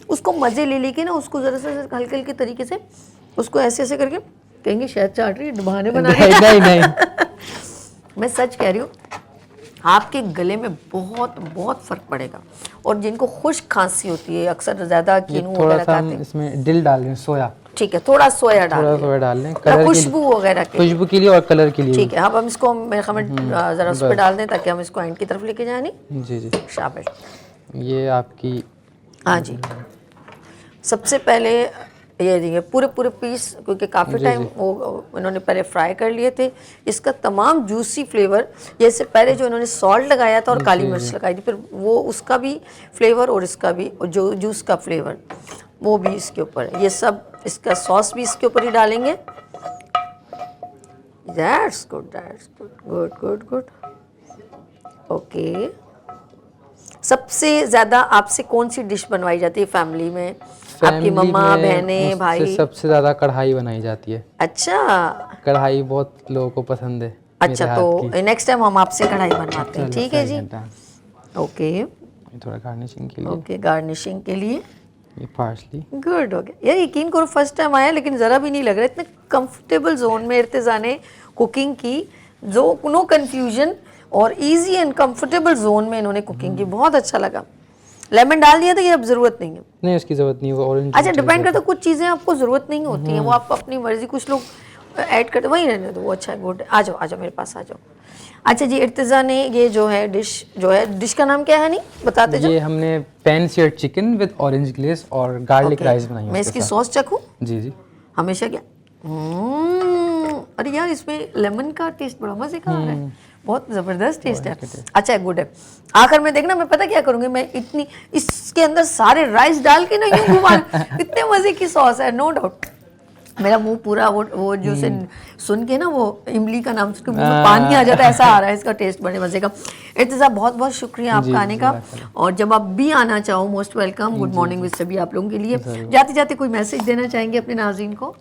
[SPEAKER 2] उसको मज़े ले लेके ना, उसको ज़रा सा हल्के हल्के तरीके से उसको ऐसे करके, कहेंगे शहद चाट रही, बहाने बना रही। नहीं मैं सच कह रही हूँ, आपके गले में बहुत बहुत फ़र्क पड़ेगा। और जिनको खुश्क खांसी होती है, अक्सर ज़्यादा कीनू वगैरह खाते हैं,
[SPEAKER 5] इसमें दिल डाल लें, सोया,
[SPEAKER 2] ठीक है, थोड़ा सोया डाल लें, खुशबू वगैरह के,
[SPEAKER 5] खुशबू के लिए और कलर के लिए,
[SPEAKER 2] ठीक है। अब हम इसको मेरे ख्याल में ज़रा उस पर डाल दें, ताकि हम इसको एंड की तरफ लेके जाए। नहीं
[SPEAKER 5] जी जी,
[SPEAKER 2] शाबाश।
[SPEAKER 5] ये आपकी,
[SPEAKER 2] हाँ जी, सबसे पहले ये देखिए पूरे पीस, क्योंकि काफ़ी टाइम वो इन्होंने पहले फ्राई कर लिए थे, इसका तमाम जूसी फ्लेवर, जैसे पहले जो इन्होंने सॉल्ट लगाया था और काली मिर्च लगाई थी, फिर वो उसका भी फ्लेवर और इसका भी, और जो जूस का फ्लेवर वो भी इसके ऊपर है। ये सब, इसका सॉस भी इसके ऊपर ही डालेंगे। That's good. ओके, सबसे ज़्यादा आपसे कौन सी डिश बनवाई जाती है फैमिली में? आपकी मम्मा, बहनें, भाई?
[SPEAKER 5] सबसे ज़्यादा कढ़ाई बनाई जाती है।
[SPEAKER 2] अच्छा,
[SPEAKER 5] कढ़ाई बहुत लोगों को पसंद है।
[SPEAKER 2] अच्छा, तो नेक्स्ट टाइम हम आपसे कढ़ाई बनवाते हैं, ठीक है जी। ओके,
[SPEAKER 5] थोड़ा गार्निशिंग के लिए,
[SPEAKER 2] ओके, गार्निशिंग के लिए
[SPEAKER 5] ये पार्सली।
[SPEAKER 2] गुड हो गया यार, यकीन करो फर्स्ट टाइम आया, लेकिन ज़रा भी नहीं लग रहा, इतने कंफर्टेबल जोन में इर्तिज़ा ने कुकिंग की, जो नो कन्फ्यूजन और इजी एंड कंफर्टेबल जोन में इन्होंने कुकिंग की, बहुत अच्छा लगा। लेमन डाल दिया था कि अब ज़रूरत नहीं है?
[SPEAKER 5] नहीं, उसकी ज़रूरत नहीं, वो ऑरेंज।
[SPEAKER 2] अच्छा, डिपेंड करता है, कुछ चीज़ें आपको ज़रूरत नहीं होती हैं, वो आप अपनी मर्जी, कुछ लोग ऐड करते, वहीं रहने दो, वो अच्छा है, गुड। आ जाओ मेरे पास आ जाओ। अच्छा जी, इर्तिज़ा ने ये जो है डिश का नाम क्या है, नहीं बताते जो?
[SPEAKER 5] ये हमने pan seared chicken with orange glaze और गार्लिक राइस बनाई है।
[SPEAKER 2] मैं इसकी सॉस चखूं?
[SPEAKER 5] जी जी।
[SPEAKER 2] हमेशा क्या, अरे यार इसमें लेमन का टेस्ट बड़ा मजे का आ रहा है, बहुत ज़बरदस्त टेस्ट है। अच्छा है, गुड है। आखिर में देखना, मैं पता क्या करूँगी, मैं इतनी इसके अंदर सारे राइस डाल के ना यूँ घुमा, इतने मज़े की सॉस है, नो डाउट। मेरा मुंह पूरा वो जो से सुन के ना, वो इमली का नाम सुन के मुंह में पानी आ जाता है, ऐसा आ रहा है, इसका टेस्ट बड़े मज़े का। इर्तिज़ा बहुत बहुत शुक्रिया आपका आने का, और जब आप भी आना चाहो most welcome. Good morning with सभी आप लोगों के लिए। जाते जाते कोई मैसेज देना चाहेंगे अपने नाज़रीन को?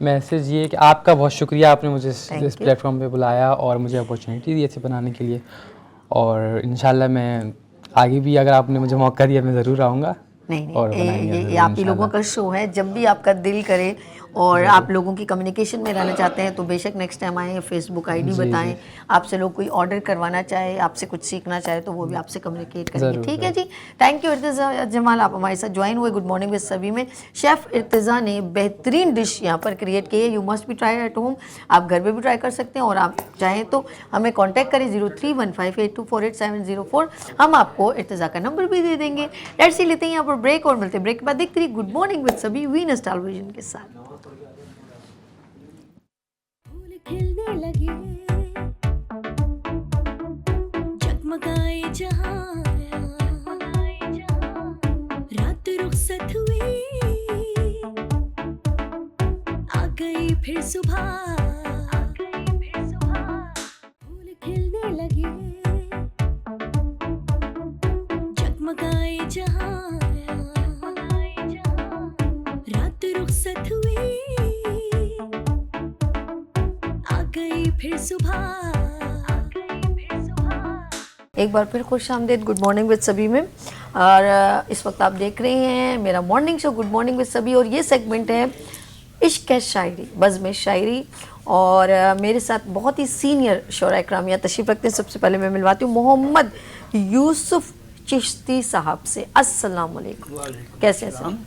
[SPEAKER 5] मैसेज ये कि आपका बहुत शुक्रिया, आपने मुझे इस प्लेटफॉर्म पे बुलाया और मुझे अपॉर्चुनिटी दी ऐसे बनाने के लिए, और इंशाल्लाह मैं आगे भी, अगर आपने मुझे मौका दिया, मैं ज़रूर आऊँगा।
[SPEAKER 2] नहीं, ये आप ही लोगों का शो है, जब भी आपका दिल करे और आप लोगों की कम्युनिकेशन में रहना चाहते हैं तो बेशक नेक्स्ट टाइम आएँ, फेसबुक आईडी बताएं, आपसे लोग कोई ऑर्डर करवाना चाहे, आपसे कुछ सीखना चाहे तो वो भी आपसे कम्युनिकेट करेंगे, ठीक है जी। थैंक यू इर्तिज़ा जमाल, आप हमारे साथ ज्वाइन हुए गुड मॉर्निंग विद सभी में। शेफ़ इर्तिज़ा ने बेहतरीन डिश यहाँ पर क्रिएट की है, you must be try at home. आप घर पर भी ट्राई कर सकते हैं, और आप चाहें तो हमें कॉन्टैक्ट करें 031582487004, हम आपको इर्तिज़ा का नंबर भी दे देंगे। लेट्स सी, लेते हैं यहाँ पर ब्रेक और मिलते हैं ब्रेक के बाद। देखते रहिए गुड मॉर्निंग विद सभी वीनस टेलीविजन के साथ।
[SPEAKER 1] फूल खिलने लगे, जगमगाए जहां, रात रुखसत हुई, आ गई फिर सुबह, फूल खिलने लगे, जगमगाए जहां, रात रुखसत हुई, आ गई फिर सुबह।
[SPEAKER 2] एक बार फिर खुश आमदीद गुड मॉर्निंग विद सभी में, और इस वक्त आप देख रहे हैं मेरा morning show good morning with सभी, और ये सेगमेंट है इश्क है शायरी, बज़्म शायरी, और मेरे साथ बहुत ही सीनियर शोरा इकरामिया तशरीफ़ रखते हैं। सबसे पहले मैं मिलवाती हूँ मोहम्मद यूसुफ चिश्ती साहब से। अस्सलाम वालेकुम, कैसे हैं सर?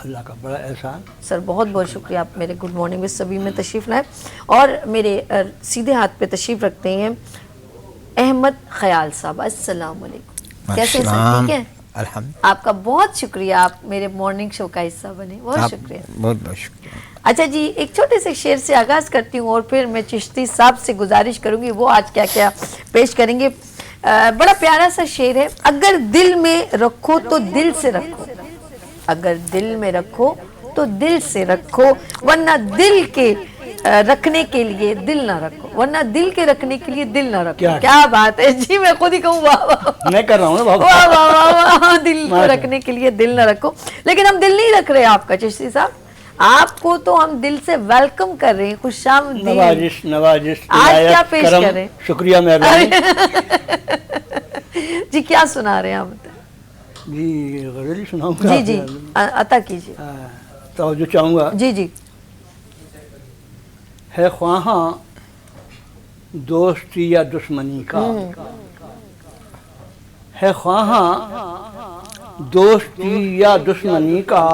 [SPEAKER 6] अल्लाह का बड़ा एहसान।
[SPEAKER 2] सर बहुत बहुत शुक्रिया, आप मेरे गुड मॉर्निंग विद सभी में तशरीफ़ लाए, और मेरे सीधे हाथ पे तशरीफ़ रखते हैं अहमद ख़याल साहब। अस्सलाम वालेकुम, कैसे हैं सर? ठीक है,
[SPEAKER 6] अल्हम्दुलिल्लाह।
[SPEAKER 2] आपका बहुत शुक्रिया, आप मेरे मॉर्निंग शो का हिस्सा बने, बहुत शुक्रिया।
[SPEAKER 6] बहुत बहुत शुक्रिया।
[SPEAKER 2] अच्छा जी, एक छोटे से शेर से आगाज़ करती हूँ और फिर मैं चिश्ती साहब से गुजारिश करूँगी वो आज क्या क्या पेश करेंगे। बड़ा प्यारा सा शेर है, अगर दिल में रखो तो दिल से रखो, अगर दिल में रखो तो दिल से रखो, वरना दिल के रखने के लिए दिल ना रखो, वरना दिल के रखने के लिए दिल ना रखो। क्या बात है जी, मैं खुद ही कहूँ वाह वाह,
[SPEAKER 6] मैं कर रहा हूँ
[SPEAKER 2] वाह वाह वाह वाह, दिल को रखने के लिए दिल ना रखो। लेकिन हम दिल नहीं रख रहे आपका चिश्ती साहब, आपको तो हम दिल से वेलकम कर रहे हैं, खुशामदीद।
[SPEAKER 6] नवाजिश नवाजिश,
[SPEAKER 2] आज क्या पेश कर रहे हैं?
[SPEAKER 6] शुक्रिया मेहरबानी
[SPEAKER 2] जी, क्या सुना रहे हैं आप?
[SPEAKER 6] जी गज़ल सुनाऊंगा।
[SPEAKER 2] जी जी, अता कीजिए।
[SPEAKER 6] तो जो चाहूँगा
[SPEAKER 2] जी जी।
[SPEAKER 6] है ख्वाहां दोस्ती या दुश्मनी का, है ख्वाहां दोस्ती या दुश्मनी का,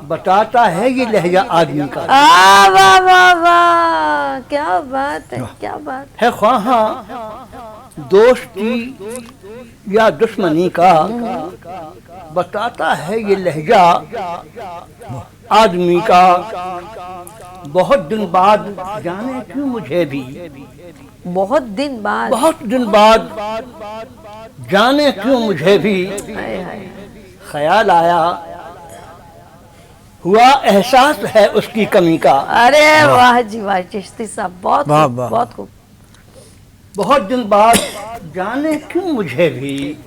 [SPEAKER 6] बताता है ये लहजा आदमी का।
[SPEAKER 2] वाह वाह वाह, क्या बात है, क्या बात
[SPEAKER 6] है ख्वाहां दोस्ती या दुश्मनी का, बताता है ये लहजा आदमी का। बहुत दिन बाद जाने क्यों मुझे भी,
[SPEAKER 2] बहुत दिन बाद,
[SPEAKER 6] बहुत दिन बाद जाने क्यों मुझे भी,
[SPEAKER 2] हाय हाय,
[SPEAKER 6] ख्याल आया हुआ एहसास है उसकी कमी का।
[SPEAKER 2] अरे वाह जी वाह चिश्ती साहब, बहुत खूब, बहुत खूब।
[SPEAKER 6] बहुत दिन बाद जाने क्यों मुझे भी,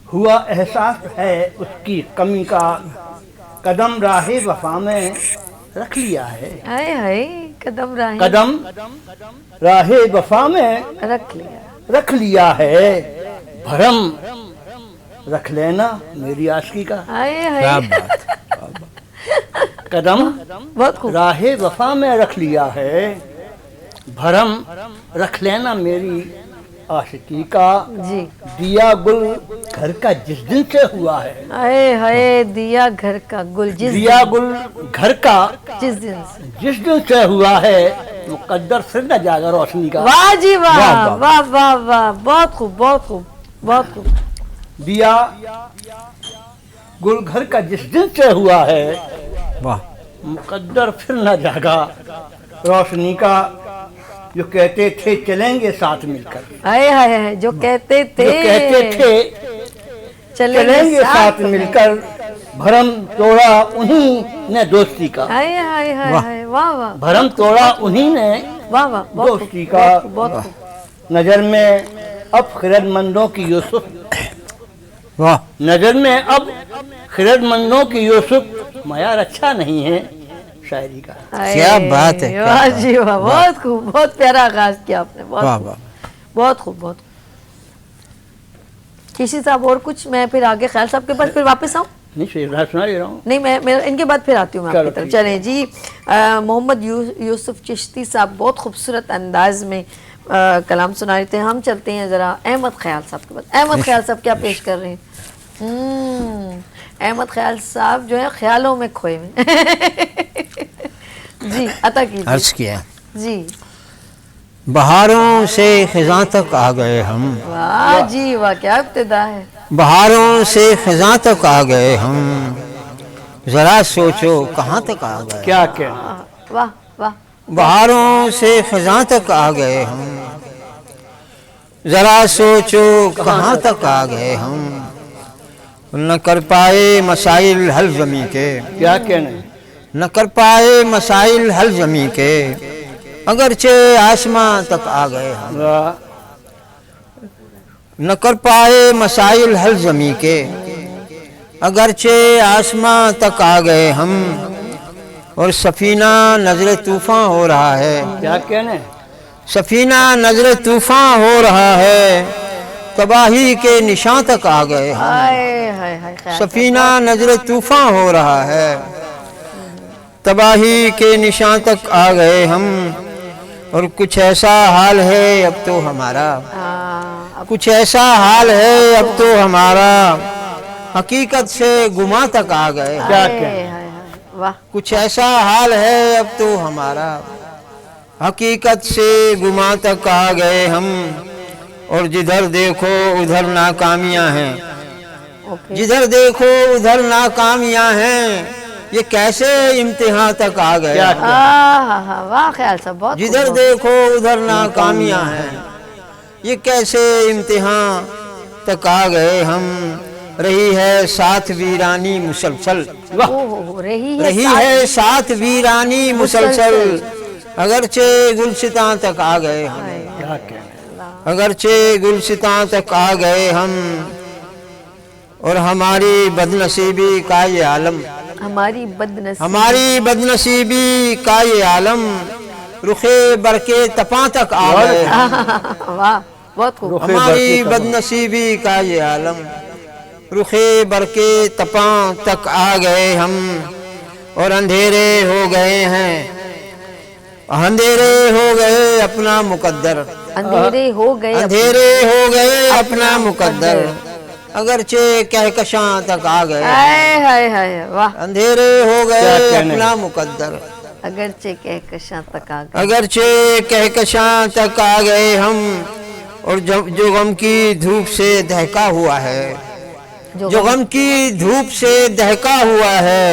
[SPEAKER 6] हुआ एहसास है उसकी कमी का, कदम राहे वफा में रख लिया है।
[SPEAKER 2] हाय हाय, कदम
[SPEAKER 6] राहे वफा में रख लिया है, भरम रख लेना मेरी आशिकी का।
[SPEAKER 2] हाय हाय,
[SPEAKER 6] कदम
[SPEAKER 2] बहुत खूब।
[SPEAKER 6] राहे वफा में रख लिया है, भरम रख लेना मेरी आशिकी का
[SPEAKER 2] जी।
[SPEAKER 6] दिया गुल घर का जिस दिन से हुआ है,
[SPEAKER 2] हाय हाय, दिया घर का गुल
[SPEAKER 6] दिया गुल घर का
[SPEAKER 2] जिस दिन से।
[SPEAKER 6] जिस दिन से हुआ है, मुकद्दर फिर न जाएगा रोशनी का।
[SPEAKER 2] वाह जी वाह,
[SPEAKER 6] वाह, वाह।
[SPEAKER 2] वाह वाह वाह, बहुत खूब बहुत खूब बहुत खूब।
[SPEAKER 6] दिया गुल घर का जिस दिन से हुआ है,
[SPEAKER 7] वाह
[SPEAKER 6] मुकद्दर फिर न जागा रोशनी का, जो कहते थे चलेंगे साथ मिलकर,
[SPEAKER 2] हाय हाय हाय, जो कहते थे
[SPEAKER 6] जो कहते थे चलेंगे साथ मिलकर, भरम तोड़ा उन्हीं ने दोस्ती का,
[SPEAKER 2] हाय हाय हाय हाय, वाह वाह
[SPEAKER 6] भरम तोड़ा उन्हीं ने
[SPEAKER 2] वाह वाह, बहुत खूब,
[SPEAKER 6] दोस्ती का।
[SPEAKER 2] बहुत खूब, बहुत खूब।
[SPEAKER 6] नजर में अब खिरदमंदों की यूसुफ,
[SPEAKER 7] वाह
[SPEAKER 6] नजर में अब खिरदमंदों की यूसुफ मयार अच्छा नहीं है शायरी का।
[SPEAKER 2] हाय,
[SPEAKER 7] क्या बात है, क्या
[SPEAKER 2] वाह
[SPEAKER 7] बात
[SPEAKER 2] जी वाह, बहुत खूब, बहुत प्यारा आगाज किया आपने, बहुत
[SPEAKER 7] वाह
[SPEAKER 2] खूब,
[SPEAKER 7] वाह
[SPEAKER 2] बहुत खूब बहुत खूब। किसी साहब और कुछ, मैं फिर आगे ख्याल साहब के पास फिर वापस आऊँ?
[SPEAKER 6] नहीं शेर सुना ले रहा हूँ।
[SPEAKER 2] नहीं, मैं इनके बाद फिर आती हूँ मैं
[SPEAKER 6] चलो,
[SPEAKER 2] आपकी तरफ।
[SPEAKER 6] ठीक है।
[SPEAKER 2] चलें जी, मोहम्मद यूसुफ चिश्ती साहब बहुत खूबसूरत अंदाज में कलाम सुना रहे थे। हम चलते हैं ज़रा अहमद ख्याल साहब के पास। अहमद ख्याल साहब क्या पेश कर रहे हैं? अहमद ख्याल साहब जो है ख्यालों में खोए हुए जी, अता कीजिए
[SPEAKER 7] अर्ज किया।
[SPEAKER 2] जी।
[SPEAKER 7] बहारों से खिज़ां तक आ गए हम,
[SPEAKER 2] वाह जी वाह, क्या इब्तिदा है।
[SPEAKER 7] बहारों से खिज़ां तक आ गए हम, जरा सोचो कहाँ तक आ गए।
[SPEAKER 6] क्या कहना,
[SPEAKER 2] वाह वाह,
[SPEAKER 7] बहारों से खिज़ां तक आ गए हम, जरा सोचो कहाँ तक आ गए हम, न कर पाए मसाइल हल जमी के,
[SPEAKER 6] क्या कहना,
[SPEAKER 7] न कर पाए मसाइल हल जमी के, अगरचे आसमां तक आ गए हम,
[SPEAKER 6] वाह,
[SPEAKER 7] न कर पाए मसाइल हल जमी के, अगरचे आसमां तक आ गए हम, और सफीना नजर तूफान हो रहा है,
[SPEAKER 6] क्या कहना,
[SPEAKER 7] सफीना नजर तूफान हो रहा है, तबाही के निशान तक आ गए हम,
[SPEAKER 2] हाय हाय हाय, ख्याल
[SPEAKER 7] सफीना नजर तूफान हो रहा है, तबाही के निशान तक आ गए हम, और कुछ ऐसा हाल है अब तो हमारा, कुछ ऐसा हाल है अब तो हमारा, हकीकत से गुमा तक आ गए हम,
[SPEAKER 6] क्या
[SPEAKER 2] हाय
[SPEAKER 6] कहना,
[SPEAKER 2] हाय हाय, वाह
[SPEAKER 7] कुछ ऐसा हाल है अब तो हमारा, हकीकत से गुमा तक आ गए हम, और जिधर देखो उधर नाकामियां हैं,
[SPEAKER 2] ओके।
[SPEAKER 7] जिधर देखो उधर नाकामियां हैं, ये कैसे इम्तिहान तक आ गए
[SPEAKER 6] क्या
[SPEAKER 7] हम।
[SPEAKER 2] हाँ, वाह ख्याल साहब, बहुत खूब,
[SPEAKER 7] जिधर
[SPEAKER 2] बहुत
[SPEAKER 7] देखो उधर नाकामियां हैं, ये कैसे इम्तिहान तक आ गए हम, रही है साथ वीरानी मुसलसल,
[SPEAKER 2] खूब। ओहो,
[SPEAKER 7] रही है साथ वीरानी मुसलसल, अगरचे गुलसितां तक आ गए हम,
[SPEAKER 6] क्या कहना,
[SPEAKER 7] अगरचे गुलसितां तक आ गए हम, और हमारी बदनसीबी का ये आलम,
[SPEAKER 2] हमारी बदनसीबी,
[SPEAKER 7] हमारी बदनसीबी का ये आलम, रुखे बरके तपा तक आ गए हम,
[SPEAKER 2] वाह बहुत खूब।
[SPEAKER 6] रुखे
[SPEAKER 7] हमारी
[SPEAKER 6] बरके तपा।
[SPEAKER 7] बदनसीबी का ये आलम, रुखे बरके तपा तक आ गए हम, और अंधेरे हो गए हैं, अंधेरे हो गए अपना मुकद्दर,
[SPEAKER 2] अंधेरे हो गए,
[SPEAKER 7] अंधेरे हो गए अपना मुकद्दर, अगरचे कहकशां तक आ गए,
[SPEAKER 2] हाय हाय हाय, वाह।
[SPEAKER 7] अंधेरे हो
[SPEAKER 6] क्या
[SPEAKER 7] गए
[SPEAKER 6] कहने?
[SPEAKER 7] अपना मुकद्दर,
[SPEAKER 2] अगरचे कहकशां तक आ गए,
[SPEAKER 7] अगरचे कहकशां तक आ गए हम, और जो गम की धूप से दहका हुआ है, जो गम की धूप से दहका हुआ है,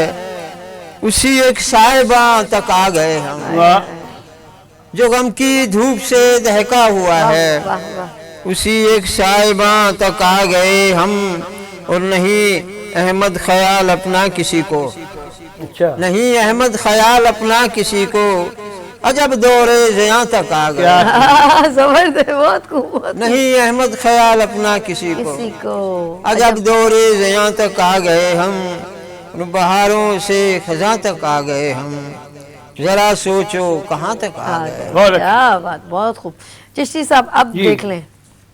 [SPEAKER 7] उसी एक साहिबा तक आ गए हम,
[SPEAKER 6] वाह,
[SPEAKER 7] जो गम की धूप से दहका हुआ है,
[SPEAKER 2] वाह वाह,
[SPEAKER 7] उसी एक साहिबा तक आ गए हम, और नहीं अहमद ख्याल अपना किसी को,
[SPEAKER 6] अच्छा,
[SPEAKER 7] नहीं अहमद ख्याल अपना किसी को, अजब दौरे ज़िया तक आ
[SPEAKER 6] क्या
[SPEAKER 7] गए,
[SPEAKER 2] जबरदस्त, बहुत खूब, बहुत खूब।
[SPEAKER 7] नहीं अहमद ख्याल अपना किसी को,
[SPEAKER 2] किसी को
[SPEAKER 7] अजब दौरे ज़िया तक आ गए हम, और बहारों से खज़ां तक आ गए हम, जरा सोचो कहाँ तक आ गए।
[SPEAKER 6] बहुत
[SPEAKER 2] क्या बात, बहुत खूब। चिश्ती साहब अब
[SPEAKER 6] जी।
[SPEAKER 2] देख लें।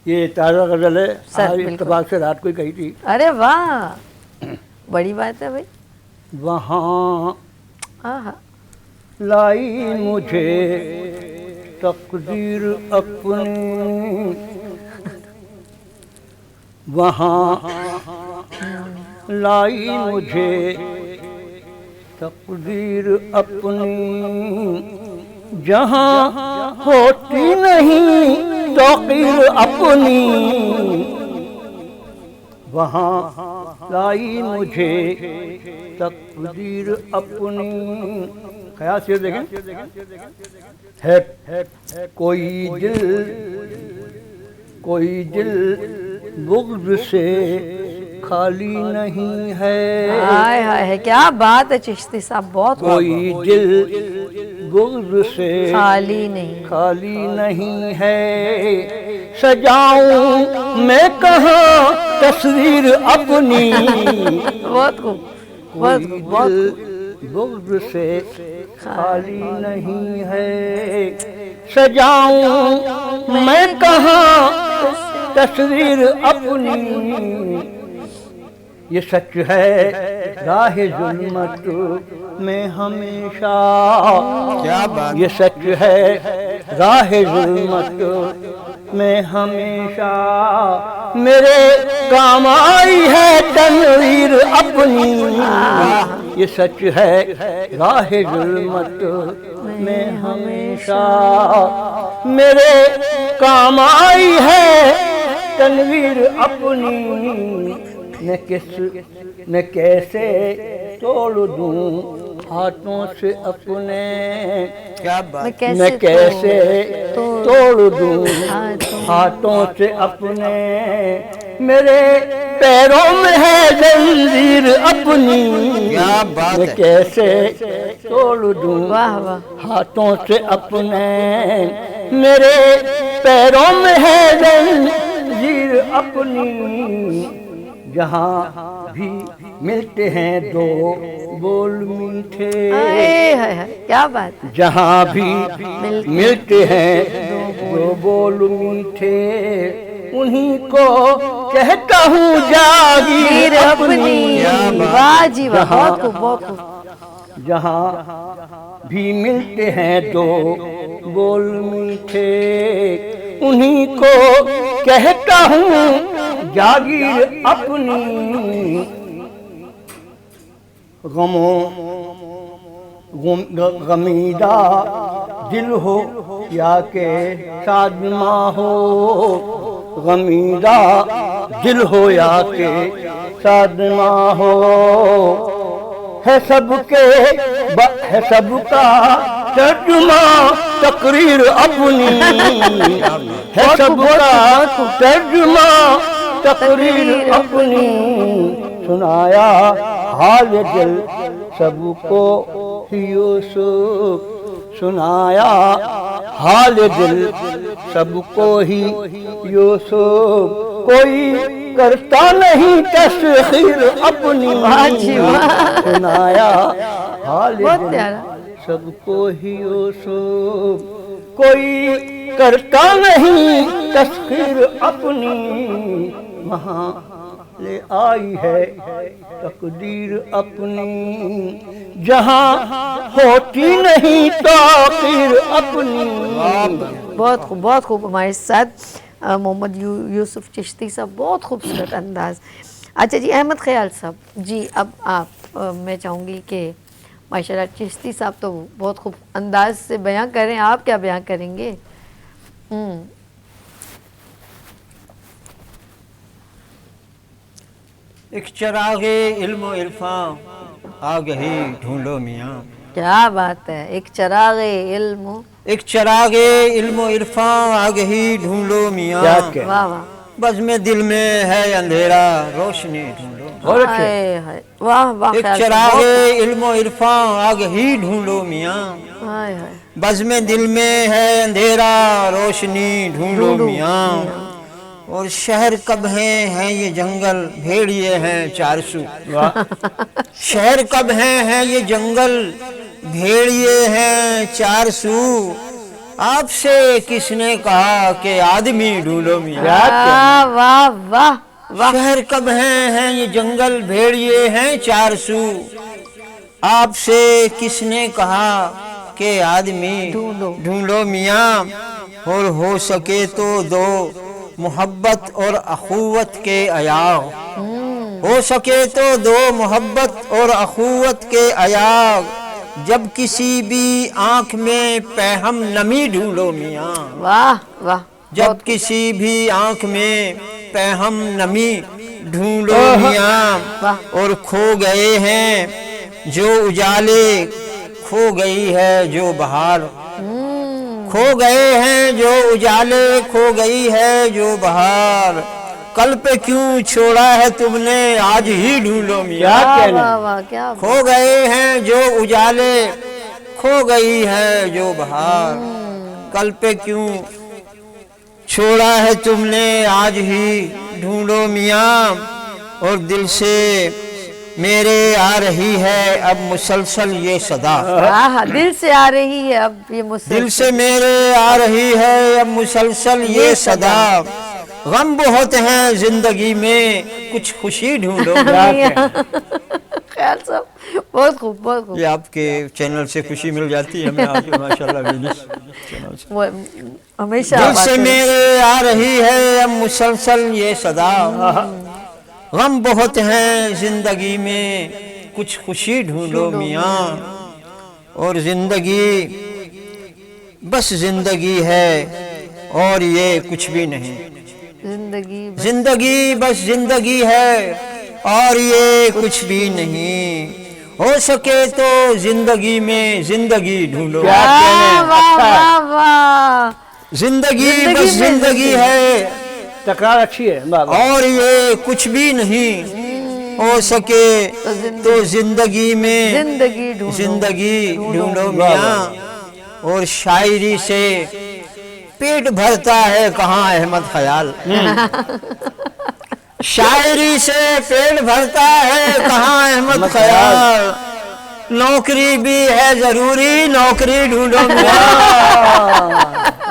[SPEAKER 6] ये ताज़ा गजल है,
[SPEAKER 2] सर,
[SPEAKER 6] आज
[SPEAKER 2] बिल्कुल।
[SPEAKER 6] इत्तेफाक से रात को ही कही थी।
[SPEAKER 2] अरे वाह, बड़ी बात है भाई।
[SPEAKER 6] वहाँ
[SPEAKER 2] हाँ,
[SPEAKER 6] लाई मुझे तकदीर अपनी, वहाँ लाई मुझे तकदीर अपनी, जहाँ होती नहीं तौकीर अपनी, वहाँ लाई मुझे तकदीर अपनी। ख्याल से देखें, है कोई दिल बुग़्ज़ से खाली नहीं है।
[SPEAKER 2] हाय हाय, क्या बात है चिश्ती साहब, बहुत
[SPEAKER 6] कोई दिल बुग़्ज़ से
[SPEAKER 2] खाली
[SPEAKER 6] नहीं है। सजाऊं मैं कहाँ तस्वीर अपनी,
[SPEAKER 2] बहुत खूब, बहुत खूब, बहुत खूब।
[SPEAKER 6] बुग़्ज़ से खाली नहीं है। सजाऊं मैं कहाँ तस्वीर अपनी, ये सच है राह ज़ुल्मत में हमेशा।
[SPEAKER 7] क्या बात।
[SPEAKER 6] ये सच है राह ज़ुल्मत में हमेशा। मेरे काम आई है तनवीर अपनी, ये सच है राह ज़ुल्मत में हमेशा। मेरे काम आई है तनवीर अपनी। न कैसे तोड़ दूं हाथों से अपने,
[SPEAKER 7] क्या बात।
[SPEAKER 6] मैं कैसे तोड़ दूं हाथों से अपने। मेरे पैरों में है जंजीर अपनी,
[SPEAKER 7] क्या बात
[SPEAKER 6] मैं
[SPEAKER 7] है।
[SPEAKER 6] कैसे तोड़ दूं
[SPEAKER 2] वाह वाह,
[SPEAKER 6] हाथों से अपने। मेरे पैरों में है जंजीर अपनी, जहाँ भी मिलते हैं दो बोल मीठे।
[SPEAKER 2] हाय हाय हाय, क्या बात है।
[SPEAKER 6] जहाँ भी मिलते हैं दो बोल मीठे, उन्हीं को कहता हूँ जागीर अपनी।
[SPEAKER 2] वाह जी वाह, बहुत खूब, बहुत खूब।
[SPEAKER 6] जहाँ भी मिलते हैं दो बोल मीठे, उन्हीं को कहता हूँ जागीर अपनी। गमीदा दिल हो या के शादमा हो, गमीदा दिल हो या के शादमा हो। है सबका तर्जुमा तकरीर अपनी, है सबका तर्जुमा तकरीर अपनी। सुनाया हाल दिल सबको यूसुफ, सुनाया हाल दिल सबको ही यूसुफ। कोई करता नहीं तस्खीर अपनी, सुनाया हाल दिल सबको ही यूसुफ। कोई करता नहीं तस्खीर अपनी, वहाँ ले आई है तकदीर अपनी। जहाँ होती नहीं ताक़ीर अपनी।
[SPEAKER 2] बहुत खूब, बहुत खूब। हमारे साथ मोहम्मद यूसुफ चिश्ती साहब, बहुत खूबसूरत अंदाज। अच्छा जी, अहमद ख्याल साहब जी, अब आप मैं चाहूँगी कि माशाल्लाह चिश्ती साहब तो बहुत खूब अंदाज से बयां करें, आप क्या बयां करेंगे?
[SPEAKER 7] एक चरागे इल्म इरफान आगही ढूंढो मियाँ।
[SPEAKER 2] क्या बात है, एक चरागे इल्म,
[SPEAKER 7] एक चरागे इल्म इरफान आगही ढूंढो मियाँ।
[SPEAKER 2] वाह वाह,
[SPEAKER 7] बज़ में दिल में है अंधेरा रोशनी ढूंढो।
[SPEAKER 2] हाय हाय, वाह वाह।
[SPEAKER 7] एक चरागे इल्म इरफान आगही ढूंढो मियाँ,
[SPEAKER 2] हाय हाय,
[SPEAKER 7] बज़ में दिल में है अंधेरा रोशनी ढूंढो मियाँ। और शहर कब हैं ये जंगल भेड़िए हैं 400। शहर कब हैं ये जंगल भेड़िए हैं 400। आपसे किसने कहा कि आदमी ढूंढो मियाँ।
[SPEAKER 2] वाह वाह वाह वाह।
[SPEAKER 7] शहर कब हैं ये जंगल भेड़िए हैं 400। आपसे किसने कहा कि आदमी ढूंढो मियाँ। और हो सके तो दो मोहब्बत और अखुवत के अयाग, हो सके तो दो मोहब्बत और अखुवत के अयाग, जब किसी भी आंख में पैहम नमी ढूंढो मियाँ,
[SPEAKER 2] वाह वाह,
[SPEAKER 7] जब किसी भी आंख में पैहम नमी ढूंढो मियाँ, और खो गए हैं जो उजाले, खो गई है जो बहार, खो गए हैं जो उजाले, खो गई है जो बहार, कल पे क्यों छोड़ा है तुमने आज ही ढूंढो मियाँ,
[SPEAKER 2] वाह वाह, क्या
[SPEAKER 7] खो गए हैं जो उजाले, खो गई है जो बहार, कल पे क्यों छोड़ा है तुमने आज ही ढूंढो मियाँ, और दिल से मेरे आ रही है अब मुसलसल ये सदा,
[SPEAKER 2] वाह, दिल से आ रही है अब ये मुझसे,
[SPEAKER 7] दिल से मेरे आ रही है अब मुसलसल ये सदा, गम बहुत हैं जिंदगी में कुछ खुशी ढूंढो।
[SPEAKER 2] ख्याल सब बहुत खूब, बहुत खूब।
[SPEAKER 7] ये आपके चैनल से खुशी मिल जाती है हमें आज माशाल्लाह चैनल से।
[SPEAKER 2] वो हमेशा
[SPEAKER 7] दिल से मेरे आ रही है अब मुसलसल ये सदा, गम बहुत हैं जिंदगी में कुछ खुशी ढूंढो मियाँ, और जिंदगी बस जिंदगी है और ये कुछ भी नहीं, जिंदगी बस जिंदगी है और ये कुछ भी नहीं, हो सके तो जिंदगी में जिंदगी ढूंढो।
[SPEAKER 2] वाह वाह वाह,
[SPEAKER 7] जिंदगी बस जिंदगी है,
[SPEAKER 6] तकरार अच्छी है
[SPEAKER 7] और ये कुछ भी नहीं, हो सके तो जिंदगी में जिंदगी ढूंढो मियाँ, और शायरी से पेट भरता है कहाँ अहमद ख्याल, शायरी से पेट भरता है कहाँ अहमद ख्याल, नौकरी भी है जरूरी नौकरी ढूंढो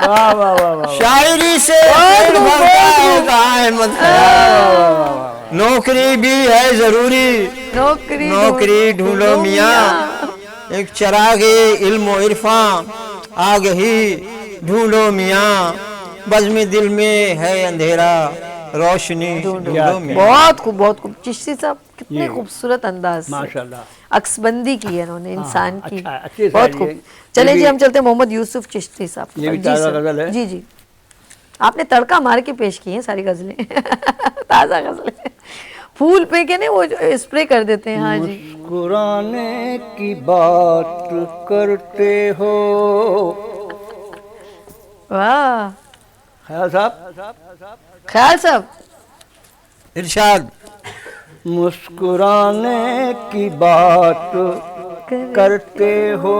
[SPEAKER 6] वाह वाह वाह,
[SPEAKER 7] शायरी से पेट भरता है कहाँ अहमद ख्याल, नौकरी भी है जरूरी नौकरी ढूंढो मियाँ, एक चरागे इल्म और इरफान आग ही ढूंढो मियाँ, बज़्म दिल में है अंधेरा रोशनी ढूंढो मियाँ।
[SPEAKER 2] बहुत खूब, बहुत खूब। चिश्ती साहब कितने खूबसूरत अंदाज से
[SPEAKER 6] माशाल्लाह
[SPEAKER 2] अक्सबंदी की है उन्होंने इंसान की,
[SPEAKER 6] अच्छा, अच्छी
[SPEAKER 2] बहुत
[SPEAKER 6] शायरी
[SPEAKER 2] खूब।
[SPEAKER 6] है।
[SPEAKER 2] चले
[SPEAKER 6] ये
[SPEAKER 2] जी
[SPEAKER 6] भी-
[SPEAKER 2] हम चलते हैं मोहम्मद यूसुफ चिश्ती साहब
[SPEAKER 6] ये भी
[SPEAKER 2] जी
[SPEAKER 6] ताज़ा
[SPEAKER 2] सर।
[SPEAKER 6] गज़ल है।
[SPEAKER 2] जी जी, आपने तड़का मार के पेश की हैं सारी गजलें ताज़ा गजलें, फूल पे के नहीं वो स्प्रे कर देते हैं। हाँ जी,
[SPEAKER 6] मुस्कुराने की बात करते हो,
[SPEAKER 2] वाह
[SPEAKER 6] ख्याल साहब
[SPEAKER 2] ख्याल साहब,
[SPEAKER 7] इरशाद,
[SPEAKER 6] मुस्कुराने की बात करते हो,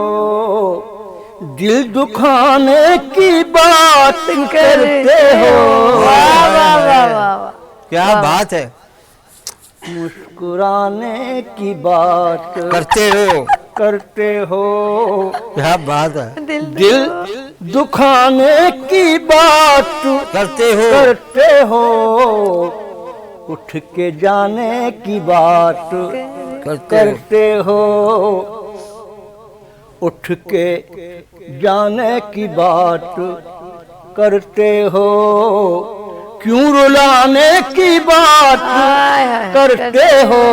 [SPEAKER 6] दिल दुखाने की बात करते हो,
[SPEAKER 2] वाह वाह वाह वाह वाह,
[SPEAKER 7] क्या बात है,
[SPEAKER 6] मुस्कुराने की बात
[SPEAKER 7] करते हो, क्या बात है,
[SPEAKER 6] दिल दुखाने की बात करते हो, उठ के जाने की बात करते हो, उठ के जाने की बात करते हो, क्यों रुलाने की बात करते हो,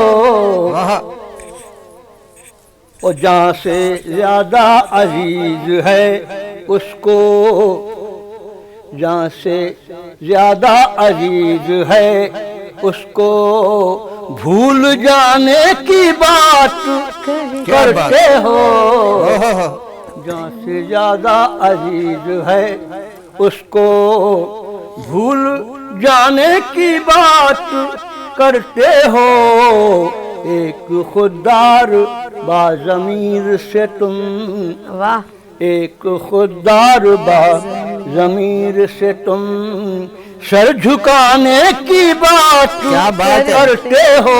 [SPEAKER 6] और जहाँ से ज्यादा अजीज है उसको, जहाँ से ज्यादा अजीज है उसको भूल जाने की बात करते हो, जहाँ से ज्यादा अजीज है उसको भूल जाने की बात करते हो, एक खुददार बाज़मीर से तुम,
[SPEAKER 2] वाह,
[SPEAKER 6] एक खुददार बाज़मीर से तुम सर झुकाने की बात करते हो,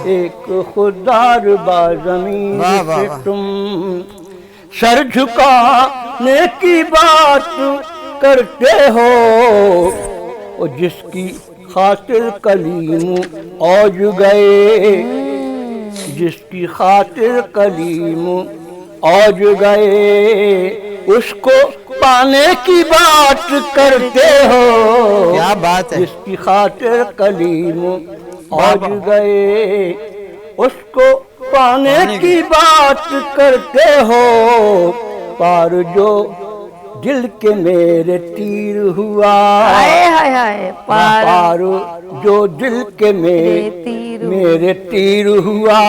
[SPEAKER 6] एक खुददार बाज़मीर से तुम सर झुकाने की बात करते हो, और जिसकी खातिर कलीम औज गए, जिसकी खातिर कलीम औज गए उसको पाने की बात करते हो।
[SPEAKER 7] क्या बात है।
[SPEAKER 6] जिसकी खातिर कलीम औज गए उसको पाने की बात करते हो। पार जो दिल के मेरे तीर हुआ,
[SPEAKER 2] हाय हाय हाय,
[SPEAKER 6] पार जो दिल के मेरे तीर हुआ,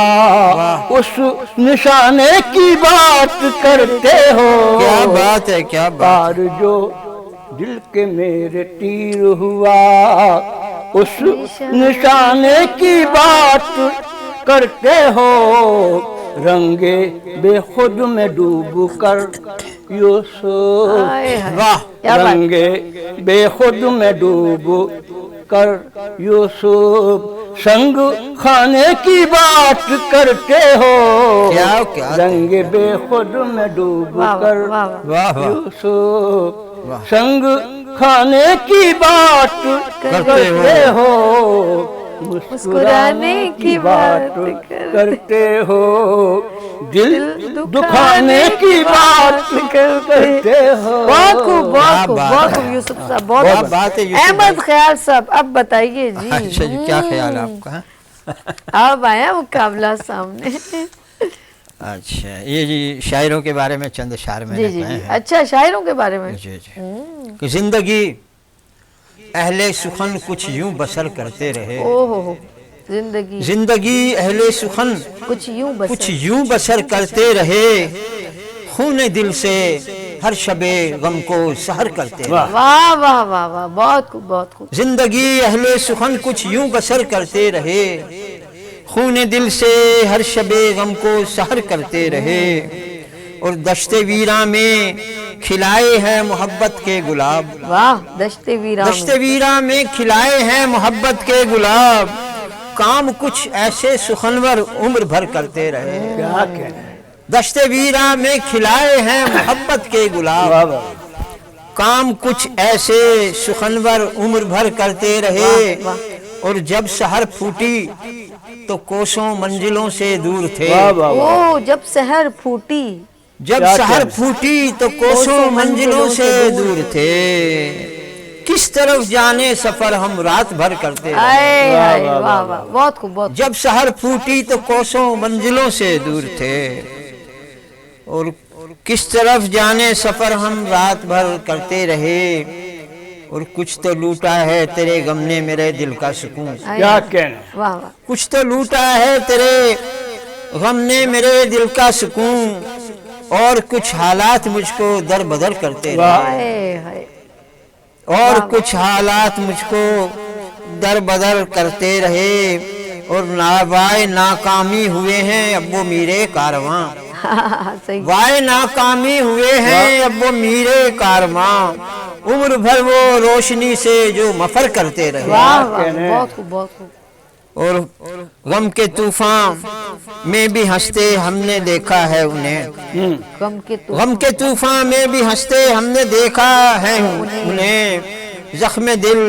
[SPEAKER 6] उस निशाने की बात करते हो।
[SPEAKER 7] क्या बात है, क्या बात।
[SPEAKER 6] पार जो दिल के मेरे तीर हुआ, उस निशाने की बात करते हो। रंगे बेखुद में डूब कर यूसुफ,
[SPEAKER 7] वाह।
[SPEAKER 6] रंगे बेखुद में डूब कर यूसुफ संग खाने की बात करते हो।
[SPEAKER 7] क्या क्या
[SPEAKER 6] रंगे बेखुद में डूब कर
[SPEAKER 7] वाह।
[SPEAKER 6] यूसुफ संग खाने की बात करते हो। मुस्कुराने की बात करते हो। दिल दुखाने की बात करते हो।
[SPEAKER 2] बहुत खूब, बहुत खूब, बहुत खूब यूसुफ साहब, बहुत
[SPEAKER 7] क्या
[SPEAKER 2] खूब।
[SPEAKER 7] बात है यूसुफ
[SPEAKER 2] अहमद ख्याल साहब, अब बताइए जी।
[SPEAKER 7] अच्छा जी, क्या ख्याल है आपका।
[SPEAKER 2] अब आया मुकाबला सामने।
[SPEAKER 7] अच्छा, ये जी शायरों के बारे में चंद शायर
[SPEAKER 2] जी
[SPEAKER 7] मैंने
[SPEAKER 2] जी
[SPEAKER 7] कहे
[SPEAKER 2] जी,
[SPEAKER 7] हैं।
[SPEAKER 2] अच्छा शायरों के बारे में।
[SPEAKER 7] जी जी। कि जिंदगी अहले सुखन कुछ यूं बसर करते रहे।
[SPEAKER 2] ओहो, जिंदगी
[SPEAKER 7] जिंदगी अहले सुखन
[SPEAKER 2] कुछ यूं बस
[SPEAKER 7] कुछ यूं बसर करते रहे। खून दिल से हर शबे गम को सहर करते रहे।
[SPEAKER 2] वाह वाह वाह वाह, बहुत खूब, बहुत खूब।
[SPEAKER 7] जिंदगी अहले सुखन कुछ यूं बसर करते रहे। खून दिल से हर शबे गम को सहर करते रहे। और दश्ते वीरा में खिलाए हैं मोहब्बत के गुलाब।
[SPEAKER 2] वाह, दश्ते वीरा में।
[SPEAKER 7] दश्ते वीरा में खिलाए हैं मोहब्बत के गुलाब। काम कुछ ऐसे सुखनवर उम्र भर करते रहे।
[SPEAKER 6] क्या कहना।
[SPEAKER 7] दश्ते वीरा में खिलाए हैं मोहब्बत के गुलाब। काम कुछ ऐसे सुखनवर उम्र भर करते रहे। और जब सहर फूटी तो कोसों मंजिलों से दूर थे।
[SPEAKER 2] ओ, जब सहर फूटी,
[SPEAKER 7] जब सहर फूटी तो कोसों मंजिलों से दूर थे। किस तरफ जाने सफर हम रात भर करते रहे।
[SPEAKER 2] आए आए, वाह वाह, बहुत खूब, बहुत।
[SPEAKER 7] जब सहर फूटी तो कोसों मंजिलों से दूर थे। और किस तरफ जाने सफर हम रात भर करते रहे। और कुछ तो लूटा है तेरे गम ने मेरे दिल का सुकून।
[SPEAKER 6] क्या कहना।
[SPEAKER 2] वाह वाह,
[SPEAKER 7] कुछ तो लूटा है तेरे गम ने मेरे दिल का सुकून। और कुछ हालात मुझको दर बदर करते रहे।
[SPEAKER 2] हाय हाय,
[SPEAKER 7] और कुछ हालात मुझको दर बदर करते रहे। और वाय नाकामी हुए हैं अब वो मीरे कारवां।
[SPEAKER 2] सही।
[SPEAKER 7] वाय नाकामी हुए हैं अब वो मीरे कारवां। उम्र भर वो रोशनी से जो मफर करते रहे।
[SPEAKER 2] वाह वाह, बहुत खूब, बहुत खूब।
[SPEAKER 7] और गम के तूफान में भी हंसते हमने देखा है उन्हें। गम के तूफान में भी हंसते हमने देखा है उन्हें। जख्म दिल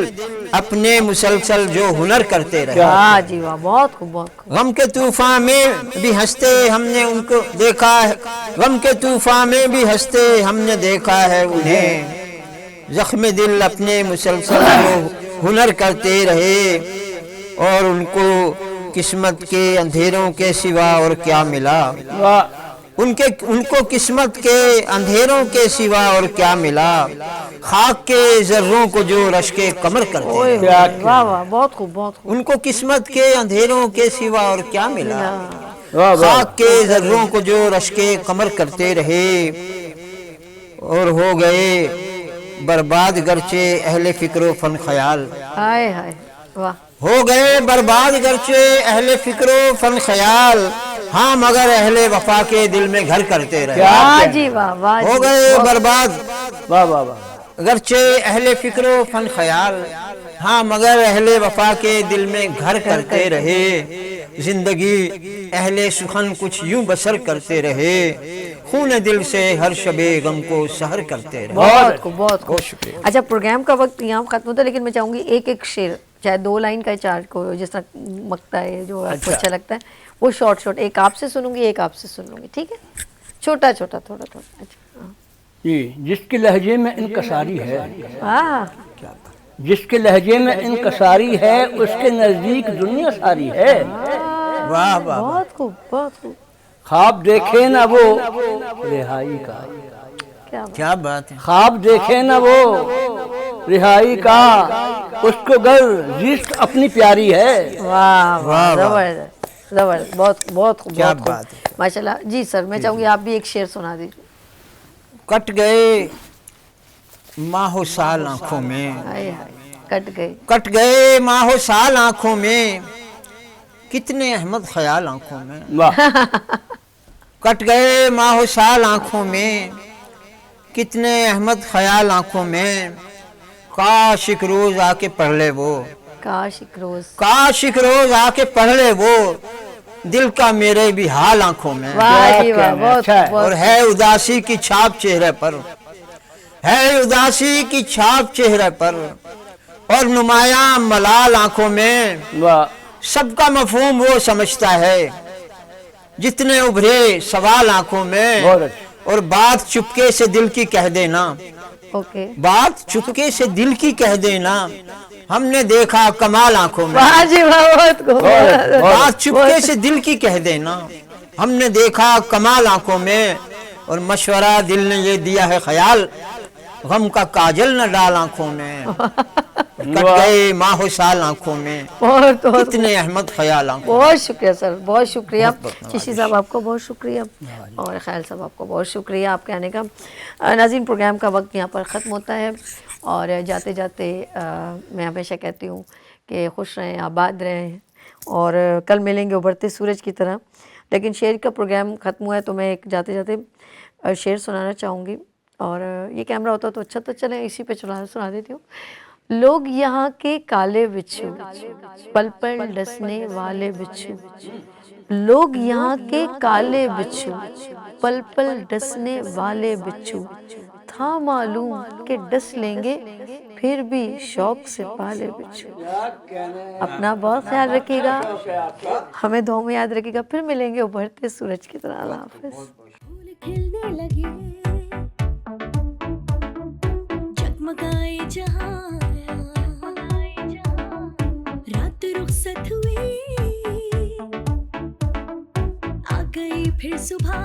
[SPEAKER 7] अपने मुसलसल जो हुनर करते रहे।
[SPEAKER 2] वाह जी वाह, बहुत खूब, बहुत खूब।
[SPEAKER 7] गम के तूफान में भी हंसते हमने उनको देखा है। गम के तूफान में भी हंसते हमने देखा है उन्हें। जख्म दिल अपने मुसलसल जो हुनर करते रहे। और उनको किस्मत के अंधेरों के सिवा और क्या मिला। उनको किस्मत के अंधेरों के सिवा और क्या मिला। खाक के जर्रों को जो रश्के कमर करते रहे।
[SPEAKER 2] वाह वाह, बहुत खूब, बहुत खूब।
[SPEAKER 7] उनको किस्मत के अंधेरों के सिवा और क्या मिला। खाक के जर्रों को जो रश्के कमर करते रहे। और हो गए बर्बाद गरचे अहले फिक्रो फन ख्याल।
[SPEAKER 2] हाय हाय, वाह।
[SPEAKER 7] हो गए बर्बाद गरचे अहले फिक्रो फन ख्याल। हाँ मगर अहले वफा के दिल में घर करते रहे।
[SPEAKER 2] वाह जी वाह, वाह।
[SPEAKER 7] हो गए बर्बाद
[SPEAKER 6] वाह वाह वाह।
[SPEAKER 7] गरचे अहले फिक्रो फन ख्याल। हाँ मगर अहले वफा के दिल में घर करते रहे। जिंदगी अहले सुखन कुछ यूं बसर करते रहे। खून दिल से हर शबे गम को सहर करते रहे।
[SPEAKER 2] बहुत खूब, बहुत खूब।
[SPEAKER 7] शुक्रिया।
[SPEAKER 2] अच्छा, प्रोग्राम का वक्त यहाँ खत्म होता है, लेकिन मैं चाहूंगी एक एक शेर, चाहे 2 लाइन का, चार को, जिस तरह मकता है जो आपको अच्छा लगता है वो शॉर्ट एक आपसे सुनूंगी, एक आपसे सुन लूंगी, ठीक है? छोटा छोटा थोड़ा थोड़ा। अच्छा हाँ।
[SPEAKER 6] जी, जिसके लहजे में इनकसारी है,
[SPEAKER 2] वाह
[SPEAKER 6] जिसके लहजे में इनकसारी है, उसके नजदीक दुनिया सारी है।
[SPEAKER 7] वाह वाह
[SPEAKER 2] बहुत खूब बहुत खूब।
[SPEAKER 6] ख्वाब देखे ना वो रिहाई का,
[SPEAKER 2] क्या बात।
[SPEAKER 7] क्या बात है।
[SPEAKER 6] ख्वाब देखे ना वो रिहाई का, उसको गर जिस्त अपनी प्यारी है।
[SPEAKER 2] वाह वाह
[SPEAKER 7] वाह, वाह।
[SPEAKER 2] जबरदस्त जबरदस्त, बहुत बहुत खूब,
[SPEAKER 7] क्या
[SPEAKER 2] बहुत खूब।
[SPEAKER 7] बात है।
[SPEAKER 2] माशाल्लाह। जी सर, मैं चाहूंगी आप भी एक शेर सुना दीजिए।
[SPEAKER 7] कट गए माहो साल आंखों में,
[SPEAKER 2] हाय हाय, कट गई।
[SPEAKER 7] कट गए माहो साल आंखों में, कितने अहमद ख्याल आंखों में।
[SPEAKER 6] वाह,
[SPEAKER 7] कट गए माहो साल आंखों में, कितने अहमद ख्याल आंखों में, काश एक रोज आके पढ़ ले वो,
[SPEAKER 2] काश एक रोज।
[SPEAKER 7] काश एक रोज आके पढ़ ले वो, दिल का मेरे भी हाल आंखों में।
[SPEAKER 2] वाह जी वाह,
[SPEAKER 6] कहना,
[SPEAKER 2] बहुत
[SPEAKER 6] अच्छा है।
[SPEAKER 2] बहुत।
[SPEAKER 7] और है उदासी की छाप चेहरे पर, है उदासी की छाप चेहरे पर, और नुमाया मलाल आंखों में।
[SPEAKER 6] वाह,
[SPEAKER 7] सबका मफहूम वो समझता है, जितने उभरे सवाल आंखों में।
[SPEAKER 6] बहुत अच्छा।
[SPEAKER 7] और बात चुपके से दिल की कह देना,
[SPEAKER 2] ओके।
[SPEAKER 7] बात चुपके से दिल की कह देना, हमने देखा कमाल आंखों में।
[SPEAKER 2] वाह जी वाह, बहुत खूब।
[SPEAKER 7] बात चुपके से दिल की कह देना, हमने देखा कमाल आंखों में। और मशवरा दिल ने ये दिया है ख्याल, गम का काजल न डाल आंखों में। कट गए माहो साल आंखों में,
[SPEAKER 2] बहुत बहुत
[SPEAKER 7] कितने अहमद ख्याल आंखों में।
[SPEAKER 2] बहुत शुक्रिया सर, बहुत शुक्रिया।
[SPEAKER 7] बहुत
[SPEAKER 2] चिश्ती साहब आपको बहुत शुक्रिया, और ख्याल साहब आपको बहुत शुक्रिया आपके आने का। नाज़रीन, प्रोग्राम का वक्त यहाँ पर ख़त्म होता है, और जाते जाते मैं हमेशा कहती हूँ कि खुश रहें, आबाद रहें, और कल मिलेंगे उभरते सूरज की तरह। लेकिन शेर का प्रोग्राम ख़त्म हुआ है, तो मैं एक जाते जाते शेर सुनाना चाहूँगी, और ये कैमरा होता तो अच्छा, तो चले इसी पे सुना देती हूँ। लोग यहाँ के काले बिच्छू, पल पल डसने वाले बिच्छू, लोग यहाँ के काले बिच्छू, पल पल डसने वाले बिच्छू, था मालूम कि डस लेंगे फिर भी शौक से पाले बिच्छू। अपना बहुत ख्याल रखिएगा, हमें दुआ में याद रखिएगा। फिर मिलेंगे उभरते सूरज की तरह। अल्लाह हाफिज़।
[SPEAKER 1] फूल खिलने लगे, जगमगाए जहां, रात रुखसत हुई, आ गई फिर सुबह।